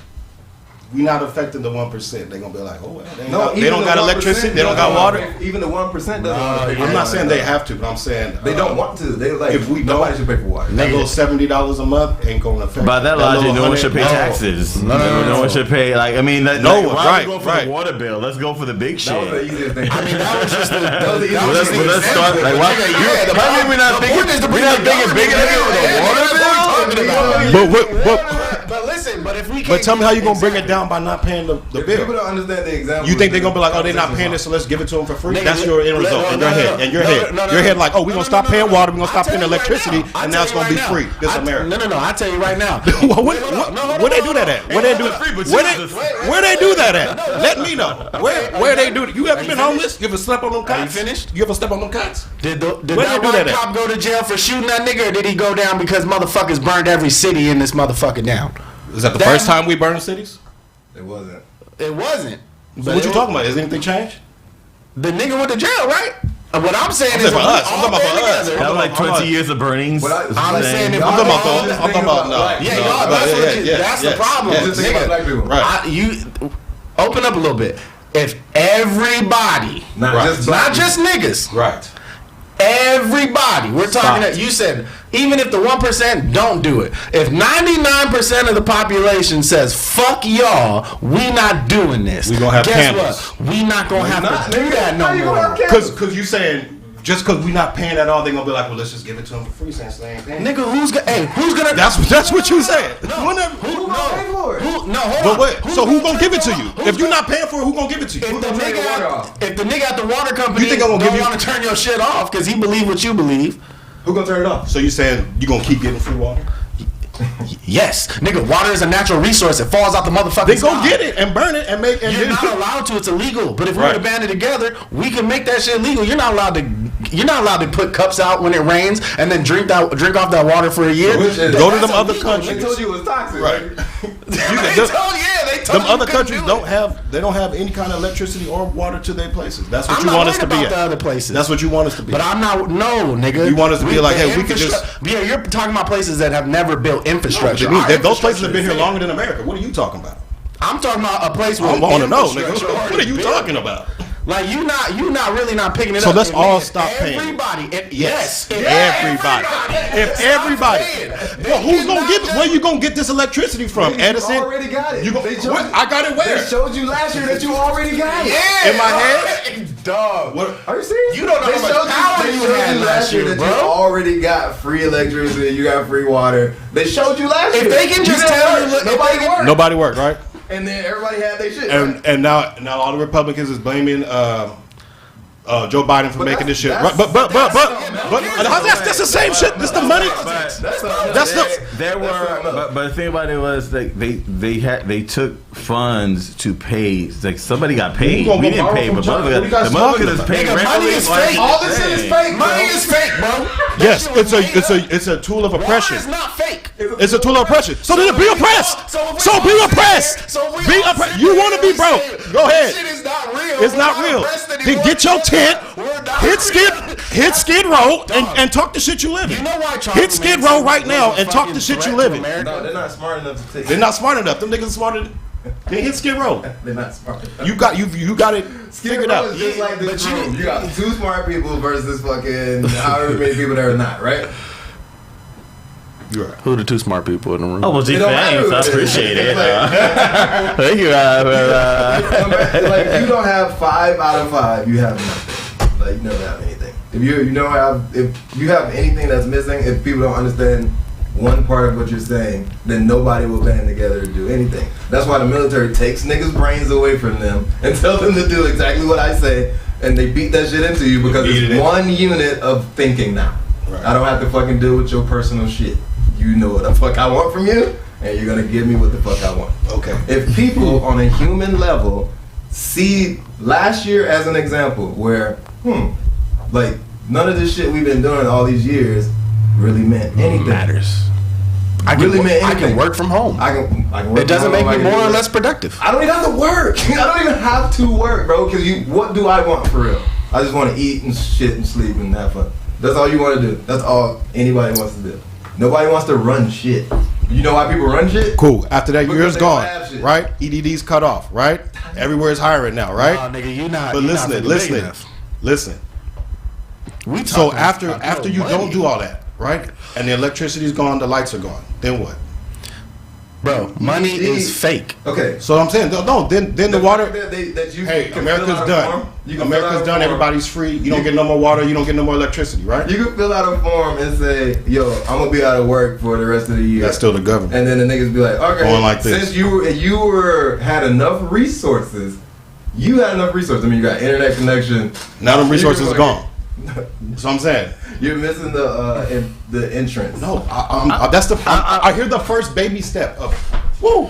we not affecting the 1%. They're gonna be like, oh well, they don't got electricity, they don't got water. Even the 1% doesn't. I'm not saying they have to, but I'm saying they don't want to. They like if we nobody should pay for water. That little $70 a month ain't gonna affect. By that logic, no one should pay taxes. No one should pay. Like, I mean, no one. Right. Go for the water bill. Let's go for the big shit. That was the easiest thing. I mean, that was just the. Let's start. Like, why? Why we're not thinking bigger than the water bill? But listen, but if we can't. But tell me how you gonna bring it down by not paying the bill. People don't understand the example. You think they're gonna be like, oh, they're not paying this, so let's give it to them for free? That's your end result in your head. In your head, your head like, oh, we're gonna stop paying water, we're gonna stop paying electricity, and now it's gonna be free. This America. No. I tell you right now. Where they do that at? Where they do that at? Let me know. Where they do? You ever been homeless? You ever slept on them cots? You finished? You ever slept on them cots? Did that white cop go to jail for shooting that nigga, or did he go down because motherfuckers burned every city in this motherfucker down? Is that the first time we burned cities? It wasn't. It wasn't. So what you talking about? Has anything changed? The nigga went to jail, right? What I'm saying is for us. I'm talking about for us. That was like 20 years of burnings. I'm saying if I'm talking about no. Yeah, that's the problem, nigga. Right. You open up a little bit. If everybody, not just niggas, right? Everybody, we're talking that you said, even if the 1% don't do it, if 99% of the population says fuck y'all, we not doing this. We gonna have Guess cameras. what? We not gonna have to do that no more. Because you saying just because we're not paying at all, they're gonna be like, well, let's just give it to them for free since they ain't paying. Nigga, who's gonna? That's what you said. Who gonna pay for it? But wait, so who gonna give it to you? If you're not paying for it, who gonna give it to you? If the nigga at the water company You think I'm gonna don't want to turn your shit off because he believe what you believe, Who gonna turn it off? So you saying you gonna keep getting free water? yes, nigga, water is a natural resource. It falls out the motherfucking They go sky. get it and burn it and make. And You're then, not allowed to. It's illegal. But if we Right. were to band it together, we can make that shit legal. You're not allowed to put cups out when it rains and then drink off that water for a year. Go to them other countries. They told you it was toxic. Right. They told Them you other couldn't countries do don't it. have. They don't have any kind of electricity or water to their places. That's what I'm you not want us to worried be about the at. other places. That's what you want us to be. But I'm not. No, nigga. You want us to be like, hey, we could just. Yeah, you're talking about places that have never built infrastructure. Those places have been here longer than America. What are you talking about? I'm talking about a place where I want to know, nigga. infrastructure What are you already talking about? Like you not really not picking it So up. let's If all niggas- stop paying. Everybody, yes, if Everybody. If stop everybody. paying, Well, they who's gonna cannot give it? just- Where you gonna get this electricity from, Edison? You already got it. You go, They showed what? you- I got it where? They showed you last year that you already got it. Yeah, In my head? dog. What? Are you serious? You don't know They how much showed power they you showed had you last year, that bro. you already got free electricity. You got free water. They showed you last year. If they can just You didn't tell you, work. look, if Nobody they can- worked. Nobody worked, right? And then everybody had their shit. And now all the Republicans is blaming Joe Biden for making this shit. that's- Right? But that's the same shit. This the money. That's the. There were, but the thing about it was like they took funds to pay. Like somebody got paid. gonna We go didn't borrow pay, from but China? What are you guys the talking motherfuckers is about? paying. Nigga, money is fake. all this shit is fake. Money is fake, bro. Yes, That shit was made up. it's a tool of Water oppression. is not fake. It's a tool of oppression. So then be oppressed. So be oppressed. Be oppressed. You want to be broke? Go ahead. Shit is not real. It's not real. Then get your tent, hit Skid Row, and talk the shit you live in. You know why Hit Skid Row right now and talk the shit you live in. No, they're not smart enough to take. They're not smart enough. Them niggas smarter. Then hit Skid Row. They're not smart enough. You got it Skid figured Row out. is just like this room. You got two smart people versus fucking however many people there are not, right? You're right. Who the two smart people in the room? Oh well, gee, It don't matter thanks. who I it is. appreciate it. Like- Thank you. Like you don't have 5 out of 5, you have nothing. Like you never have anything. If you have anything that's missing, if people don't understand one part of what you're saying, then nobody will band together to do anything. That's why the military takes niggas' brains away from them and tell them to do exactly what I say, and they beat that shit into you because it's one unit of thinking now. Right. I don't have to fucking deal with your personal shit. You know what the fuck I want from you, and you're gonna give me what the fuck I want. Okay. If people on a human level see last year as an example where, like none of this shit we've been doing all these years really meant anything. Matters. I can work from home. I can work It doesn't from make home, me I can more or do less productive. I don't even have to work. I don't even have to work, bro. Because what do I want for real? I just want to eat and shit and sleep and have fun. That's all you want to do. That's all anybody wants to do. Nobody wants to run shit. You know why people run shit? Cool. After that Because year's they don't gone, have shit. right? EDD's cut off, right? Everywhere is hiring now, right? Nah, nigga, you not. But you not big listen. enough. We So talking after about you money. don't do all that, right? And the electricity's gone, the lights are gone. Then what? Bro, money is fake. Okay. So I'm saying, no. Then the water. That you Hey, can America's fill out a done. form. You can fill out America's a done. form. Everybody's free. You don't get no more water. You don't get no more electricity, right? You can fill out a form and say, "Yo, I'm gonna be out of work for the rest of the year." That's still the government. And then the niggas be like, "Okay, Going like this. since you had enough resources, I mean, you got internet connection. Now them resources are You're gone. That's what I'm saying. You're missing the entrance. No, that's the. I hear the first baby step of. Woo.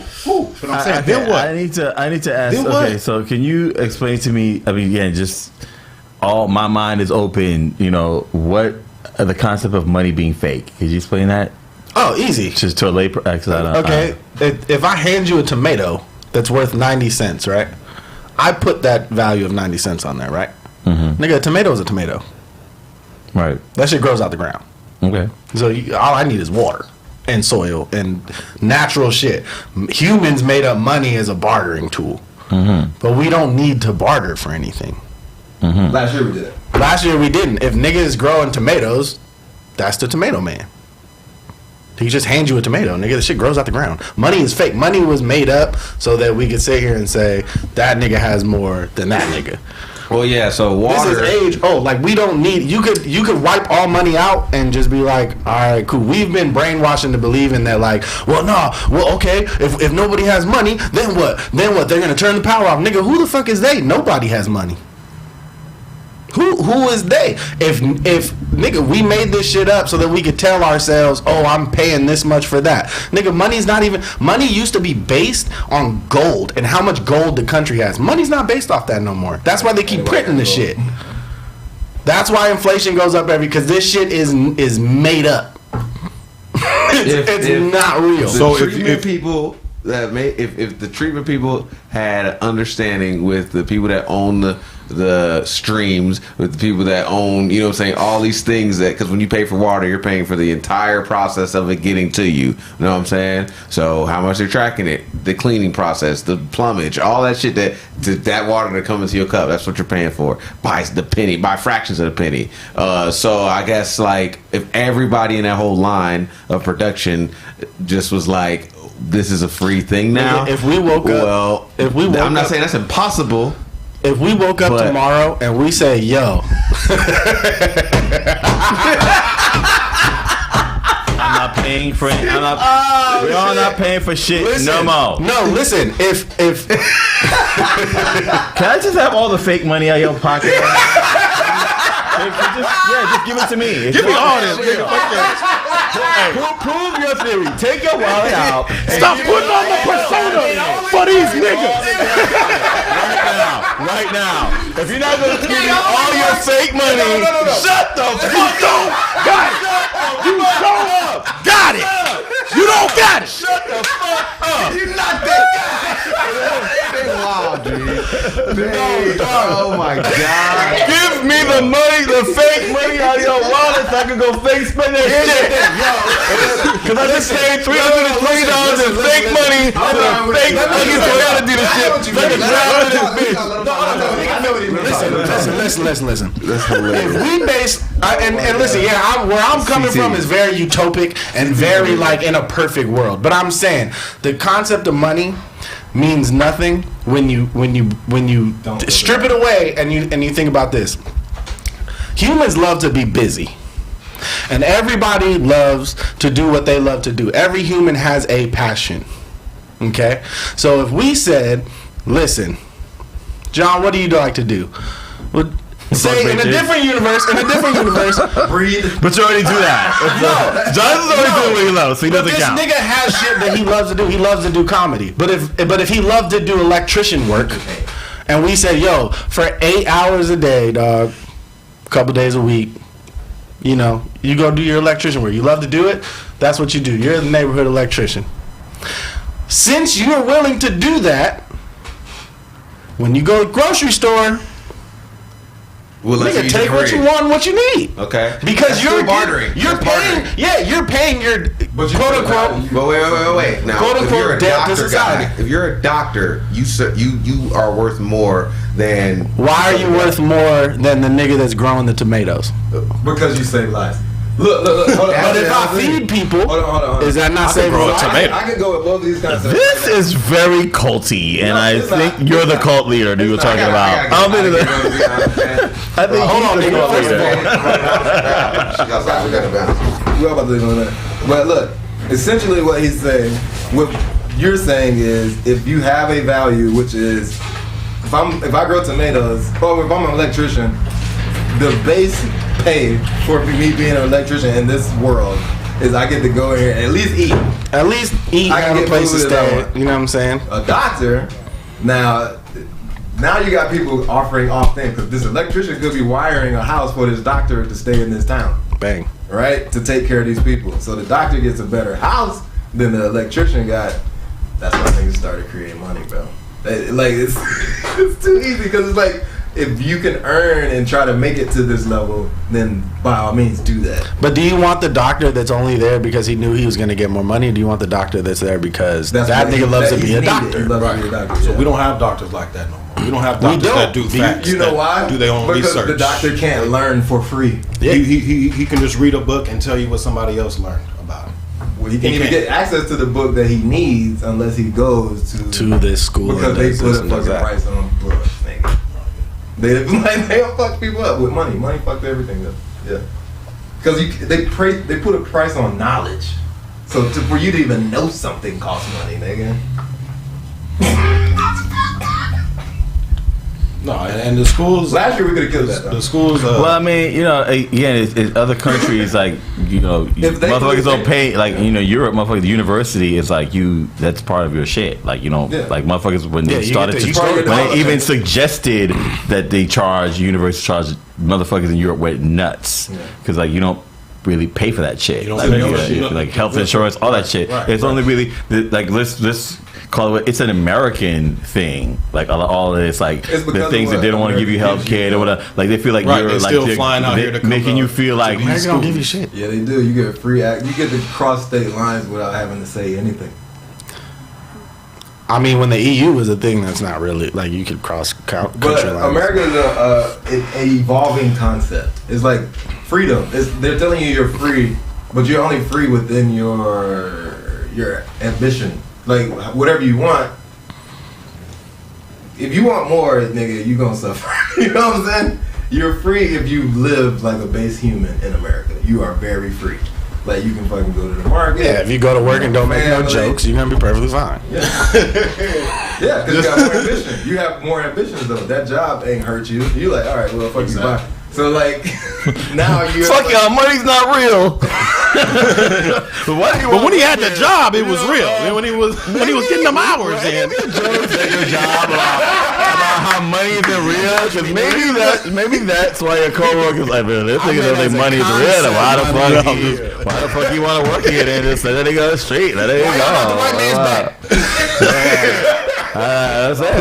But I'm saying, then what? I need to ask. Then what? Okay, so can you explain to me? I mean, again, just all my mind is open. You know what the concept of money being fake? Could you explain that? Oh, easy. Just to a lay. Okay, if I hand you a tomato that's worth 90 cents, right? I put that value of 90 cents on there, right? Mm-hmm. Nigga, a tomato is a tomato. Right. That shit grows out the ground. Okay. So all I need is water and soil and natural shit. Humans made up money as a bartering tool. But we don't need to barter for anything. Last year we did it. Last year we didn't. If niggas growing tomatoes, that's the tomato man. He just hands you a tomato, nigga. The shit grows out the ground. Money is fake. Money was made up so that we could sit here and say that nigga has more than that nigga. Well, yeah. So water. This is age. Oh, like we don't need. You could wipe all money out and just be like, all right, cool. We've been brainwashed into believing that, like, well, no, well, okay. If nobody has money, then what? Then what? They're gonna turn the power off, nigga. Who the fuck is they? Nobody has money. Who is they? If nigga, we made this shit up so that we could tell ourselves, oh, I'm paying this much for that. Nigga, money's not even. Money used to be based on gold and how much gold the country has. Money's not based off that no more. That's why they keep printing the shit. That's why inflation goes up because this shit is made up. it's not real. So if people that if the treatment people had understanding with the people that own the streams, with the people that own, you know what I'm saying, all these things, that because when you pay for water, you're paying for the entire process of it getting to you. You know what I'm saying? So how much they're tracking it, the cleaning process, the plumage, all that shit that water that comes into your cup, that's what you're paying for by the penny, by fractions of a penny. So I guess like if everybody in that whole line of production just was like, this is a free thing now. If we woke up, I'm not saying that's impossible. If we woke up tomorrow and we say, yo, I'm not paying for it. We're all not paying for shit no more. No, listen, if Can I just have all the fake money out of your pocket? Just give it to me. Give me all this. Prove your theory. Take your wallet out. Stop putting on the persona for these niggas. Right now. If you're not going to give me all your fake money, shut the fuck up. Got it. You don't got it. You don't got it. Shut the fuck up. You're not that guy. They wild, dude. Oh my god. Give me the money, the fake money out of your wallet so I can go fake spend that shit. Because I just paid $320 in fake money to the fake money, so I gotta do the shit. Listen. If we base and listen, where I'm coming from is very utopic and very like in a perfect world. But I'm saying the concept of money means nothing when you strip it away and you think about this. Humans love to be busy. And everybody loves to do what they love to do. Every human has a passion. Okay? So if we said, listen, John, what do you like to do? Well, say in a different universe, breathe. But you already do that. John's already doing what he loves, so he doesn't count. This nigga has shit that he loves to do. He loves to do comedy. But if he loved to do electrician work, and we said, yo, for 8 hours a day, dog, couple days a week, you know, you go do your electrician work. You love to do it. That's what you do. You're the neighborhood electrician. Since you're willing to do that, when you go to the grocery store, nigga, take what you want and what you need. Okay. Because you're bartering. You're paying your quote unquote. But wait. Now, quote unquote debt to society. If you're a doctor, you are worth more than. Why are you worth more than the nigga that's growing the tomatoes? Because you save lives. Look. Hold on, but if I feed people, hold on. Is that not saving lives? I can go with both of these concepts. This is very culty, and I think you're the cult leader that you were talking about. I don't think I think hold on, nigga. We're about to go on that. But look, essentially what he's saying, what you're saying is, if you have a value, which is, if I grow tomatoes, or if I'm an electrician, the base pay for me being an electrician in this world is I get to go in here and at least eat. I can get a place to stay. You know what I'm saying? A doctor, now you got people offering off things, because this electrician could be wiring a house for this doctor to stay in this town. Bang. Right? To take care of these people. So the doctor gets a better house than the electrician got. That's why things started creating money, bro. Like, it's too easy, because it's like, if you can earn and try to make it to this level, then by all means do that. But do you want the doctor that's only there because he knew he was going to get more money? Or do you want the doctor that's there because that nigga loves to be a doctor? So we don't have doctors like that no more. We don't have doctors that do facts. You know why? Do their own research. Because the doctor can't learn for free. Yeah. He can just read a book and tell you what somebody else learned about it. He can't even get access to the book that he needs unless he goes to this school because they put a fucking price on books, nigga. They'll fuck people up with money. Money fucks everything up. Yeah, because they put a price on knowledge. So for you to even know something costs money, nigga. No, and the schools. Last year we could have killed that. The schools. Well, I mean, you know, again, it's other countries like motherfuckers don't pay. Like Europe, motherfuckers, the university is like that's part of your shit. Like like motherfuckers when they started to, when they even suggested that they university charge motherfuckers in Europe went nuts because like you don't really pay for that shit. Like health insurance, all that shit. Right, it's only really like let's call it. It's an American thing. Like all of this, like the things that they don't want to give you health care or whatever. Like they feel like you're like flying out here to making you feel like they're gonna give you shit. Yeah, they do. You get free act. You get to cross state lines without having to say anything. I mean, when the EU was a thing, that's not really like you could cross country lines. But America is an evolving concept. It's like freedom. They're telling you you're free, but you're only free within your ambition. Like whatever you want. If you want more, nigga, you gonna suffer. You know what I'm saying? You're free if you live like a base human in America. You are very free. Like you can fucking go to the market. Yeah, if you go to work and don't make no jokes, you're gonna be perfectly fine. Yeah, yeah, because you got more ambition. You have more ambitions though. That job ain't hurt you. You like, all right, well, fuck you, bye. So like, now you're fuck y'all, money's not real. But when he had the job, it was real. When he was getting them hours in. Your job about how money isn't real. Because maybe that's why your coworkers like, man, this nigga don't think money is real. Why the fuck you want to work here? Then just let it go straight. Let it go. That's it.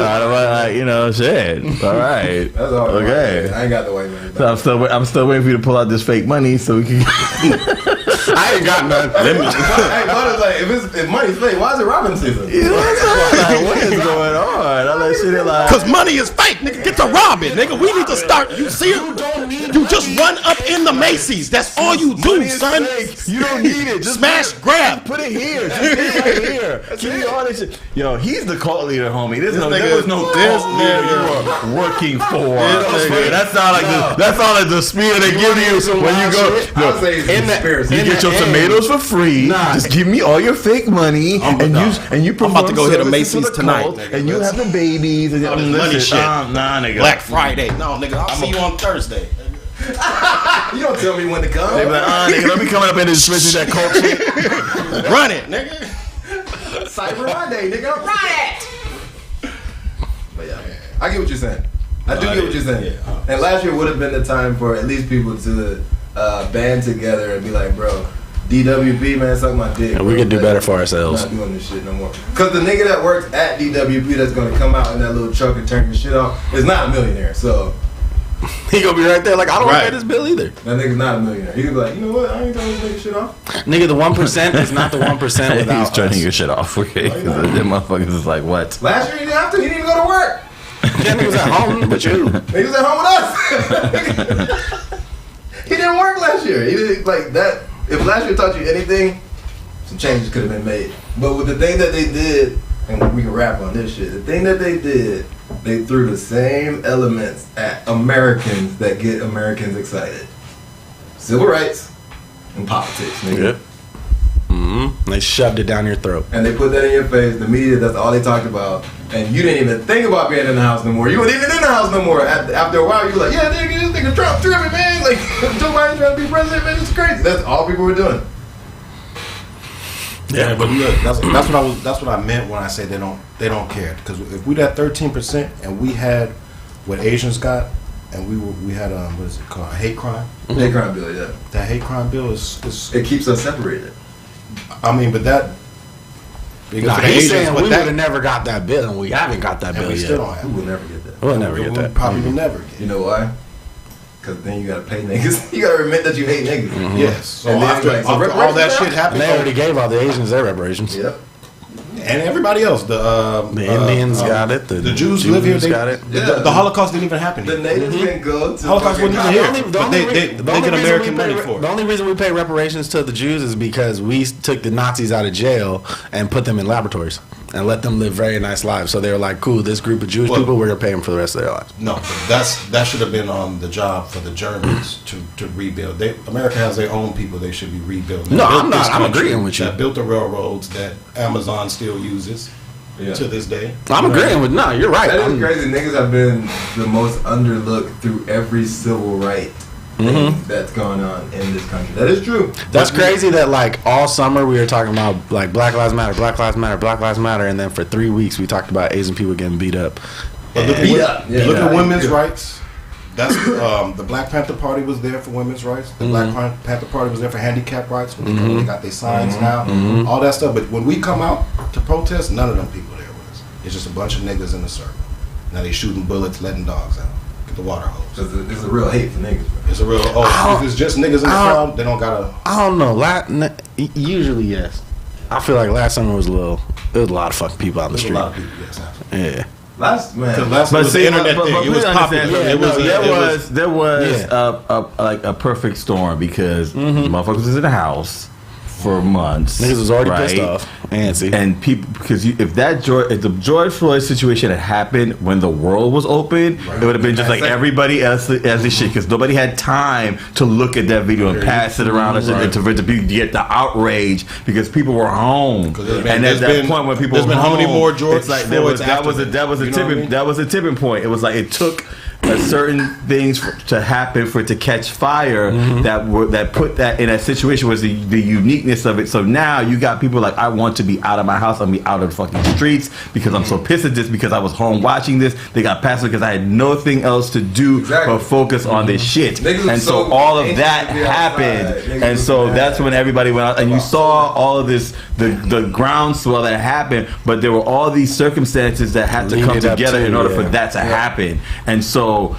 Shit. All right. That's all. Okay. I ain't got the white man. So I'm still waiting for you to pull out this fake money so we can. I ain't got none. Hey, but like, if money's fake, why is it robbing season? What is going on? All that shit like. Cause money is fake, nigga. Get to robbing, nigga. We need to start. You see it? You just run up in the Macy's. That's all you do, son. You don't need it. Just smash, grab. Put it here. Just put it right here. Give me all this shit. Yo, he's the cult leader, homie. There was no cult leader you are working for. That's not like the spear they give you when you go. You get your tomatoes for free. Just give me all your fake money, and you. I'm about to go hit a Macy's tonight, and you have the babies and money shit. Nah, nigga. Black Friday. No, nigga. I'll see you on Thursday. You don't tell me when to come. They be like, nigga, don't be coming up in this switch that cult shit. Run it, nigga. Cyber Monday, nigga. Run it. But yeah, I get what you're saying. I do get what you're saying. Yeah. And last year would have been the time for at least people to band together and be like, bro, DWP, man, suck my dick. Yeah, we can do better for ourselves. I'm not doing this shit no more. Because the nigga that works at DWP that's going to come out in that little truck and turn your shit off is not a millionaire. So he gonna be right there like, I don't want to pay this bill either. That nigga's not a millionaire. He could be like, you know what, I ain't gonna take shit off. Nigga, the 1% is not the 1% without He's turning your shit off, okay? Because them motherfuckers is like, what? Last year he didn't have to. He didn't even go to work. Yeah, nigga was at home with you. He was at home with us. He didn't work last year. He didn't like that. If last year taught you anything, some changes could have been made. But with the thing that they did, and we can rap on this shit, the thing that they did, they threw the same elements at Americans that get Americans excited. Civil rights and politics, nigga. Yep. Mm-hmm. They shoved it down your throat. And they put that in your face. The media, that's all they talked about. And you didn't even think about being in the house no more. You weren't even in the house no more. After a while, you were like, yeah, nigga, this nigga Trump tripping, man. Like, Joe Biden trying to be president, man. It's crazy. That's all people were doing. Yeah, but look, that's what I meant when I said they don't care. Because if we had 13% and we had what Asians got, and we had what is it called, a hate crime? Mm-hmm. Hate crime bill, yeah. That hate crime bill is it keeps us separated. I mean, but that. He's saying we would have never got that bill, and we haven't got that bill yet. Still don't have. We will never get that. We'll never get that. Probably will never get. You know why? Because then you gotta pay niggas. You gotta admit that you hate niggas. Mm-hmm. Yes. So and after all that shit happened, they already gave all the Asians their reparations. Yep. and everybody else. The Indians got it. The Jews live here. They got it. The Holocaust didn't even happen here. The natives didn't go to Holocaust wasn't even here. But they get American money for it. The only reason we pay reparations to the Jews is because we took the Nazis out of jail and put them in laboratories and let them live very nice lives. So they were like, cool, this group of Jewish people, we're going to pay them for the rest of their lives. No, that should have been on the job for the Germans to rebuild. America has their own people they should be rebuilding. No, I'm not. I'm agreeing with you. That built the railroads that Amazon still uses to this day. I'm agreeing with, no, you're right. That is crazy. Niggas have been the most underlooked through every civil right thing that's going on in this country. That is true. That's crazy that like all summer we were talking about like Black Lives Matter, Black Lives Matter, Black Lives Matter, and then for 3 weeks we talked about Asian people getting beat up. Look at women's rights. That's the Black Panther Party was there for women's rights. The Black Panther Party was there for handicap rights. They got their signs now, all that stuff. But when we come out to protest, none of them people there with us. It's just a bunch of niggas in a circle. Now they shooting bullets, letting dogs out. Get the water hose. There's a real hate for niggas, bro. It's a real. If it's just niggas in the crowd, they don't gotta. I don't know. Usually yes. I feel like last summer was there was a lot of fucking people out in the street. A lot of people, yes, absolutely. Yeah. Last was the internet thing. It was popular. There was like a perfect storm because motherfuckers was in the house for months. Niggas was already pissed off. And people, because if the George Floyd situation had happened when the world was open, it would have been just like everybody else as this shit, because nobody had time to look at that video and pass it around and to get the outrage because people were home. And at that point when people were home, how many more George Floyds? That was a tipping point. It was like it took certain things to happen for it to catch fire that put that in that situation was the uniqueness of it. So now you got people like, I want to be out of my house, I'm be out of the fucking streets because I'm so pissed at this because I was home watching this. They got past it because I had nothing else to do but focus on this shit. And so all of that happened. And so that's when everybody went out and you saw all of this, the groundswell that happened, but there were all these circumstances that had to come together in order for that to happen. And so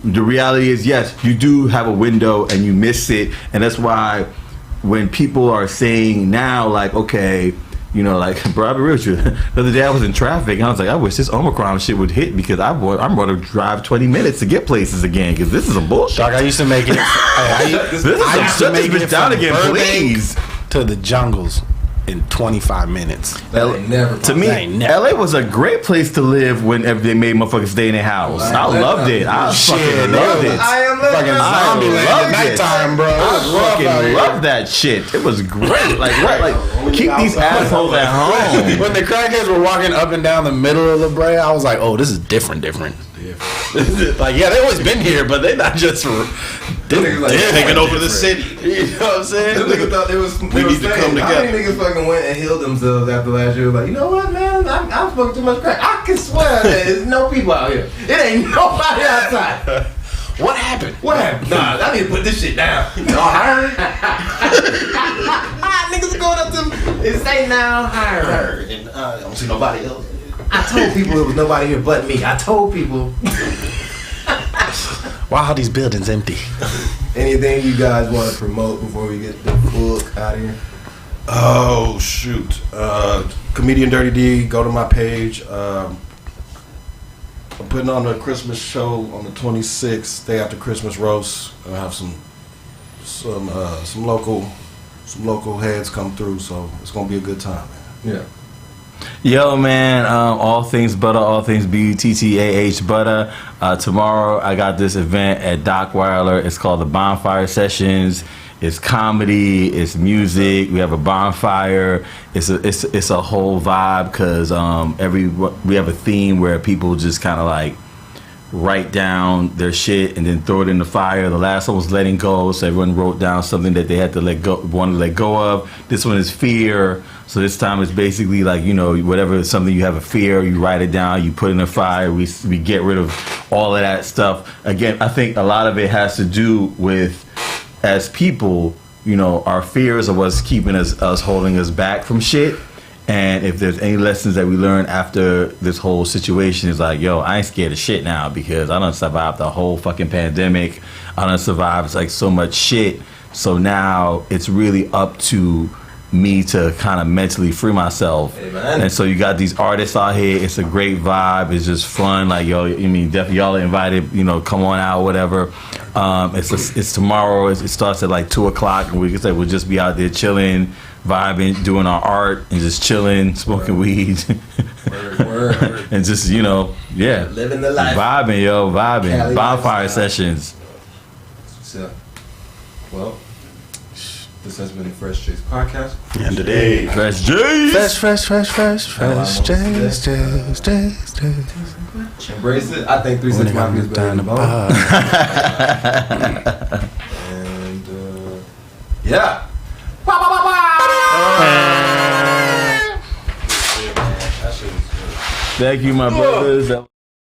the reality is, yes, you do have a window and you miss it, and that's why when people are saying now, like, okay, you know, like, bro, I'll be real with you. The other day I was in traffic and I was like, I wish this Omicron shit would hit because I'm going to drive 20 minutes to get places again because this is some bullshit. Dog, I used to make it. I used to make it down again, please, to the jungles in 25 minutes. To me, LA was a great place to live whenever they made motherfuckers stay in their house. I loved it. I fucking loved it. I loved it. Nighttime, bro. I fucking loved that shit. It was great. Like keep these assholes at home. When the crackheads were walking up and down the middle of the Brea, I was like, oh, this is different. Like, yeah, they always been here, but they not just taking over the city. You know what I'm saying? Them niggas thought we need to come together. How many niggas fucking went and healed themselves after last year? Like, you know what, man? I'm smoking too much crack. I can swear there's no people out here. It ain't nobody outside. What happened? Nah, I need to put this shit down. Y'all heard? Niggas are going up to them and say now, heard. And I don't see nobody else. I told people it was nobody here but me. I told people. Why are these buildings empty? Anything you guys want to promote before we get the fuck out of here? Oh, shoot. Comedian Dirty D, go to my page. I'm putting on a Christmas show on the 26th, day after Christmas roast. I have some local heads come through, so it's gonna be a good time, man. Yeah. Yo, man, all things butter, all things BUTTAH butter. Tomorrow I got this event at Doc Weiler. It's called the Bonfire Sessions. It's comedy, it's music. We have a bonfire. It's a whole vibe because we have a theme where people just kind of like write down their shit and then throw it in the fire. The last one was letting go, so everyone wrote down something that they had to want to let go of. This one is fear. So this time it's basically like, you know, whatever something you have a fear, you write it down, you put it in the fire. We get rid of all of that stuff. Again, I think a lot of it has to do with, as people, you know, our fears are what's keeping us holding us back from shit. And if there's any lessons that we learn after this whole situation, is like, yo, I ain't scared of shit now because I done survived the whole fucking pandemic. I done survived like so much shit. So now it's really up to me to kind of mentally free myself. Amen. And so you got these artists out here. It's a great vibe. It's just fun. Like, yo, I mean, definitely y'all are invited. You know, come on out, whatever. It's tomorrow. It starts at like 2:00, and we can say we'll just be out there chilling, vibing, doing our art, and just chilling, smoking weed, Word. and just Living the life. vibing, Cali bonfire lifestyle. sessions. So, well, this has been the Fresh Chicks podcast. And today, Fresh J's. fresh J's. Embrace it. I think 3-6 Mafia is better than Bone. And yeah. Thank you, my brothers.